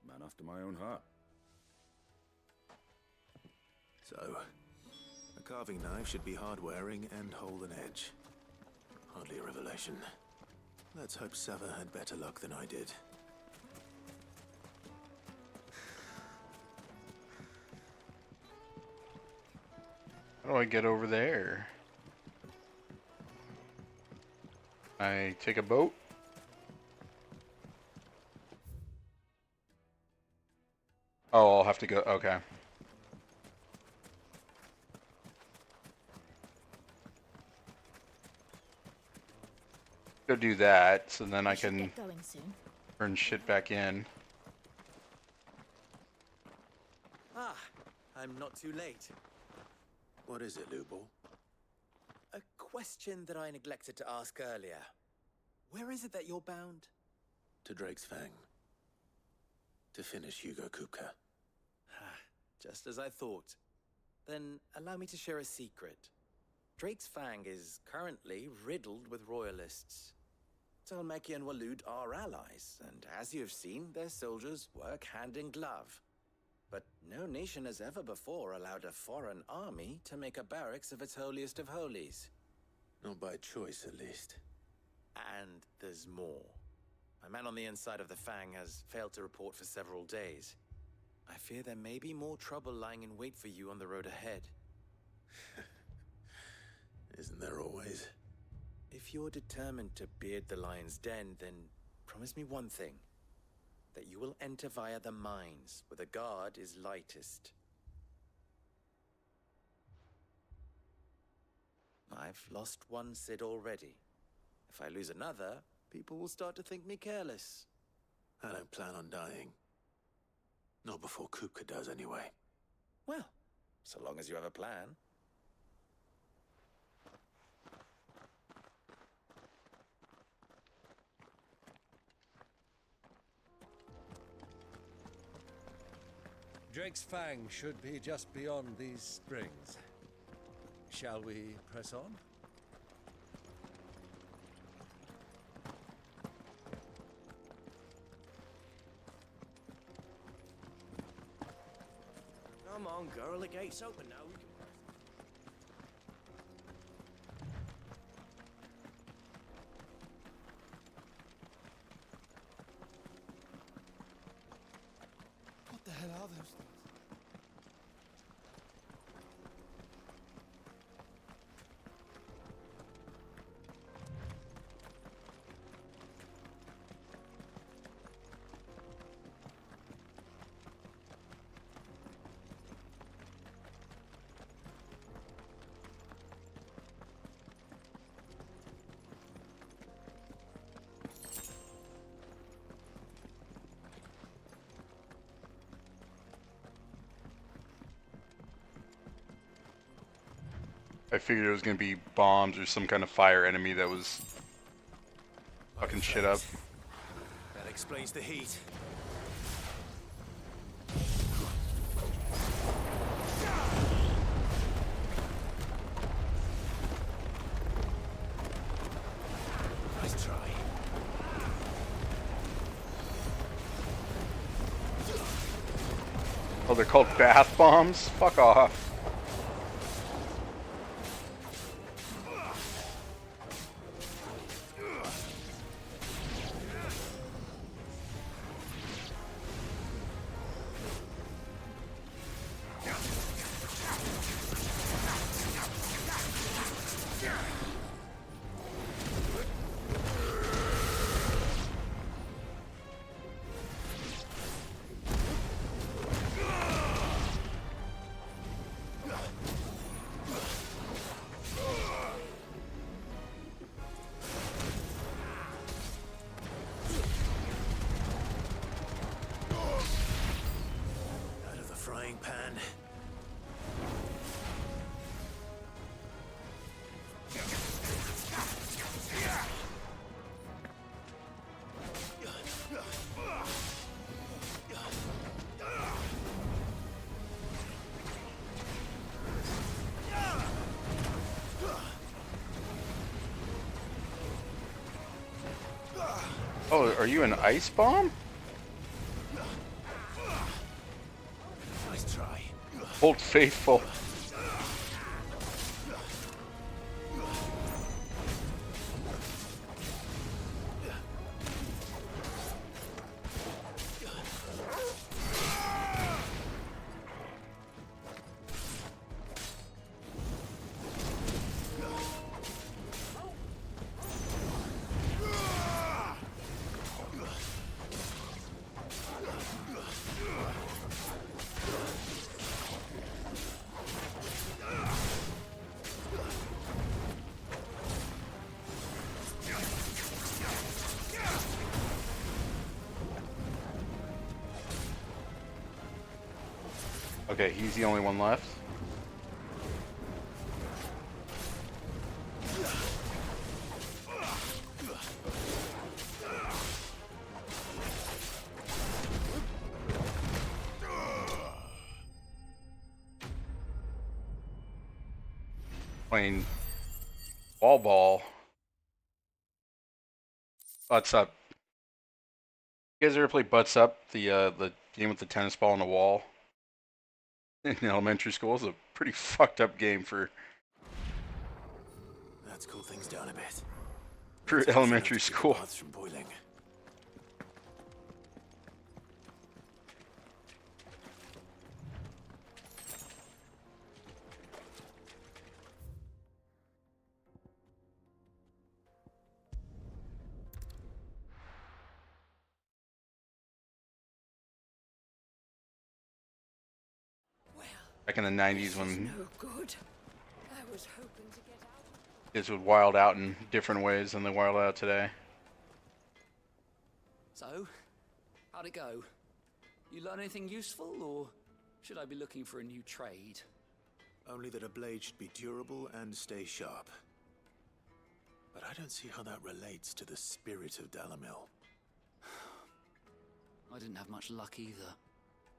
Speaker 2: Man after my own heart.
Speaker 3: So, a carving knife should be hard-wearing and hold an edge. Hardly a revelation. Let's hope Sava had better luck than I did.
Speaker 1: How do I get over there? I take a boat? Oh, I'll have to go. Okay. Go do that, so then I can
Speaker 6: Get going soon.
Speaker 1: turn shit back in.
Speaker 13: Ah, I'm not too late.
Speaker 3: What is it, Lubo?
Speaker 13: A question that I neglected to ask earlier. Where is it that you're bound?
Speaker 3: To Drake's Fang. To finish Hugo Kupka.
Speaker 13: Just as I thought. Then allow me to share a secret. Drake's Fang is currently riddled with royalists. Talmeki and Walud are allies, and as you have seen, their soldiers work hand in glove. But no nation has ever before allowed a foreign army to make a barracks of its holiest of holies.
Speaker 3: Not by choice, at least.
Speaker 13: And there's more. My man on the inside of the Fang has failed to report for several days. I fear there may be more trouble lying in wait for you on the road ahead.
Speaker 3: Isn't there always?
Speaker 13: If you're determined to beard the lion's den, then promise me one thing. That you will enter via the mines, where the guard is lightest. I've lost one Cid already. If I lose another, people will start to think me careless.
Speaker 3: I don't plan on dying. Not before Kupka does, anyway.
Speaker 13: Well, so long as you have a plan.
Speaker 15: Drake's Fang should be just beyond these springs. Shall we press on?
Speaker 18: Come on, girl, the gate's open now. We can...
Speaker 16: What the hell are those things?
Speaker 1: I figured it was going to be bombs or some kind of fire enemy that was fucking shit up.
Speaker 13: That explains the heat. Nice try.
Speaker 1: Oh, they're called bath bombs? Fuck off.
Speaker 13: Out of the frying pan.
Speaker 1: Oh, are you an ice bomb?
Speaker 13: Nice try.
Speaker 1: Old Faithful. Okay, he's the only one left. Playing ball. Butts Up. You guys ever play Butts Up? The game with the tennis ball on the wall in elementary school? It's a pretty fucked up game for
Speaker 13: Let's cool things down a bit.
Speaker 1: elementary school.
Speaker 13: Baths from boiling.
Speaker 1: Back in the 90s when
Speaker 6: No good. I was hoping to get out.
Speaker 1: kids would wild out in different ways than they wild out today.
Speaker 5: So, how'd it go? You learn anything useful, or should I be looking for a new trade?
Speaker 3: Only that a blade should be durable and stay sharp. But I don't see how that relates to the spirit of Dalamil.
Speaker 5: I didn't have much luck either.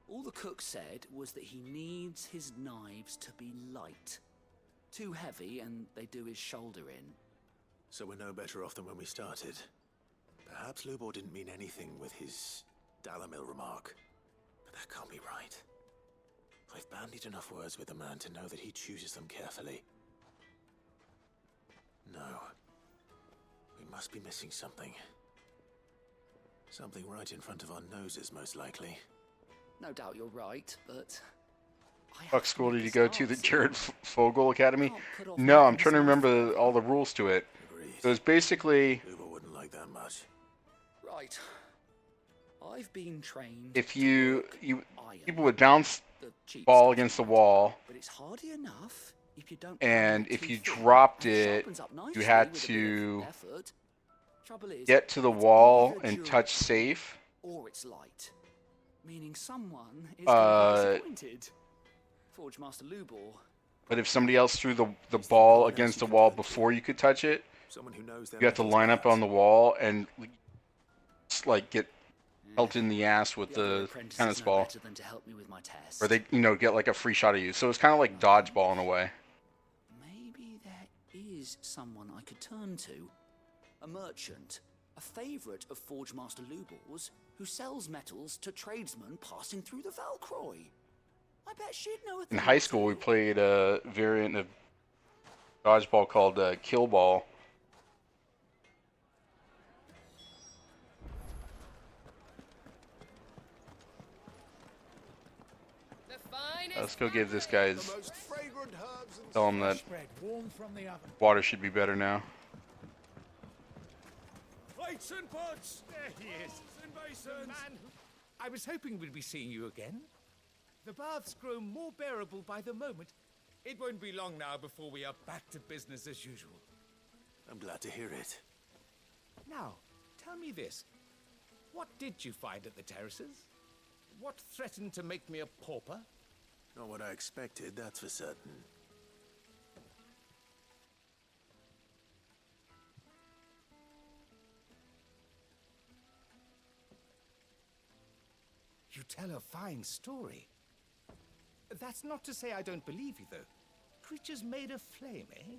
Speaker 5: All the cook said was that he needs his knives to be light. Too heavy and they do his shoulder in.
Speaker 3: So we're no better off than when we started. Perhaps Lubor didn't mean anything with his Dalamil remark. But that can't be right. I've bandied enough words with the man to know that he chooses them carefully. No. We must be missing something. Something right in front of our noses, most likely.
Speaker 5: No doubt you're right, but...
Speaker 1: What school did you go to? The Jared Fogle Academy? No, I'm trying to remember all the rules to it. It was basically...
Speaker 3: Lubor wouldn't like that much.
Speaker 5: Right. I've been trained...
Speaker 1: If people would bounce ball against the wall,
Speaker 5: but it's hardy enough if you don't...
Speaker 1: and if you dropped it, you had to get to the wall and touch safe.
Speaker 5: Or it's light. Meaning someone is disappointed. Forge Master Lubor.
Speaker 1: But if somebody else threw the ball against the wall before you could touch it,
Speaker 3: Someone who knows their
Speaker 1: You have to line up on the wall and like get pelted in the ass with the tennis ball,
Speaker 5: better than to help me with my test.
Speaker 1: or they get like a free shot of you. So it's kind of like dodgeball in a way.
Speaker 5: Maybe there is someone I could turn to. A merchant, a favourite of Forge Master Lubor's, who sells metals to tradesmen passing through the Velcroy. I bet she'd know a
Speaker 1: In
Speaker 5: thing
Speaker 1: high
Speaker 5: or
Speaker 1: school, we
Speaker 5: two.
Speaker 1: played a variant of dodgeball called kill ball. Let's go give this guy's. Tell him that water should be better now.
Speaker 22: Plates and pots! There he is. And basins. Man, I was hoping we'd be seeing you again. The baths grow more bearable by the moment. It won't be long now before we are back to business as usual.
Speaker 3: I'm glad to hear it.
Speaker 22: Now, tell me this. What did you find at the terraces? What threatened to make me a pauper?
Speaker 3: Not what I expected, that's for certain.
Speaker 22: You tell a fine story. That's not to say I don't believe you, though. Creatures made of flame, eh?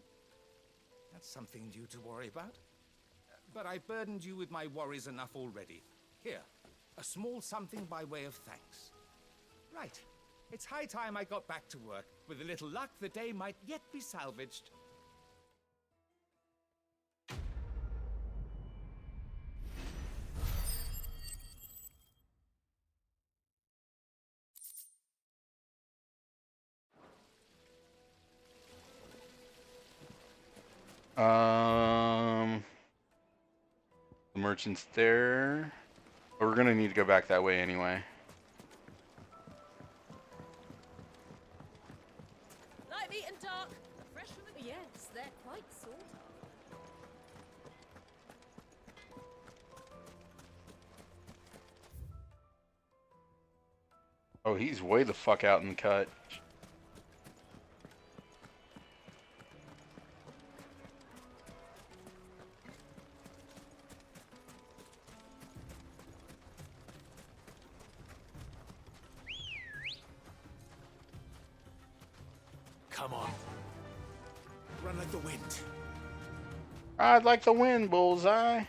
Speaker 22: That's something new to worry about. But I burdened you with my worries enough already. Here, a small something by way of thanks. Right. It's high time I got back to work. With a little luck, the day might yet be salvaged.
Speaker 1: The merchant's there. But we're gonna need to go back that way anyway.
Speaker 6: Light, meat, and dark. Fresh from the... Yes, they're quite sort of.
Speaker 1: Oh, he's way the fuck out in the cut.
Speaker 13: Come on. Run like the wind.
Speaker 1: I'd like the win, Bullseye.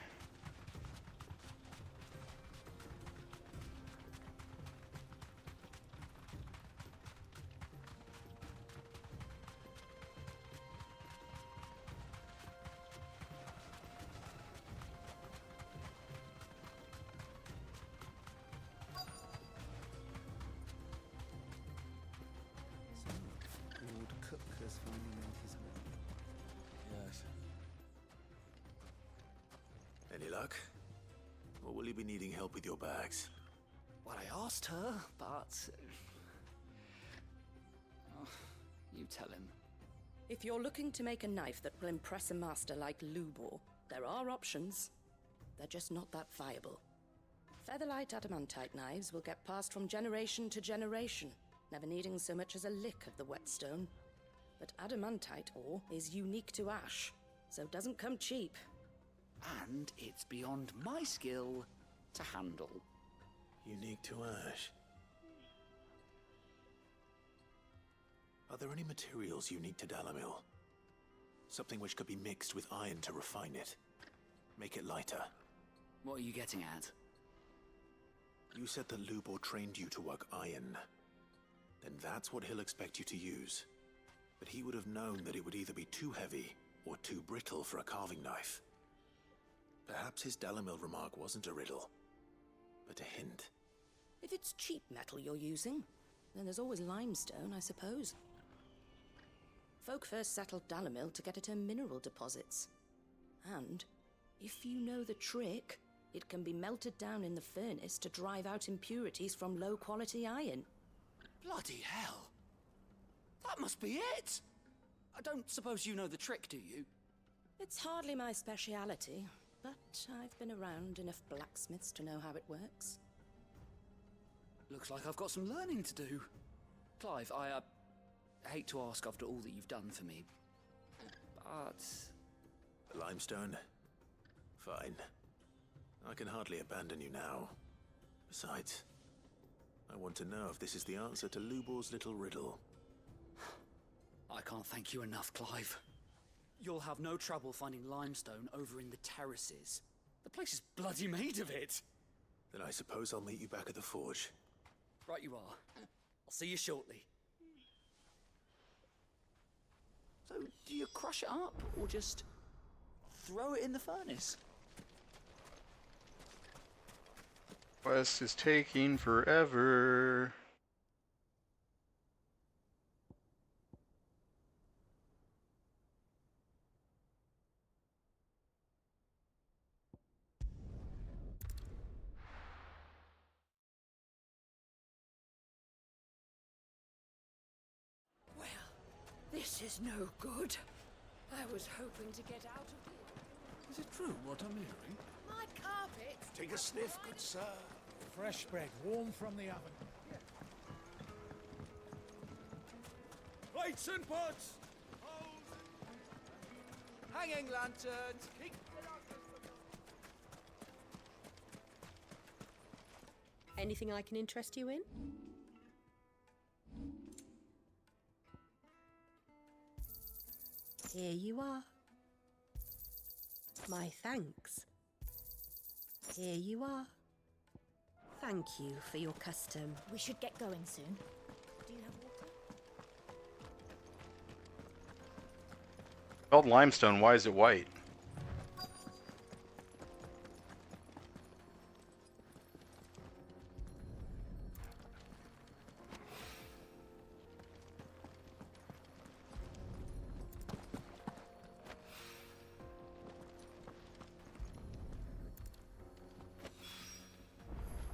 Speaker 5: Lord Cook has finally made his will.
Speaker 3: Yes. Any luck? Or will you be needing help with your bags?
Speaker 5: Well, I asked her, but... Oh, you tell him.
Speaker 4: If you're looking to make a knife that will impress a master like Lubor, there are options. They're just not that viable. Featherlight adamantite knives will get passed from generation to generation, never needing so much as a lick of the whetstone. But adamantite ore is unique to ash, so doesn't come cheap.
Speaker 5: And it's beyond my skill to handle.
Speaker 3: Unique to ash. Are there any materials unique to Dalamil? Something which could be mixed with iron to refine it. Make it lighter.
Speaker 5: What are you getting at?
Speaker 3: You said that Lubor trained you to work iron. Then that's what he'll expect you to use. But he would have known that it would either be too heavy or too brittle for a carving knife. Perhaps his Dalamil remark wasn't a riddle, but a hint.
Speaker 4: If it's cheap metal you're using, then there's always limestone, I suppose. Folk first settled Dalamil to get at her mineral deposits. And, if you know the trick, it can be melted down in the furnace to drive out impurities from low-quality iron.
Speaker 5: Bloody hell! That must be it! I don't suppose you know the trick, do you?
Speaker 4: It's hardly my speciality, but I've been around enough blacksmiths to know how it works.
Speaker 5: Looks like I've got some learning to do. Clive, I hate to ask after all that you've done for me, but
Speaker 3: Limestone? Fine. I can hardly abandon you now. Besides, I want to know if this is the answer to Lubor's little riddle.
Speaker 5: I can't thank you enough, Clive. You'll have no trouble finding limestone over in the terraces. The place is bloody made of it.
Speaker 3: Then I suppose I'll meet you back at the forge.
Speaker 5: Right you are. I'll see you shortly. So, do you crush it up, or just throw it in the furnace?
Speaker 1: Quest is taking forever.
Speaker 4: Well, this is no good. I was hoping to get out of here.
Speaker 22: Is it true what I'm hearing?
Speaker 4: My carpet!
Speaker 7: Take a sniff, good sir.
Speaker 22: Fresh bread, warm from the oven.
Speaker 10: Plates and pots! Hanging lanterns! Keep
Speaker 8: Anything I can interest you in? Here you are. My thanks. Here you are. Thank you for your custom.
Speaker 6: We should get going soon. Do you have water?
Speaker 1: Called limestone, why is it white?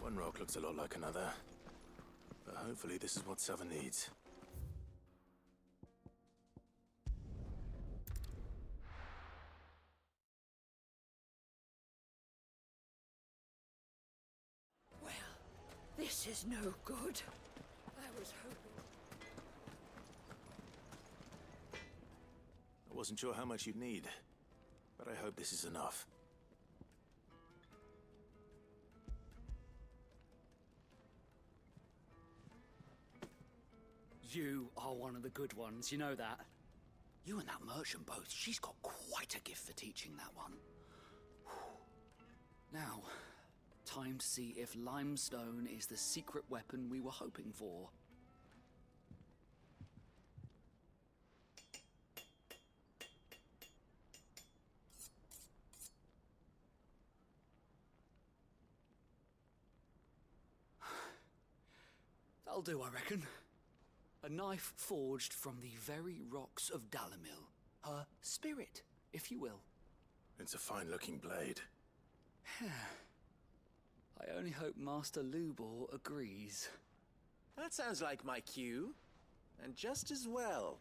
Speaker 3: One rock looks a lot like another. But hopefully this is what Sava needs.
Speaker 4: Well, this is no good. I was hoping...
Speaker 3: I wasn't sure how much you'd need, but I hope this is enough.
Speaker 5: You are one of the good ones, you know that. You and that merchant both, she's got quite a gift for teaching that one. Now, time to see if limestone is the secret weapon we were hoping for. That'll do, I reckon. A knife forged from the very rocks of Dalamil. Her spirit, if you will.
Speaker 3: It's a fine-looking blade.
Speaker 5: I only hope Master Lubor agrees.
Speaker 13: That sounds like my cue. And just as well.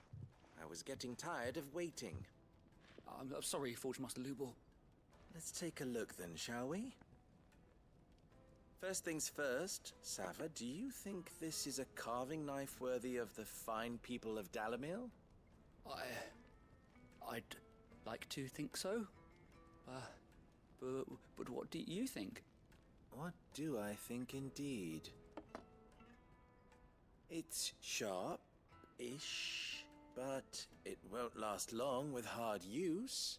Speaker 13: I was getting tired of waiting.
Speaker 5: I'm sorry, Forge Master Lubor.
Speaker 13: Let's take a look then, shall we? First things first, Sava, do you think this is a carving knife worthy of the fine people of Dalamil?
Speaker 5: I'd like to think so. But what do you think?
Speaker 13: What do I think indeed? It's sharp-ish, but it won't last long with hard use.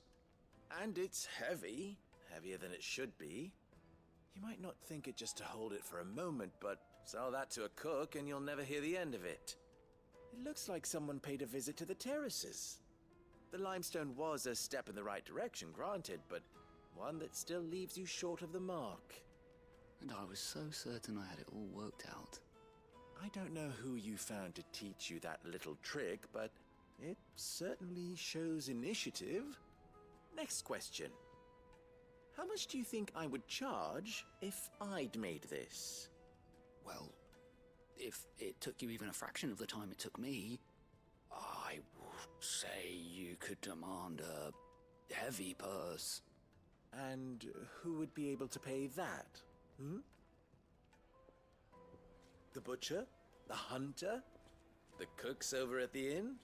Speaker 13: And it's heavy, heavier than it should be. You might not think it just to hold it for a moment, but sell that to a cook and you'll never hear the end of it. It looks like someone paid a visit to the terraces. The limestone was a step in the right direction, granted, but one that still leaves you short of the mark.
Speaker 5: And I was so certain I had it all worked out.
Speaker 13: I don't know who you found to teach you that little trick, but it certainly shows initiative. Next question. How much do you think I would charge if I'd made this?
Speaker 5: Well, if it took you even a fraction of the time it took me, I would say you could demand a heavy purse.
Speaker 13: And who would be able to pay that? The butcher? The hunter? The cooks over at the inn?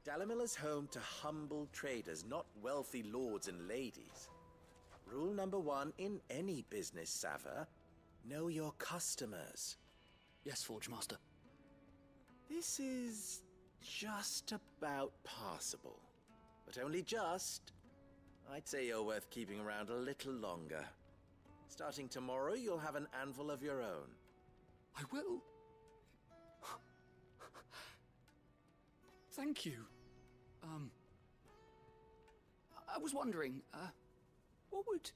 Speaker 13: Dalamil is home to humble traders, not wealthy lords and ladies. Rule number 1 in any business, Sava: know your customers.
Speaker 5: Yes, Forge Master.
Speaker 13: This is just about passable. But only just. I'd say you're worth keeping around a little longer. Starting tomorrow, you'll have an anvil of your own.
Speaker 5: I will. Thank you. I was wondering, what would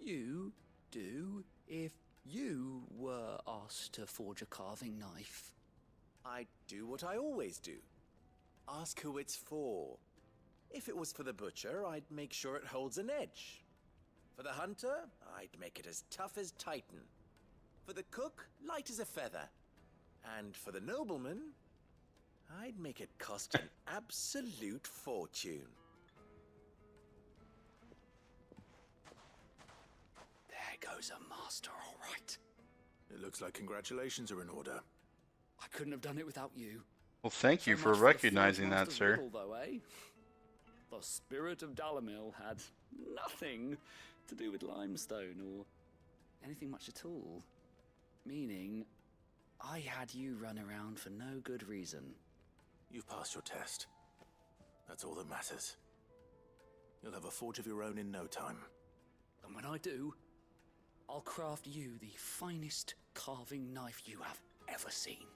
Speaker 5: you do if you were asked to forge a carving knife?
Speaker 13: I'd do what I always do. Ask who it's for. If it was for the butcher, I'd make sure it holds an edge. For the hunter, I'd make it as tough as Titan. For the cook, light as a feather. And for the nobleman, I'd make it cost an absolute fortune.
Speaker 5: There goes a master, all right.
Speaker 2: It looks like congratulations are in order.
Speaker 5: I couldn't have done it without you.
Speaker 1: Well, thank you
Speaker 5: So
Speaker 1: for
Speaker 5: much the
Speaker 1: recognizing
Speaker 5: Forge
Speaker 1: that,
Speaker 5: Master's
Speaker 1: sir.
Speaker 5: Riddle, though, eh? The spirit of Dalamil had nothing to do with limestone or anything much at all. Meaning, I had you run around for no good reason.
Speaker 7: You've passed your test. That's all that matters. You'll have a forge of your own in no time.
Speaker 5: And when I do, I'll craft you the finest carving knife you have ever seen.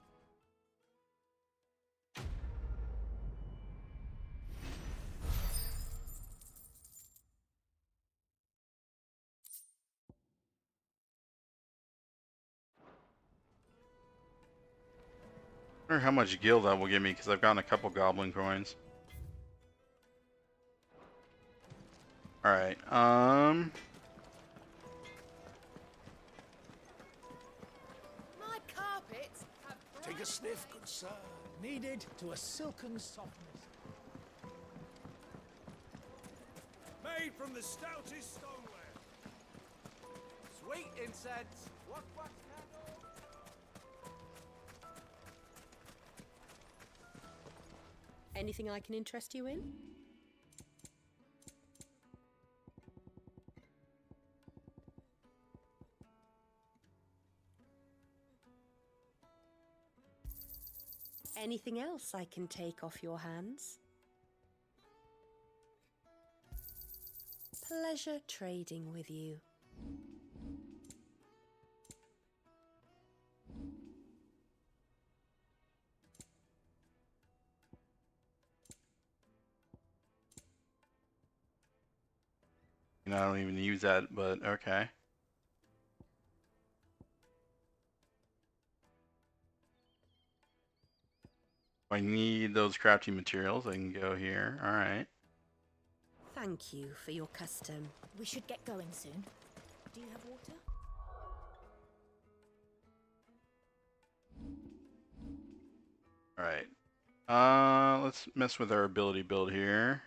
Speaker 1: I wonder how much gil that will give me, because I've gotten a couple goblin coins. Alright,
Speaker 6: My carpets have
Speaker 10: Take a sniff, good sir. Kneaded to a silken softness.
Speaker 15: Made from the stoutest stoneware. Sweet incense. Wax candle.
Speaker 8: Anything I can interest you in? Anything else I can take off your hands? Pleasure trading with you.
Speaker 1: I don't even use that, but okay. If I need those crafting materials, I can go here. Alright.
Speaker 8: Thank you for your custom.
Speaker 6: We should get going soon. Do you have water?
Speaker 1: Alright. Let's mess with our ability build here.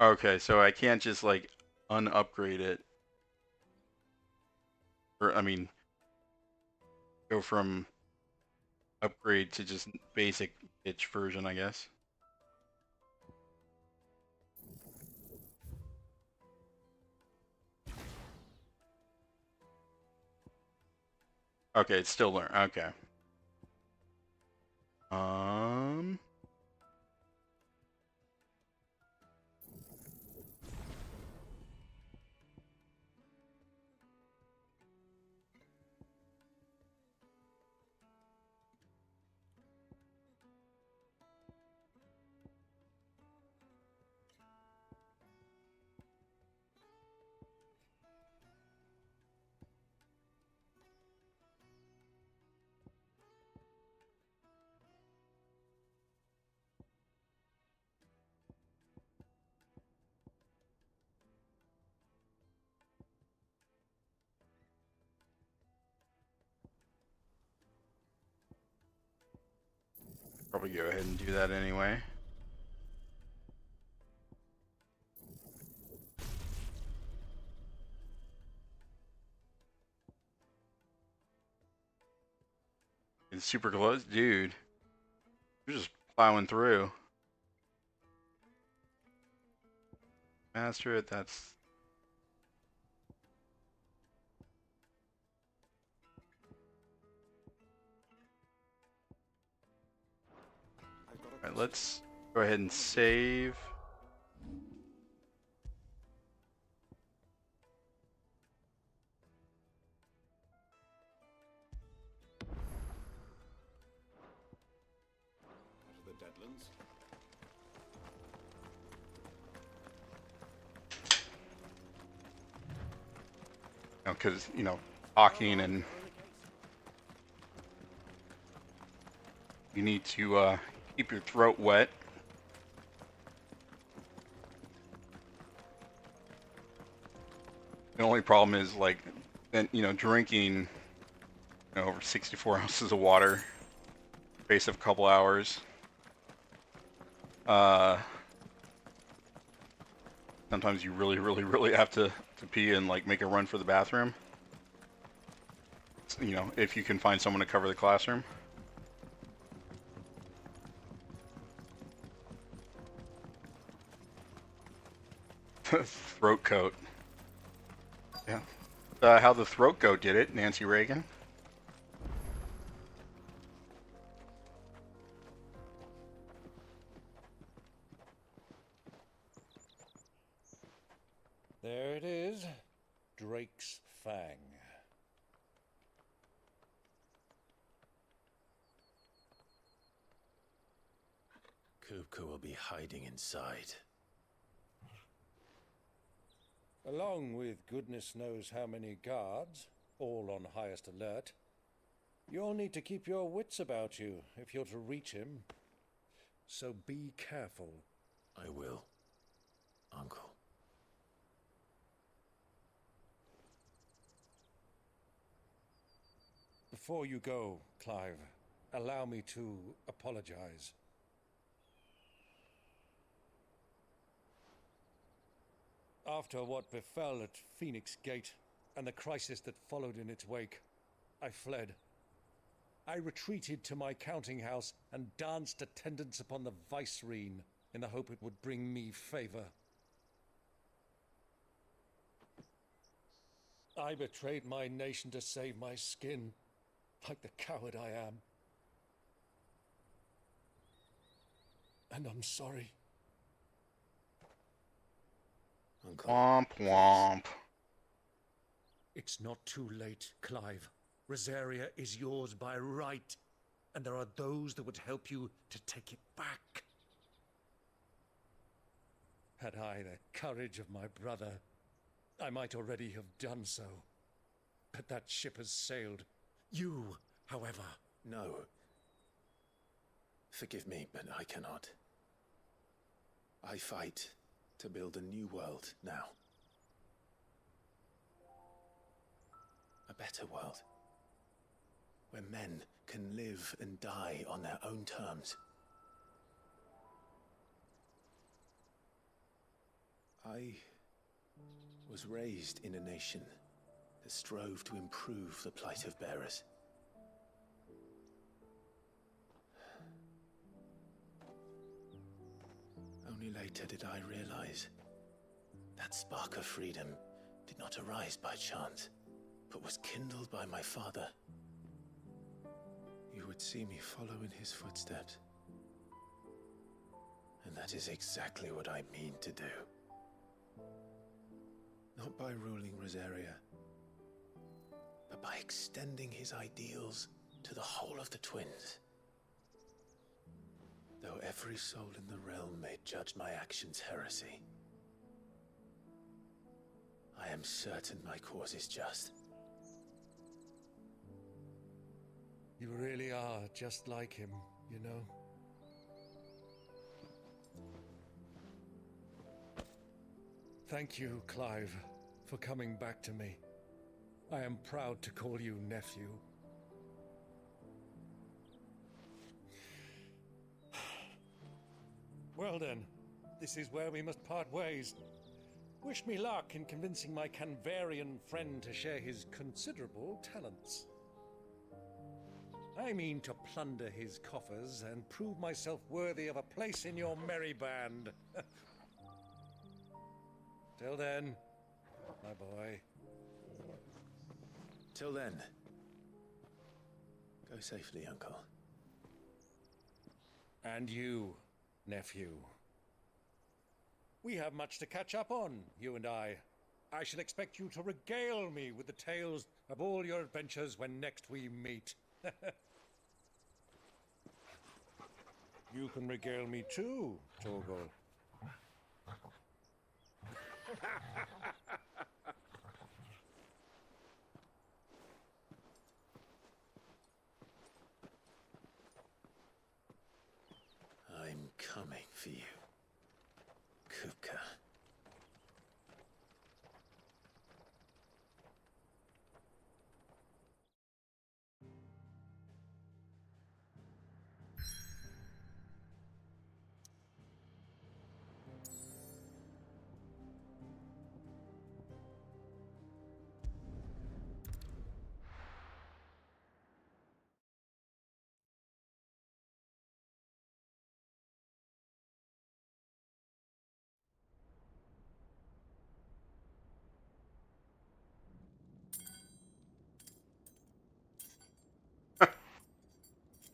Speaker 1: Okay, so I can't just like unupgrade it. Or I mean go from upgrade to just basic bitch version, I guess. Okay, it's still learn. Okay. Probably go ahead and do that anyway. It's super close, dude. You're just plowing through. Master it, that's... Alright, let's go ahead and save.
Speaker 2: The Deadlands.
Speaker 1: Because, talking and you need to keep your throat wet. The only problem is, like, then, drinking, over 64 ounces of water, space of a couple hours. Sometimes you really, really, really have to pee and, like, make a run for the bathroom. If you can find someone to cover the classroom. Throat coat. Yeah. How the throat goat did it, Nancy Reagan.
Speaker 15: There it is. Drake's Fang.
Speaker 3: Kupka will be hiding inside.
Speaker 15: Along with goodness knows how many guards, all on highest alert. You'll need to keep your wits about you if you're to reach him. So be careful.
Speaker 3: I will, Uncle.
Speaker 15: Before you go, Clive, allow me to apologize. After what befell at Phoenix Gate and the crisis that followed in its wake, I fled. I retreated to my counting house and danced attendance upon the vicereine in the hope it would bring me favor. I betrayed my nation to save my skin, like the coward I am. And I'm sorry.
Speaker 3: Uncle.
Speaker 1: Womp womp.
Speaker 15: It's not too late, Clive. Rosaria is yours by right, and there are those that would help you to take it back. Had I the courage of my brother, I might already have done so. But that ship has sailed. You, however...
Speaker 3: No. Forgive me, but I cannot. I fight to build a new world now. A better world. Where men can live and die on their own terms. I was raised in a nation that strove to improve the plight of bearers. Only later did I realize that spark of freedom did not arise by chance, but was kindled by my father. You would see me follow in his footsteps. And that is exactly what I mean to do. Not by ruling Rosaria, but by extending his ideals to the whole of the twins. Though every soul in the realm may judge my actions heresy, I am certain my cause is just.
Speaker 15: You really are just like him, you know? Thank you, Clive, for coming back to me. I am proud to call you nephew.
Speaker 23: Well then, this is where we must part ways. Wish me luck in convincing my Canvarian friend to share his considerable talents. I mean to plunder his coffers and prove myself worthy of a place in your merry band. Till then, my boy.
Speaker 3: Till then, go safely, Uncle.
Speaker 23: And you, nephew. We have much to catch up on, you and I. I shall expect you to regale me with the tales of all your adventures when next we meet. You can regale me too, Torgal.
Speaker 3: I'm coming for you, Kupka.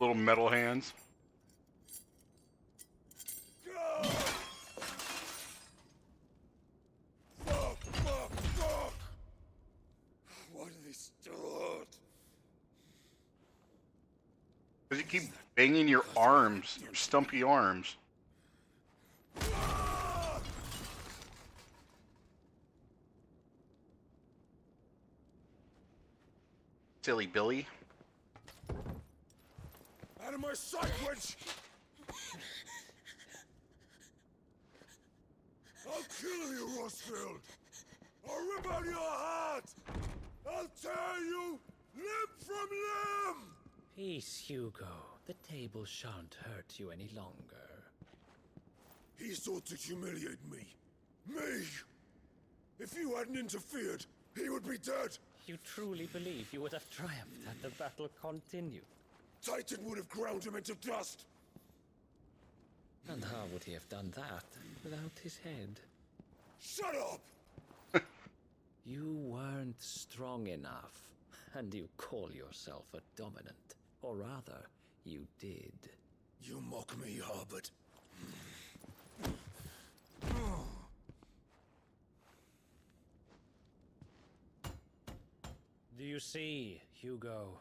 Speaker 1: Little metal hands.
Speaker 15: Fuck! Why do they start?
Speaker 1: Because you keep banging your arms, your stumpy arms. Silly Billy.
Speaker 15: Out of my sight, witch! I'll kill you, Rosfield! I'll rip out your heart! I'll tear you limb from limb!
Speaker 9: Peace, Hugo. The table shan't hurt you any longer.
Speaker 15: He sought to humiliate me. Me! If you hadn't interfered, he would be dead!
Speaker 9: You truly believe you would have triumphed had the battle continued?
Speaker 15: Titan would have ground him into dust!
Speaker 9: And how would he have done that without his head?
Speaker 15: Shut up!
Speaker 9: You weren't strong enough, and you call yourself a dominant. Or rather, you did.
Speaker 15: You mock me, Harbert.
Speaker 9: Do you see, Hugo?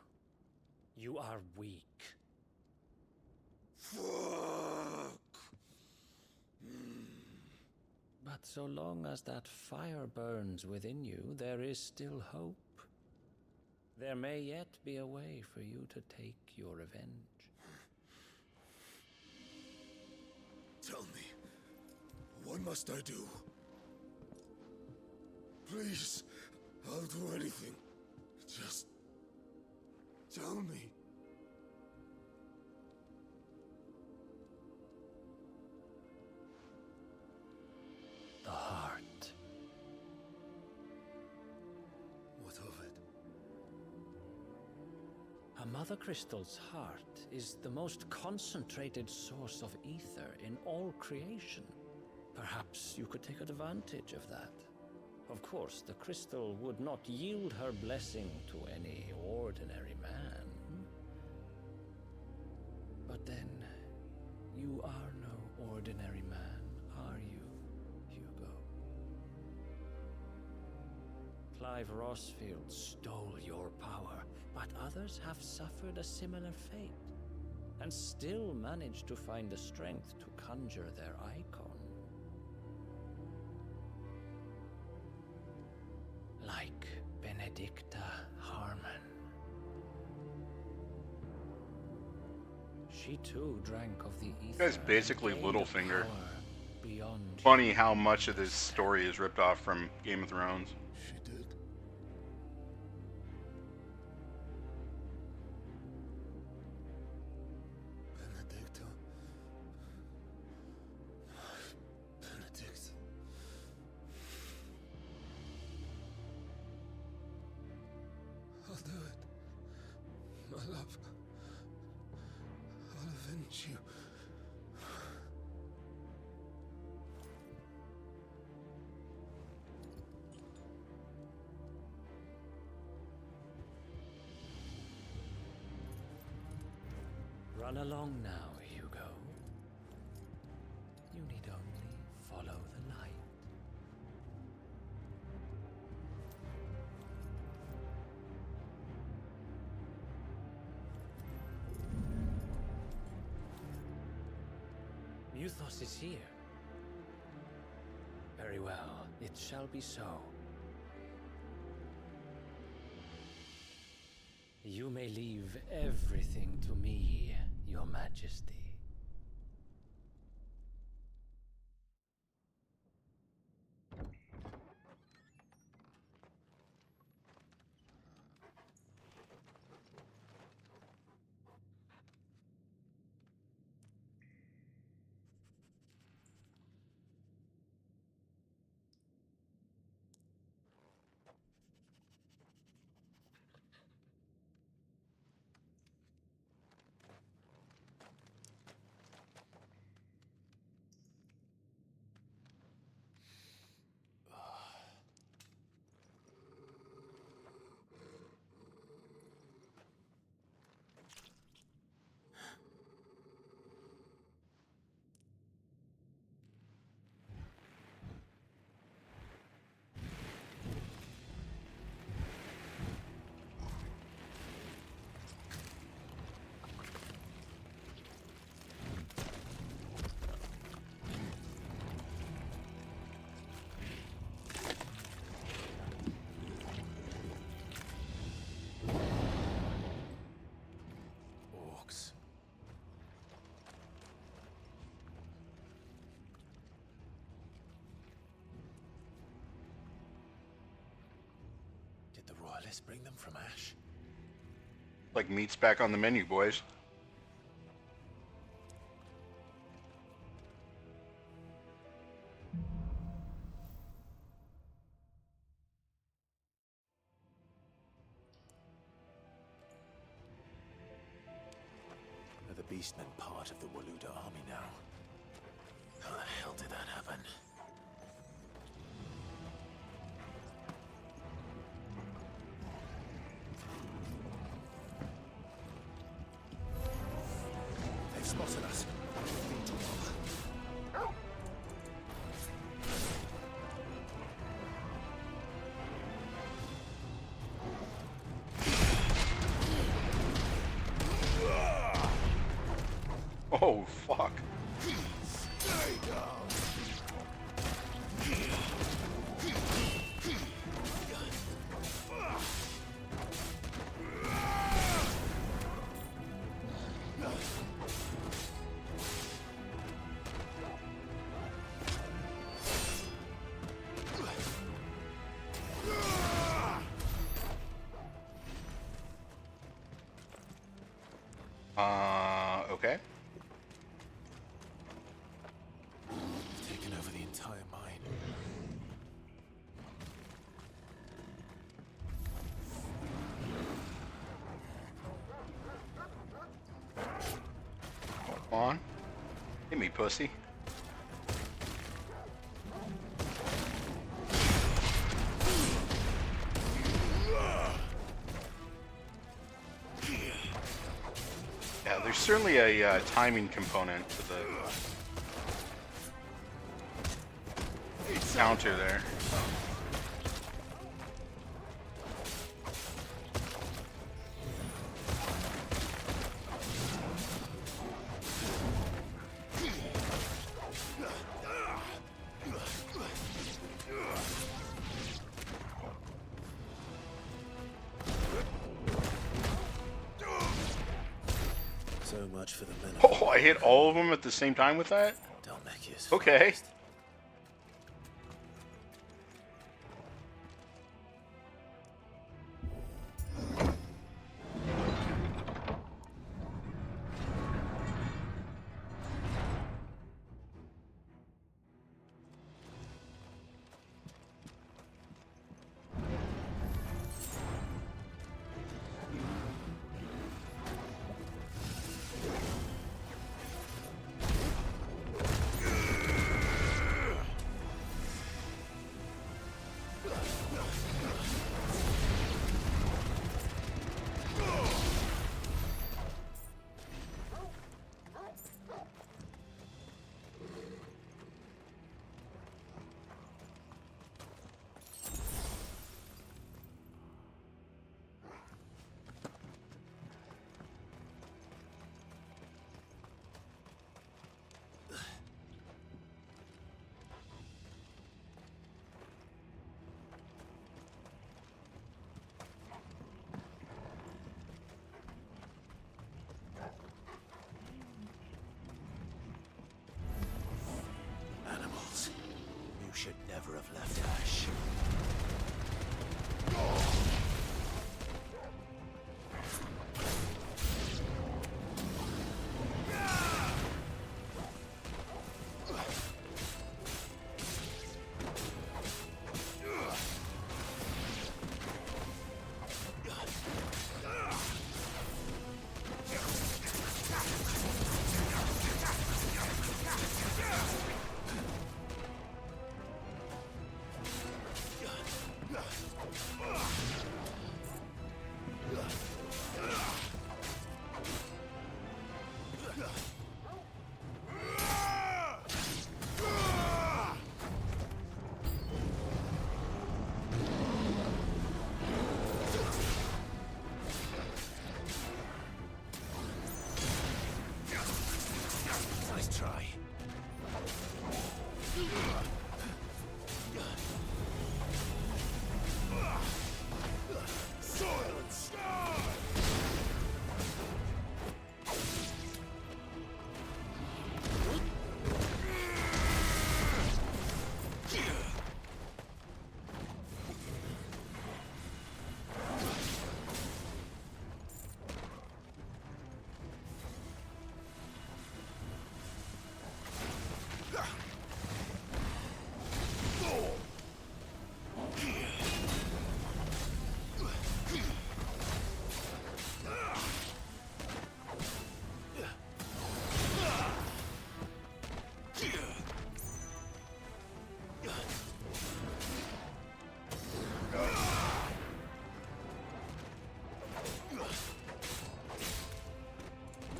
Speaker 9: You are weak.
Speaker 15: Fuck!
Speaker 9: But so long as that fire burns within you, there is still hope. There may yet be a way for you to take your revenge.
Speaker 15: Tell me, what must I do? Please, I'll do anything. Just tell me.
Speaker 9: The heart.
Speaker 15: What of it?
Speaker 9: A Mother Crystal's heart is the most concentrated source of ether in all creation. Perhaps you could take advantage of that. Of course, the crystal would not yield her blessing to any ordinary man. But then, you are no ordinary man, are you, Hugo? Clive Rosfield stole your power, but others have suffered a similar fate, and still managed to find the strength to conjure their icon. Like Benedicta Harmon. She too drank of the ether.
Speaker 1: That's basically Littlefinger.
Speaker 9: Beyond.
Speaker 1: Funny how much of this story is ripped off from Game of Thrones.
Speaker 15: She did. Benedicta
Speaker 16: My love, I'll avenge you.
Speaker 9: Run along now, Hugo. You need only follow the light. Muthos is here. Very well, it shall be so. You may leave everything to me, Your Majesty.
Speaker 3: Did the royalists bring them from Ash?
Speaker 1: Like meat's back on the menu, boys.
Speaker 3: Are the Beastmen part of the Waluda army now? How the hell did that happen? They've spotted us. We need to run.
Speaker 1: Oh, fuck.
Speaker 16: Stay down.
Speaker 1: Okay.
Speaker 3: They've taken over the entire mine.
Speaker 1: Come on. Hit me, pussy. Yeah, there's certainly a timing component to the counter there.
Speaker 3: So much for the men.
Speaker 1: Oh, I hit all of them at the same time with that? Okay.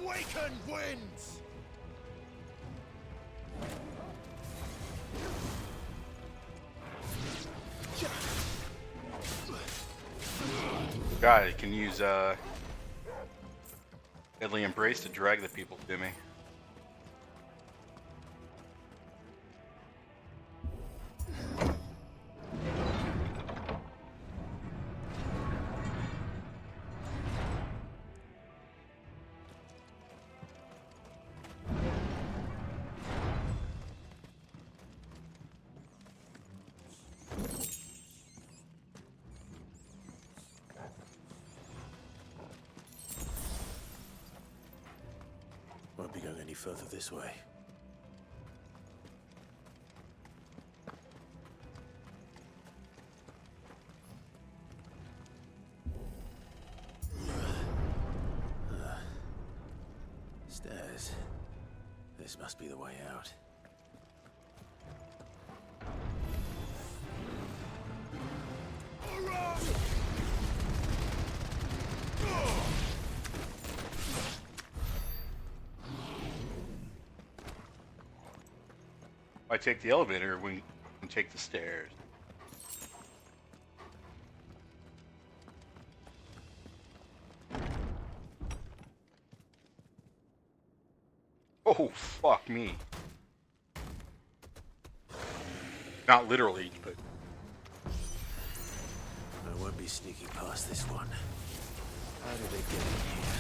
Speaker 16: Awaken winds!
Speaker 1: God, I can use Deadly Embrace to drag the people to me.
Speaker 3: Won't be going any further this way. Stairs. This must be the way out.
Speaker 1: If I take the elevator, we can take the stairs. Oh, fuck me. Not literally, but...
Speaker 3: I won't be sneaking past this one. How did they get in here?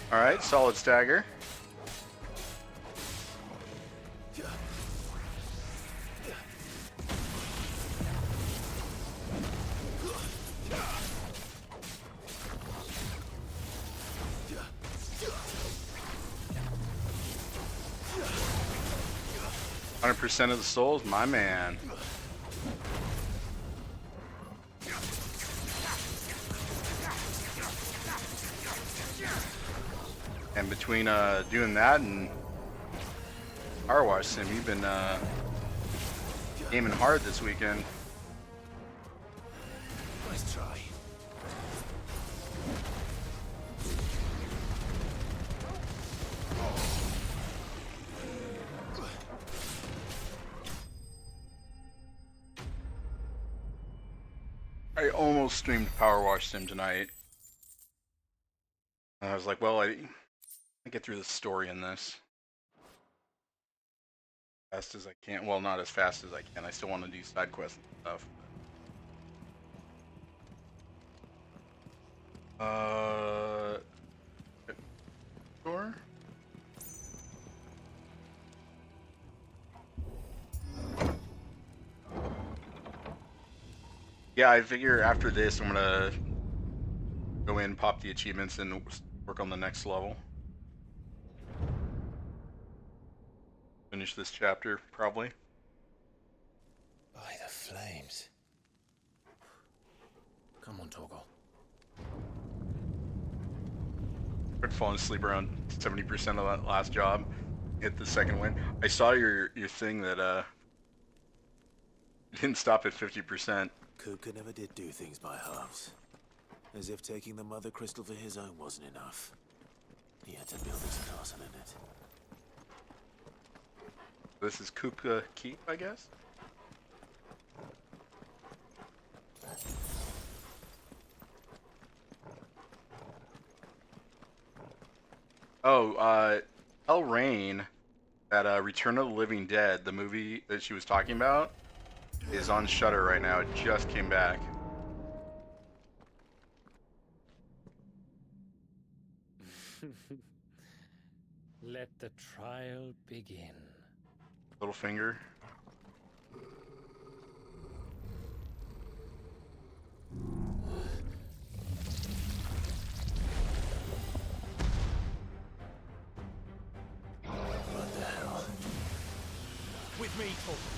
Speaker 1: Alright, solid stagger. % of the souls, my man. And between doing that and Power Wash Sim, you've been gaming hard this weekend.
Speaker 3: Nice try.
Speaker 1: I almost streamed Power Wash Sim tonight. And I was like, well, I get through the story in this fast as I can. Well, not as fast as I can. I still want to do side quests and stuff. Sure. Yeah, I figure after this, I'm gonna go in, pop the achievements, and work on the next level. Finish this chapter, probably.
Speaker 3: By the flames.
Speaker 18: Come on, Torgal.
Speaker 1: I'd fallen asleep around 70% of that last job. Hit the second win. I saw your thing that didn't stop at 50%.
Speaker 3: Kupka never did do things by halves. As if taking the mother crystal for his own wasn't enough. He had to build his castle in it.
Speaker 1: This is Kupka Keep, I guess? Oh, El Rain, that Return of the Living Dead, the movie that she was talking about, is on Shudder right now. It just came back.
Speaker 9: Let the trial begin.
Speaker 1: Little finger.
Speaker 3: What the hell?
Speaker 22: With me, Torgal.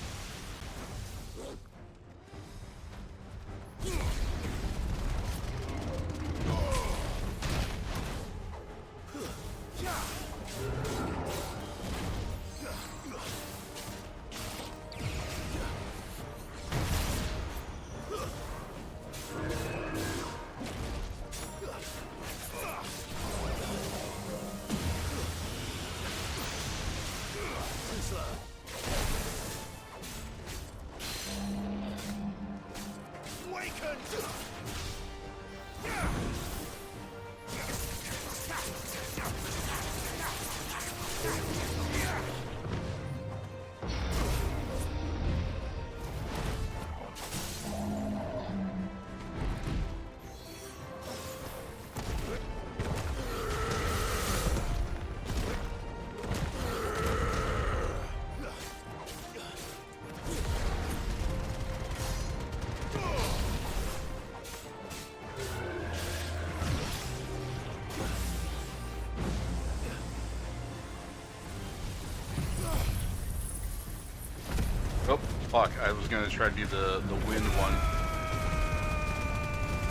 Speaker 1: Fuck, I was gonna try to do the wind one.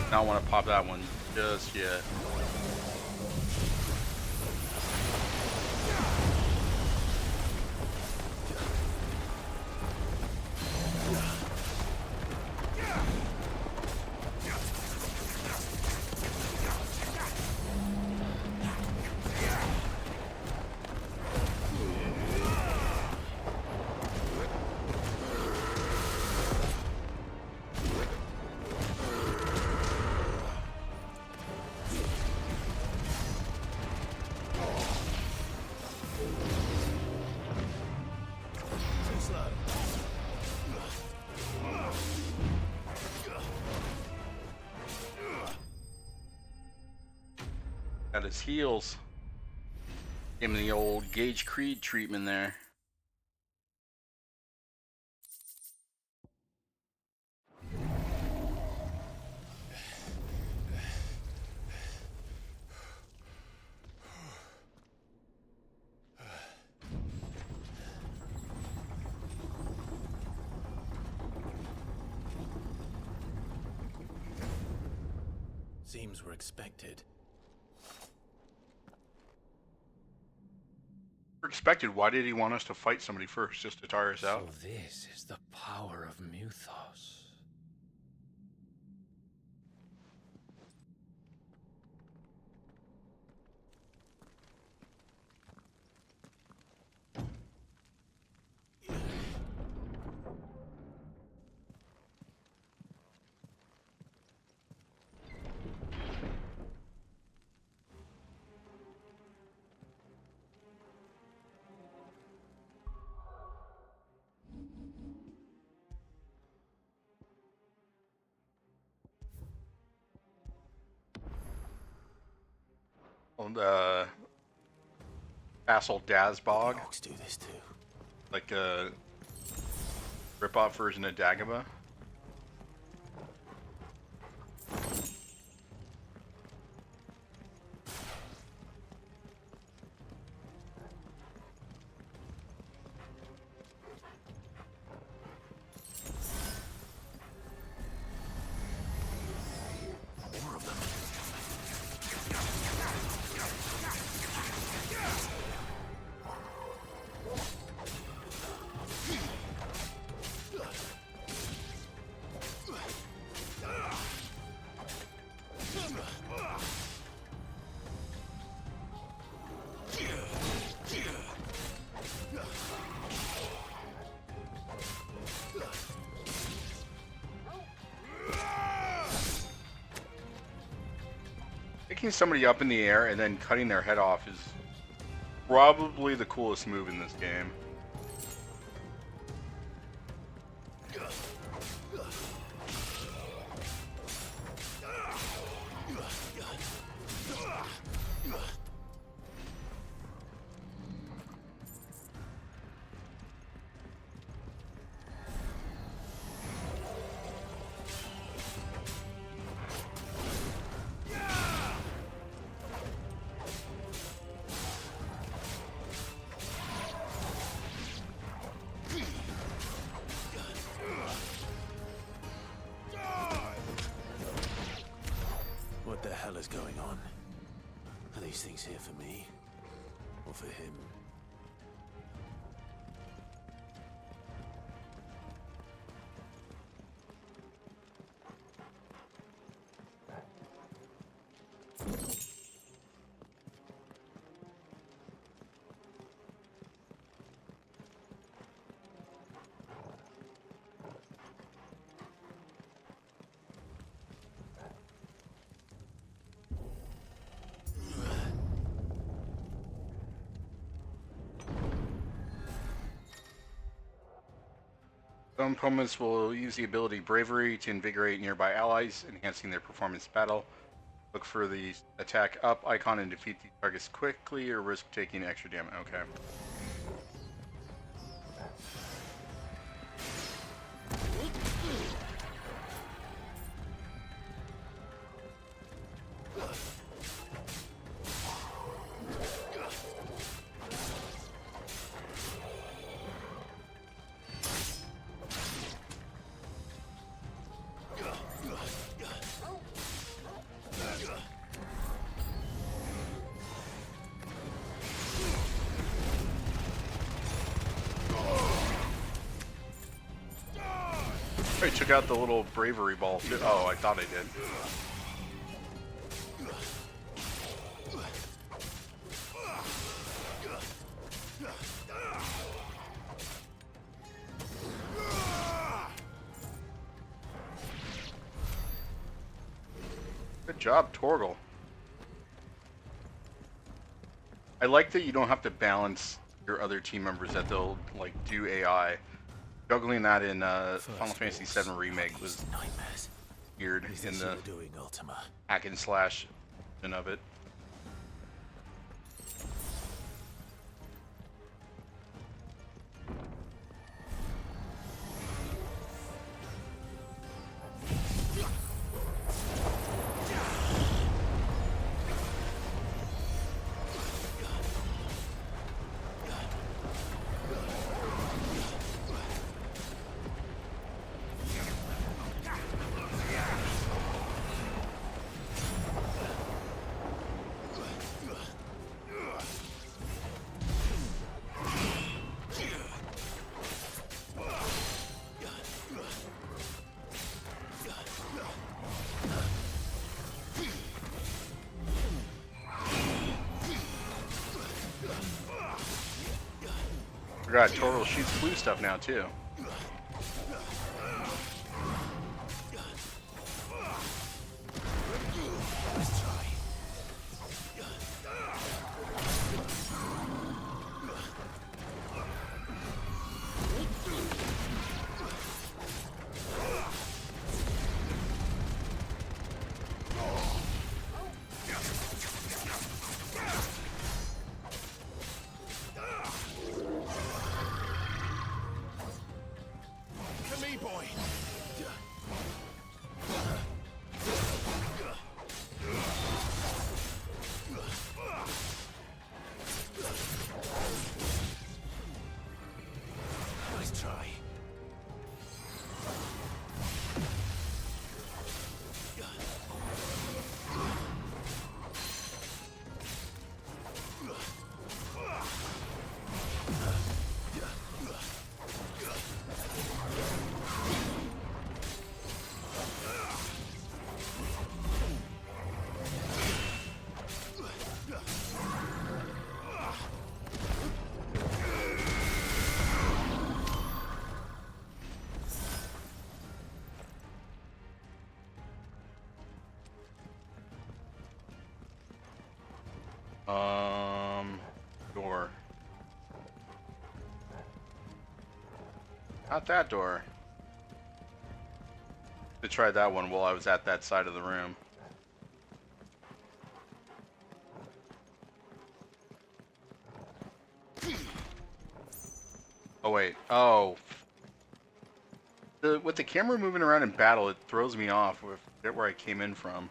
Speaker 1: Not want to pop that one just yet. Got his heels. Give him the old Gage Creed treatment there.
Speaker 3: Seems we're expected.
Speaker 1: We're expected. Why did he want us to fight somebody first, just to tire us out?
Speaker 9: So this is the power of Muthos.
Speaker 1: Castle Dazbog.
Speaker 3: Orcs do this too.
Speaker 1: Like a rip-off version of Dagobah.
Speaker 3: More of them.
Speaker 1: picking somebody up in the air and then cutting their head off is probably the coolest move in this game.
Speaker 3: What the hell is going on? Are these things here for me? Or for him?
Speaker 1: Some opponents will use the ability Bravery to invigorate nearby allies, enhancing their performance in battle. Look for the attack up icon and defeat these targets quickly or risk taking extra damage. Okay. I took out the little bravery ball. Oh, I thought I did. Good job, Torgal. I like that you don't have to balance your other team members, that they'll like do AI. Juggling that in Final Fantasy VII Remake was weird in the hack and slash of it. Forgot Torgal shoots blue stuff now too. Door. Not that door. I tried that one while I was at that side of the room. Oh wait. Oh. With the camera moving around in battle, it throws me off with where I came in from.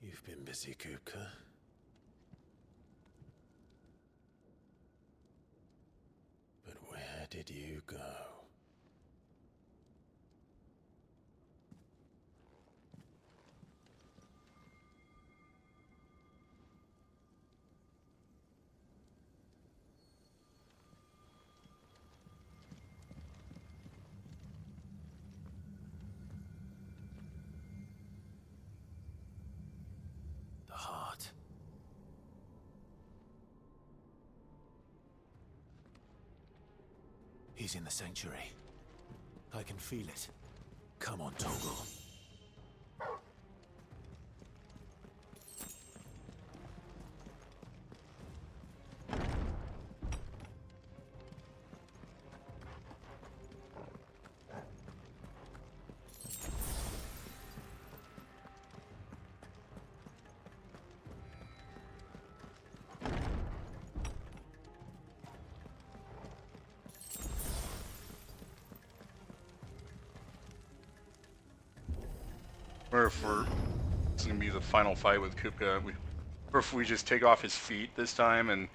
Speaker 3: You've been busy, Kupka. But where did you go? The heart. He's in the sanctuary. I can feel it. Come on, Torgal.
Speaker 1: Or if it's gonna be the final fight with Kupka, or if we just take off his feet this time and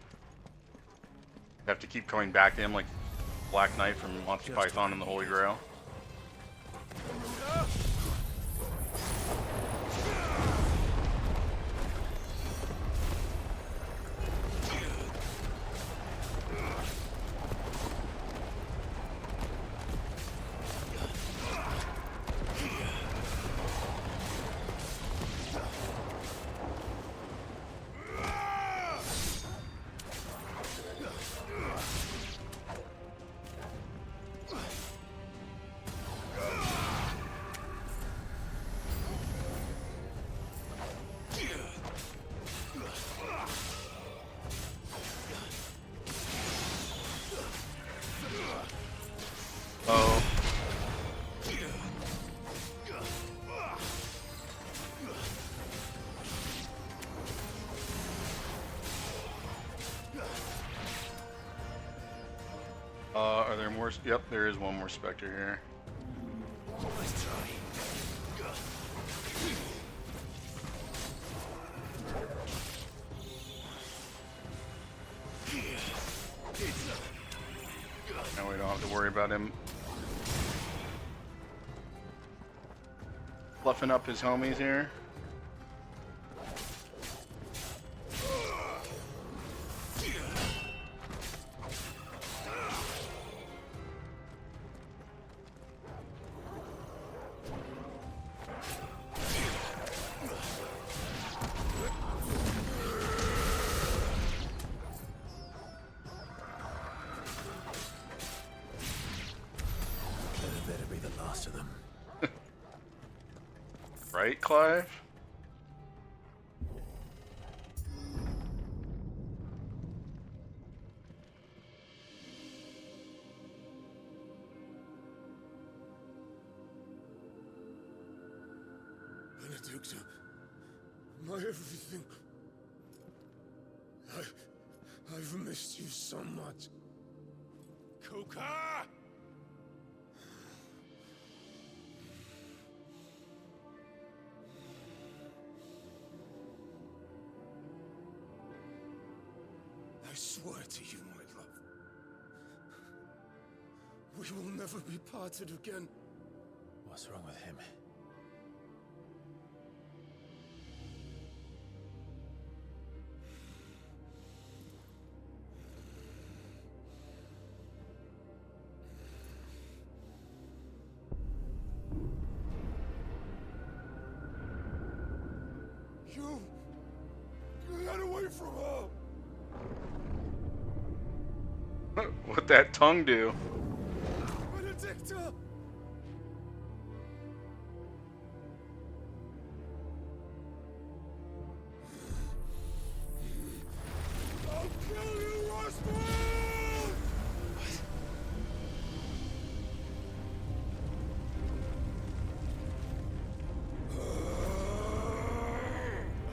Speaker 1: have to keep going back to him like Black Knight from Monty Python and the Holy Grail. Are there more? Yep, there is one more Spectre here. Now we don't have to worry about him fluffing up his homies here. Right, Clive?
Speaker 16: Benedicta, my everything. I've missed you so much. Kuka! I swear to you, my love, we will never be parted again.
Speaker 3: What's wrong with him?
Speaker 16: You away from her!
Speaker 1: What'd that tongue do?
Speaker 16: Benedicta! I'll kill you, Roswell!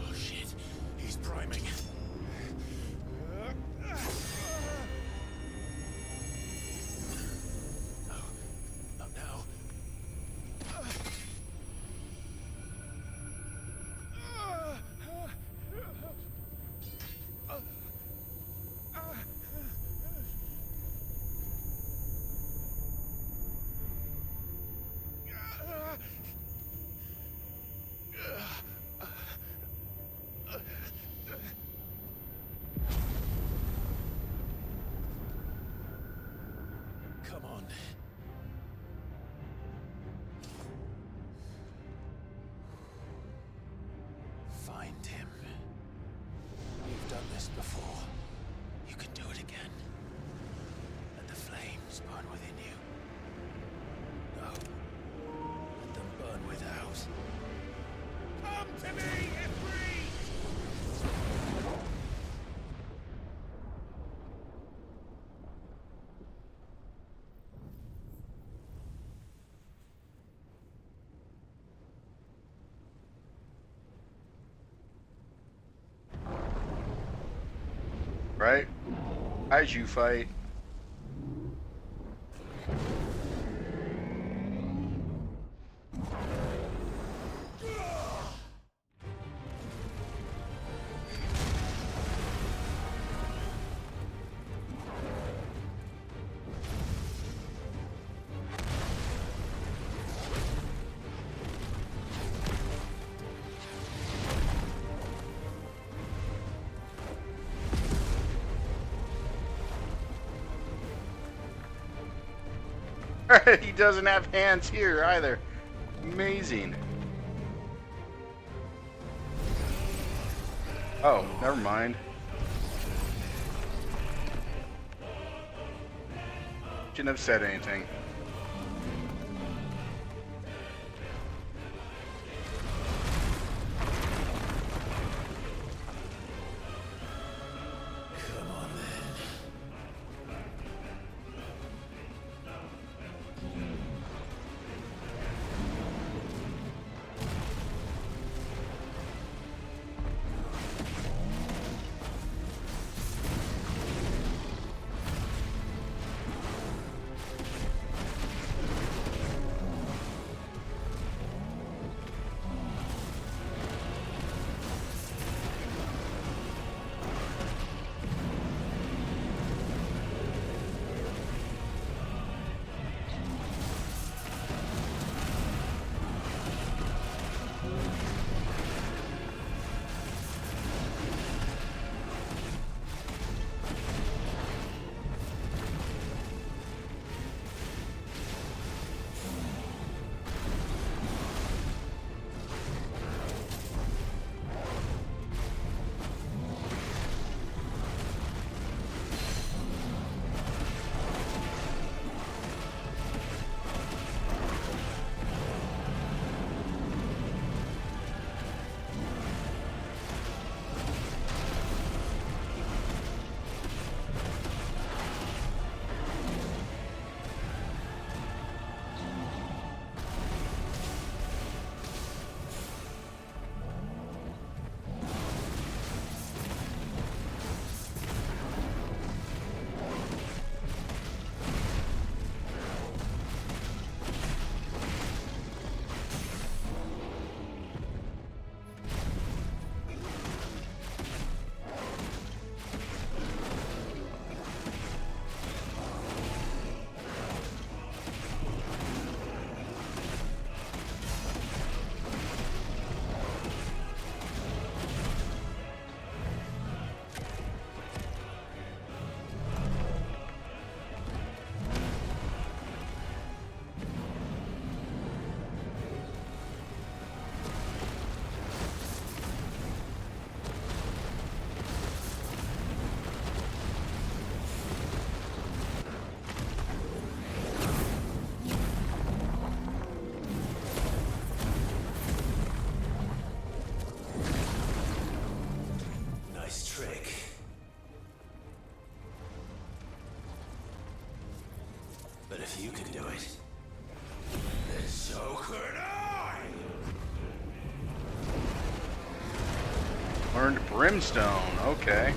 Speaker 13: Oh shit, he's priming. Not now. Come on. Find him. You've done this before. You can do it again. Let the flames burn within you. No. Let them burn without.
Speaker 16: Come to me, Ifrit!
Speaker 1: Right? As you fight. He doesn't have hands here either. Amazing. Oh, never mind. Shouldn't have said anything.
Speaker 13: Come on then.
Speaker 7: you can do it, then so could I!
Speaker 1: Learned Brimstone, okay.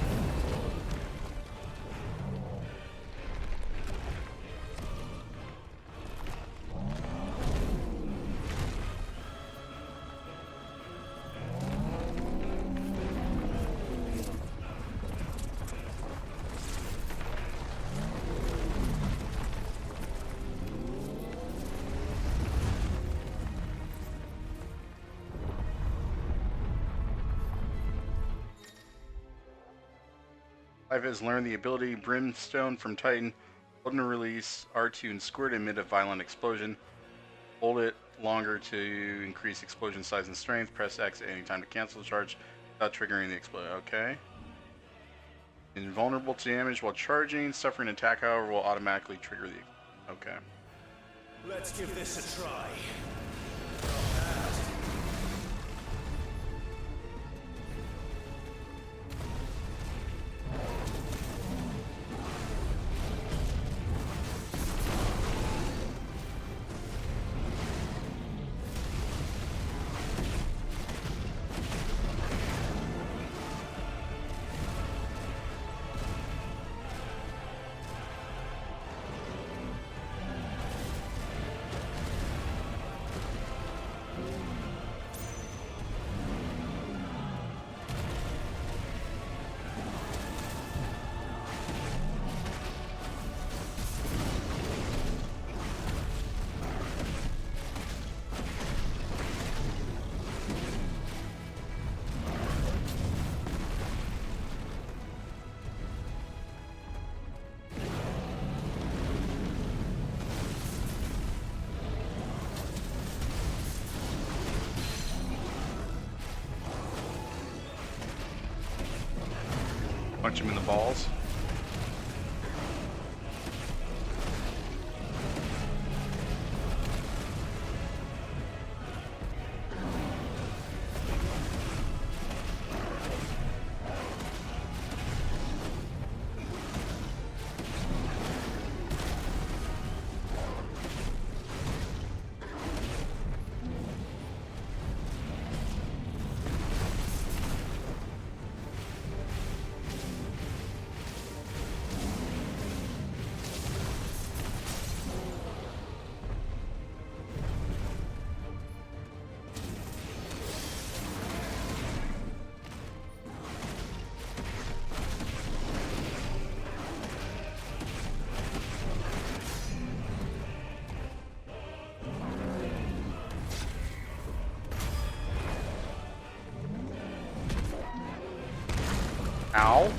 Speaker 1: Clive has learned the ability Brimstone from Titan. Hold and release R2 and squirt emit a violent explosion. Hold it longer to increase explosion size and strength. Press X at any time to cancel the charge without triggering the explosion. Okay. Invulnerable to damage while charging. Suffering an attack, however, will automatically trigger the... Okay.
Speaker 7: Let's give this a try.
Speaker 1: Punch him in the balls. Ow.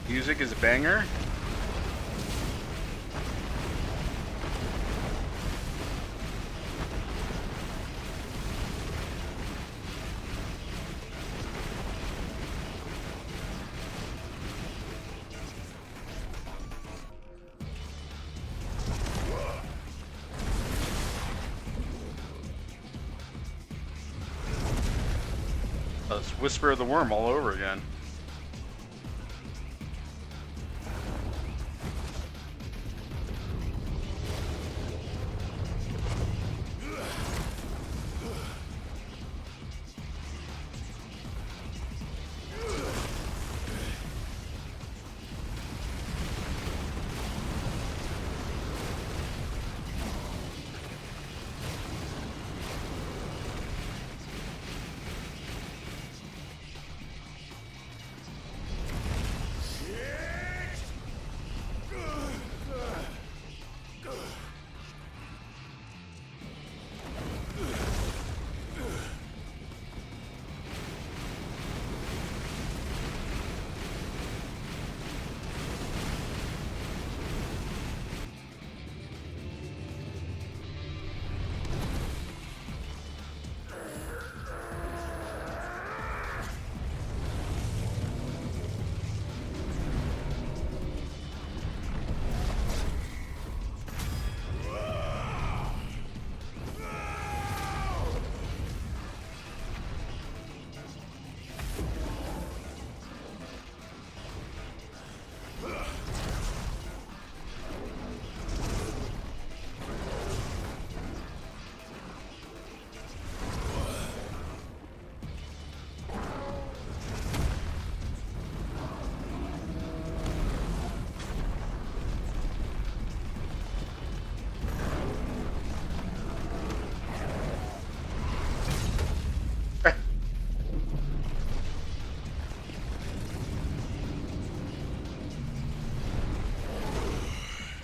Speaker 1: Music is a banger. It's Whisper of the Worm all over again.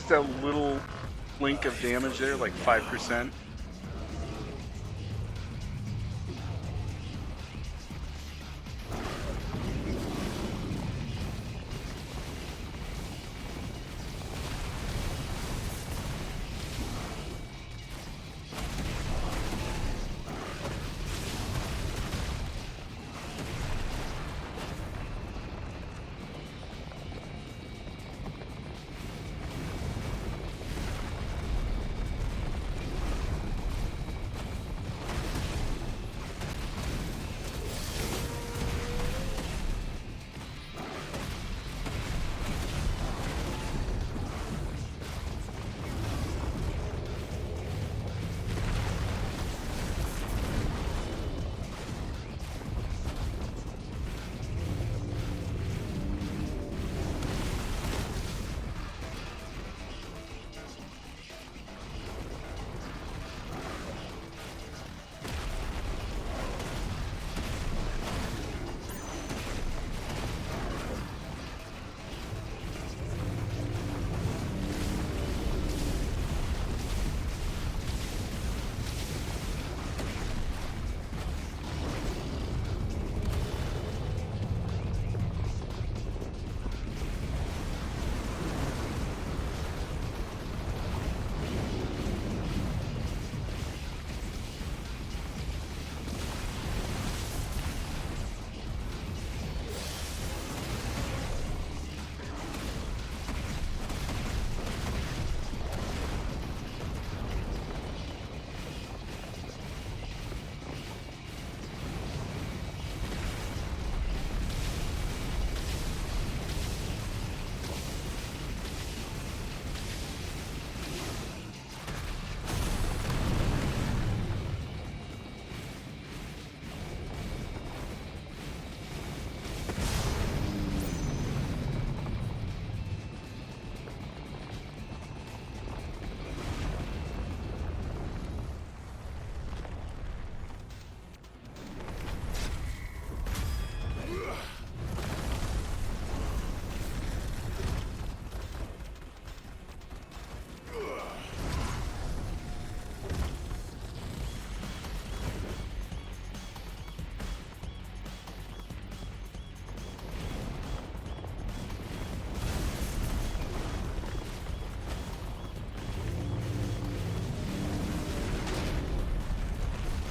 Speaker 1: That little blink of damage there, like 5%.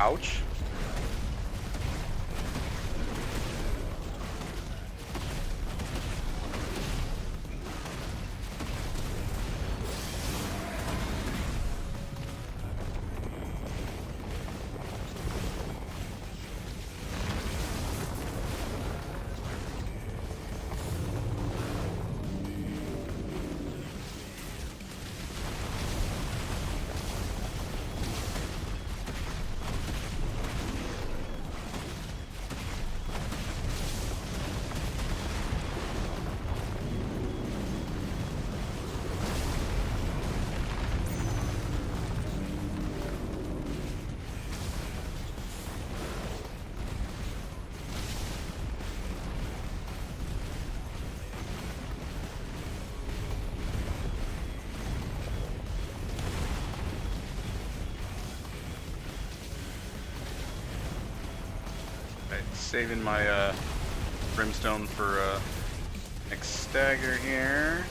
Speaker 1: Ouch. Saving my brimstone for next stagger here.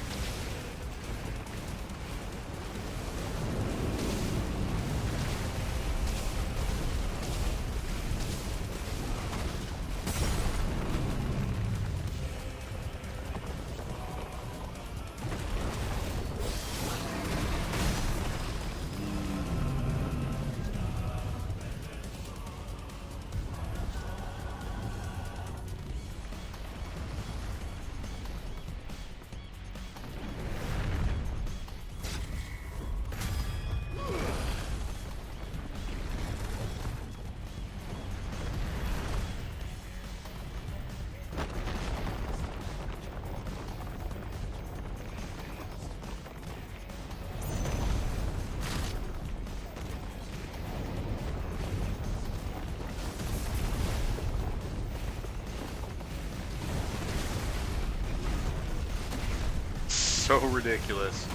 Speaker 1: So ridiculous.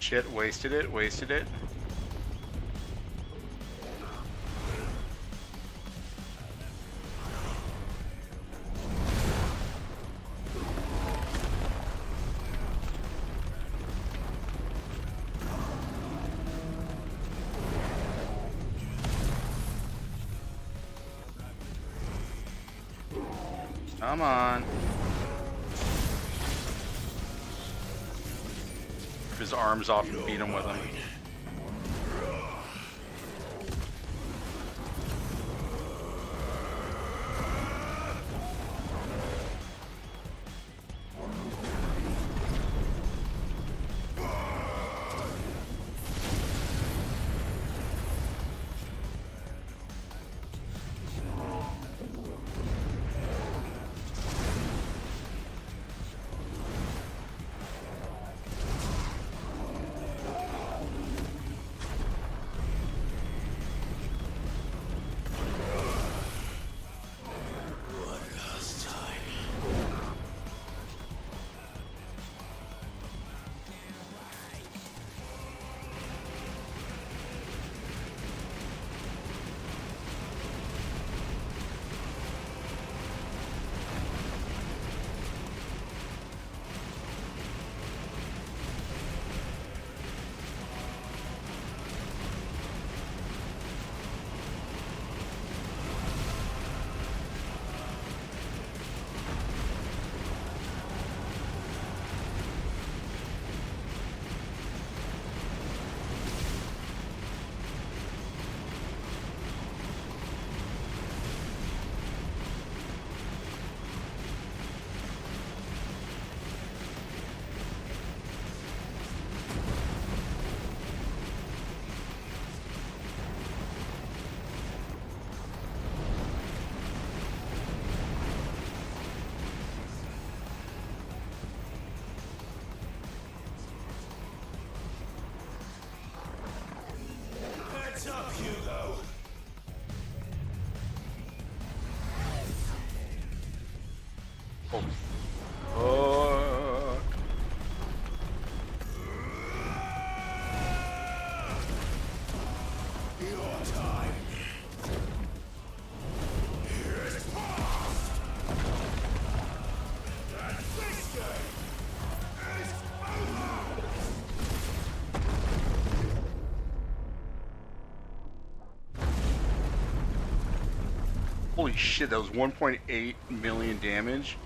Speaker 1: Shit, wasted it, wasted it. Come on. Rip his arms off and beat him with them. Oh.
Speaker 16: Your time. Here is past. And this game is over.
Speaker 1: Holy shit, that was 1.8 million damage.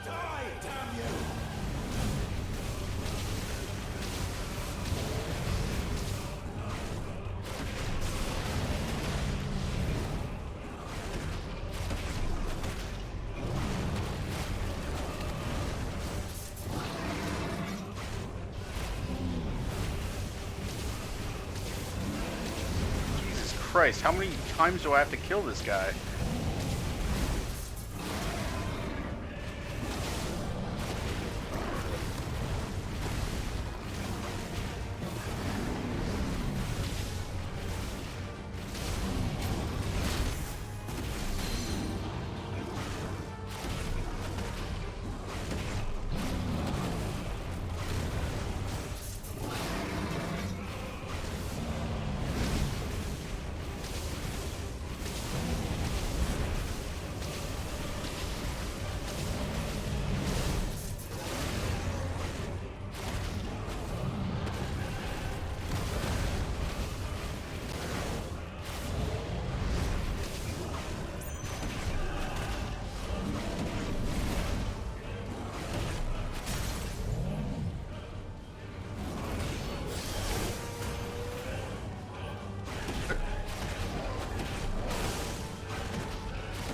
Speaker 16: Die, damn you!
Speaker 1: Jesus Christ, how many times do I have to kill this guy?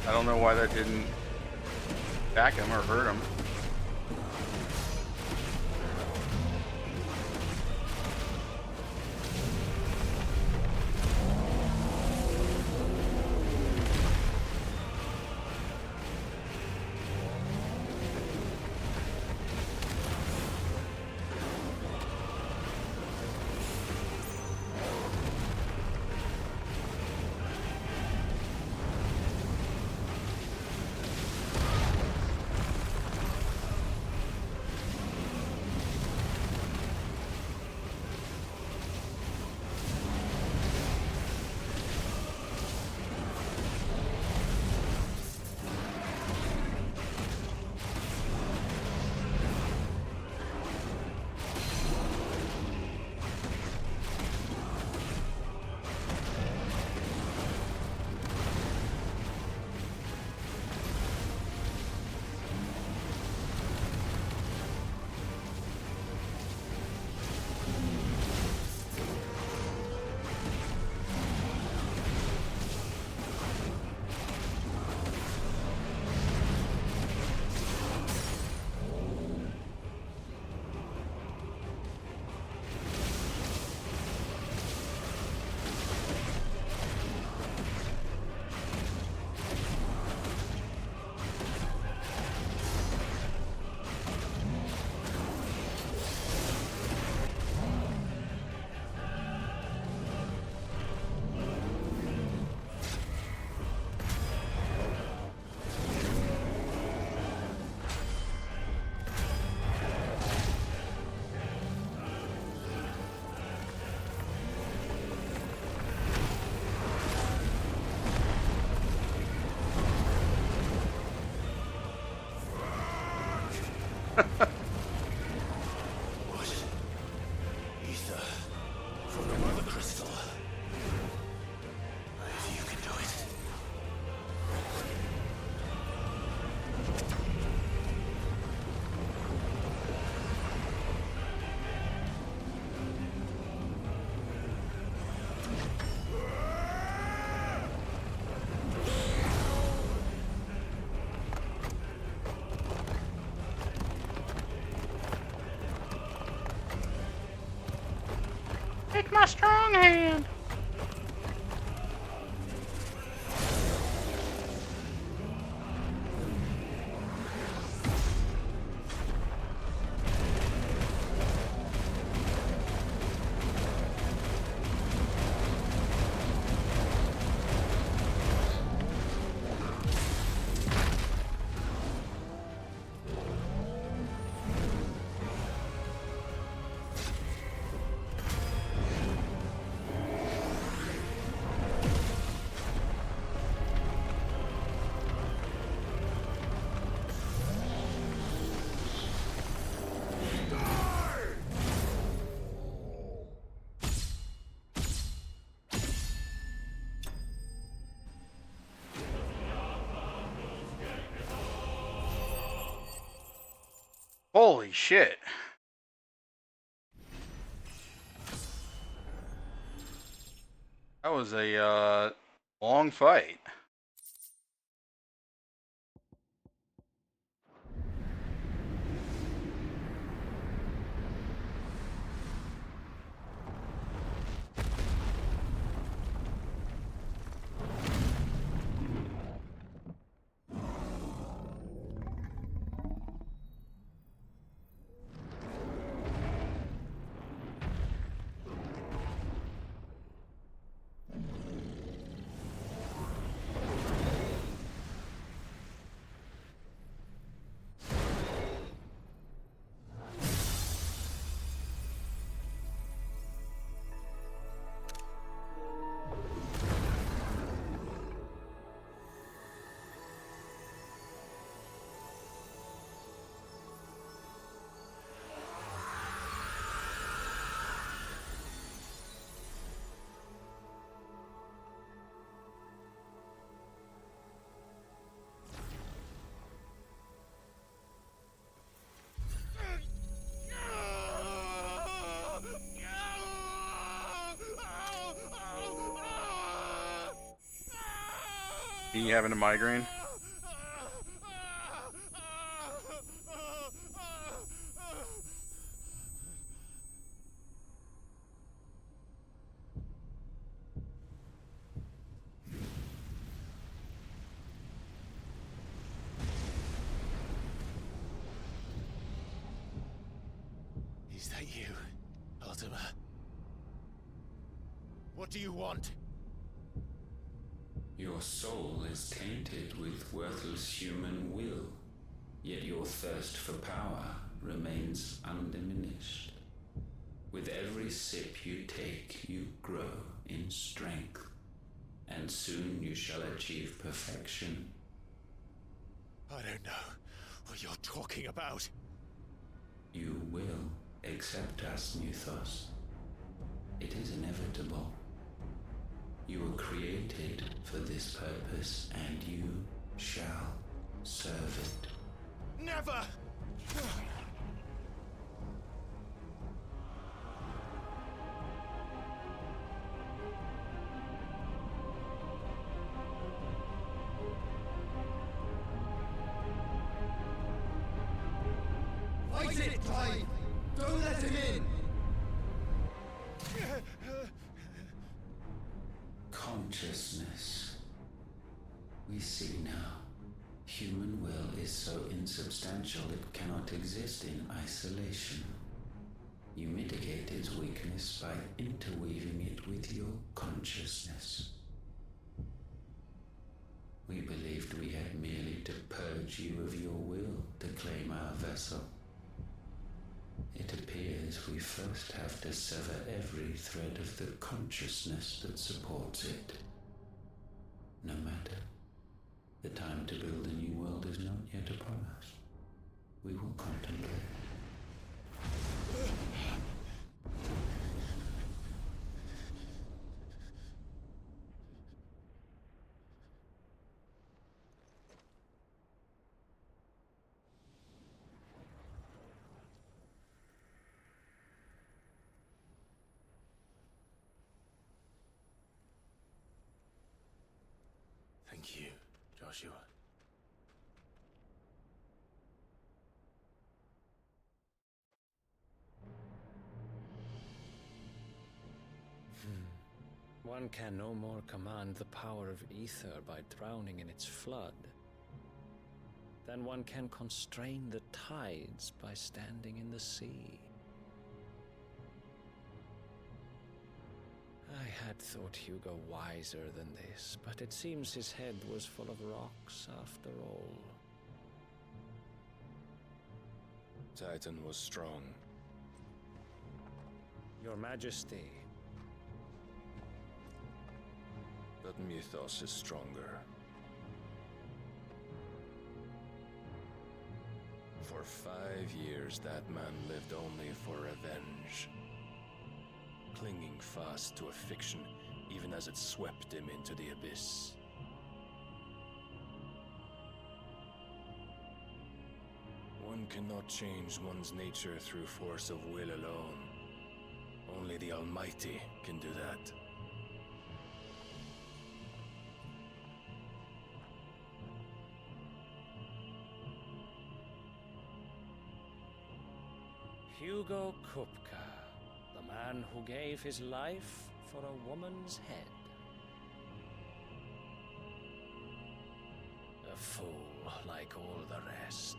Speaker 1: I don't know why that didn't back him or hurt him.
Speaker 16: Ether from the mother crystal. If you can do it.
Speaker 1: Take my strong hand. Holy shit. That was a long fight. You having a migraine?
Speaker 13: Is that you, Ultima? What do you want?
Speaker 12: Your soul is tainted with worthless human will, yet your thirst for power remains undiminished. With every sip you take, you grow in strength, and soon you shall achieve perfection.
Speaker 13: I don't know what you're talking about.
Speaker 12: You will accept us, Muthos. It is inevitable. You were created for this purpose, and you shall serve it.
Speaker 13: Never!
Speaker 14: Fight it, Clive! Don't let him in!
Speaker 12: Consciousness. We see now. Human will is so insubstantial it cannot exist in isolation. You mitigate its weakness by interweaving it with your consciousness. We believed we had merely to purge you of your will to claim our vessel. It appears we first have to sever every thread of the consciousness that supports it. No matter. The time to build a new world is not yet upon us. We will contemplate.
Speaker 13: Thank you, Joshua.
Speaker 9: One can no more command the power of ether by drowning in its flood than one can constrain the tides by standing in the sea. I had thought Hugo wiser than this, but it seems his head was full of rocks after all.
Speaker 21: Titan was strong.
Speaker 9: Your Majesty.
Speaker 21: But Mythos is stronger. For 5 years, that man lived only for revenge. Clinging fast to a fiction, even as it swept him into the abyss. One cannot change one's nature through force of will alone. Only the Almighty can do that.
Speaker 9: Hugo Kupka, the man who gave his life for a woman's head. A fool like all the rest.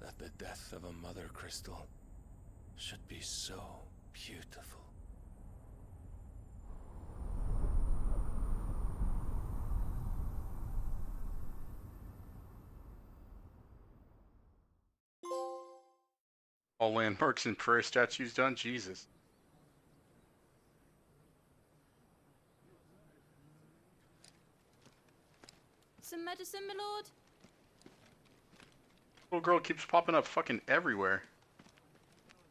Speaker 21: That the death of a mother crystal should be so beautiful.
Speaker 1: All landmarks and prayer statues done? Jesus.
Speaker 6: Some medicine, my lord?
Speaker 1: Little girl keeps popping up fucking everywhere.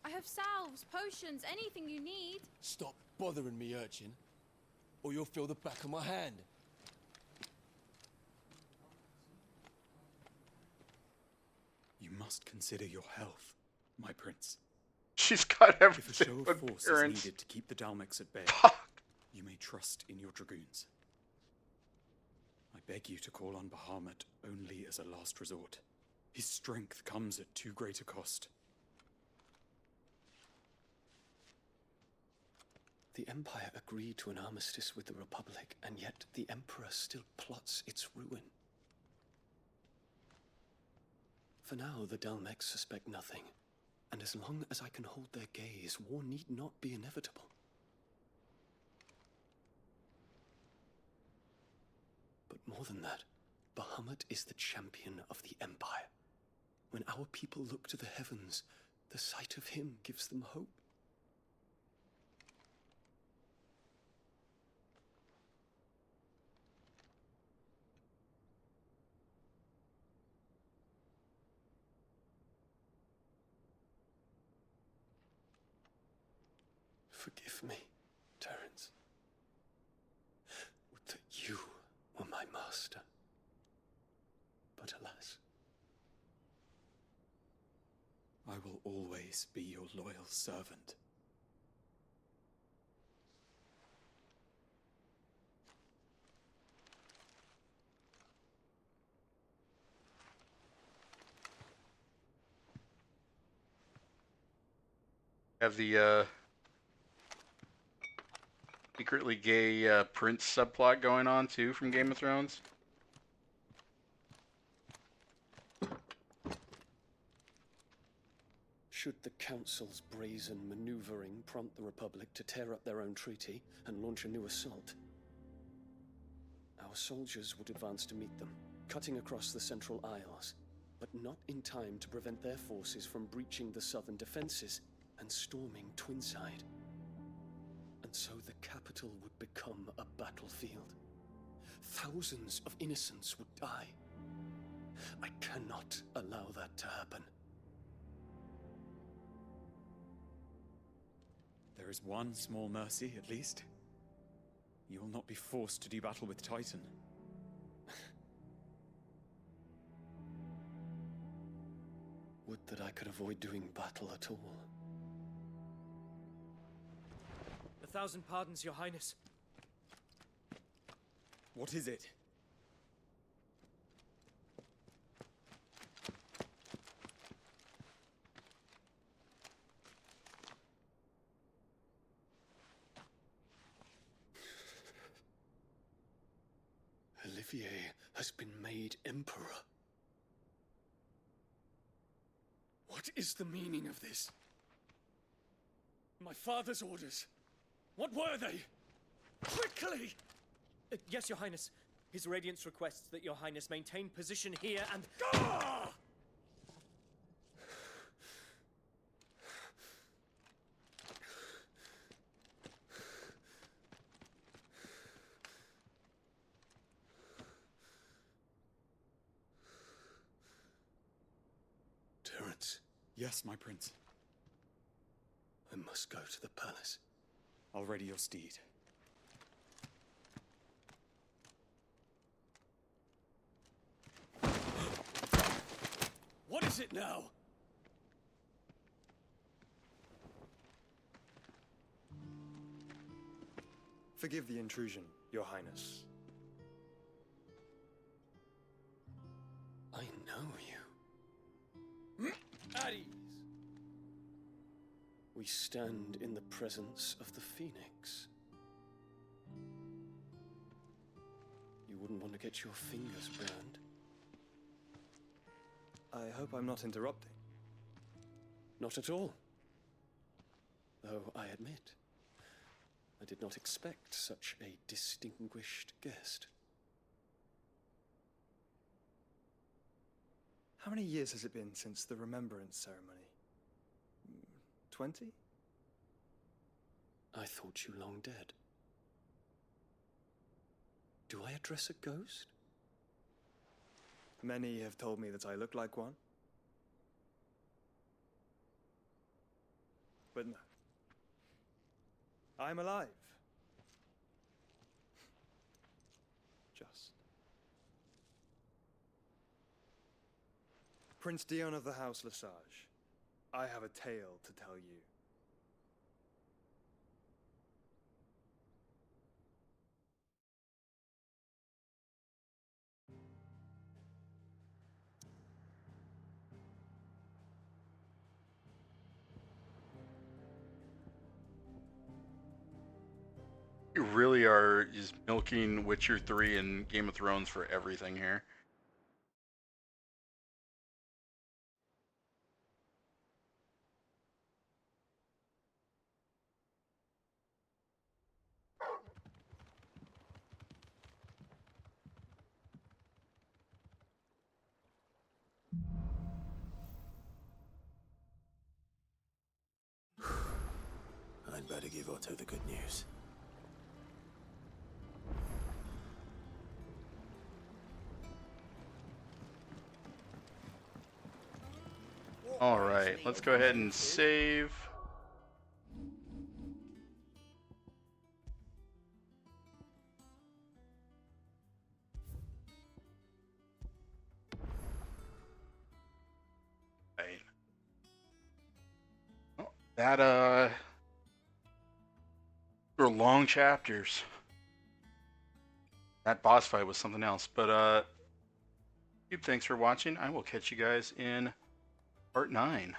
Speaker 6: I have salves, potions, anything you need.
Speaker 10: Stop bothering me, urchin, or you'll feel the back of my hand.
Speaker 17: You must consider your health, my prince.
Speaker 1: She's got everything.
Speaker 17: If a show of force is needed to keep the Dalmex at bay, you may trust in your dragoons. I beg you to call on Bahamut only as a last resort. His strength comes at too great a cost.
Speaker 19: The Empire agreed to an armistice with the Republic, and yet the Emperor still plots its ruin. For now, the Dalmex suspect nothing, and as long as I can hold their gaze, war need not be inevitable. But more than that, Bahamut is the champion of the Empire. When our people look to the heavens, the sight of him gives them hope. Forgive me, Terence. Would that you were my master. But alas.
Speaker 17: I will always be your loyal servant.
Speaker 1: Have the secretly gay prince subplot going on too from Game of Thrones.
Speaker 19: Should the Council's brazen maneuvering prompt the Republic to tear up their own treaty and launch a new assault, our soldiers would advance to meet them, cutting across the Central Isles, but not in time to prevent their forces from breaching the southern defenses and storming Twinside. And so the capital would become a battlefield. Thousands of innocents would die. I cannot allow that to happen.
Speaker 17: There is one small mercy, at least. You will not be forced to do battle with Titan.
Speaker 19: Would that I could avoid doing battle at all.
Speaker 18: 1,000 pardons, Your Highness.
Speaker 17: What is it?
Speaker 19: Olivier has been made Emperor. What is the meaning of this? My father's orders. What were they? Quickly!
Speaker 18: Yes, Your Highness. His Radiance requests that Your Highness maintain position here and...
Speaker 19: Ah!
Speaker 17: Yes, my prince.
Speaker 19: I must go to the palace.
Speaker 17: I'll ready your steed.
Speaker 19: What is it now?
Speaker 4: Forgive the intrusion, Your Highness.
Speaker 19: I know you.
Speaker 18: At ease.
Speaker 19: We stand in the presence of the Phoenix. You wouldn't want to get your fingers burned.
Speaker 4: I hope I'm not interrupting.
Speaker 19: Not at all. Though I admit, I did not expect such a distinguished guest.
Speaker 4: How many years has it been since the Remembrance Ceremony? 20?
Speaker 19: I thought you long dead. Do I address a ghost?
Speaker 4: Many have told me that I look like one. But no. I'm alive. Just. Prince Dion of the House Lesage, I have a tale to tell you.
Speaker 1: You really are just milking Witcher 3 and Game of Thrones for everything here.
Speaker 3: I'd better give Otto the good news.
Speaker 1: All right, let's go ahead and save. Right. Well, that were long chapters. That boss fight was something else, but thanks for watching. I will catch you guys in part 9.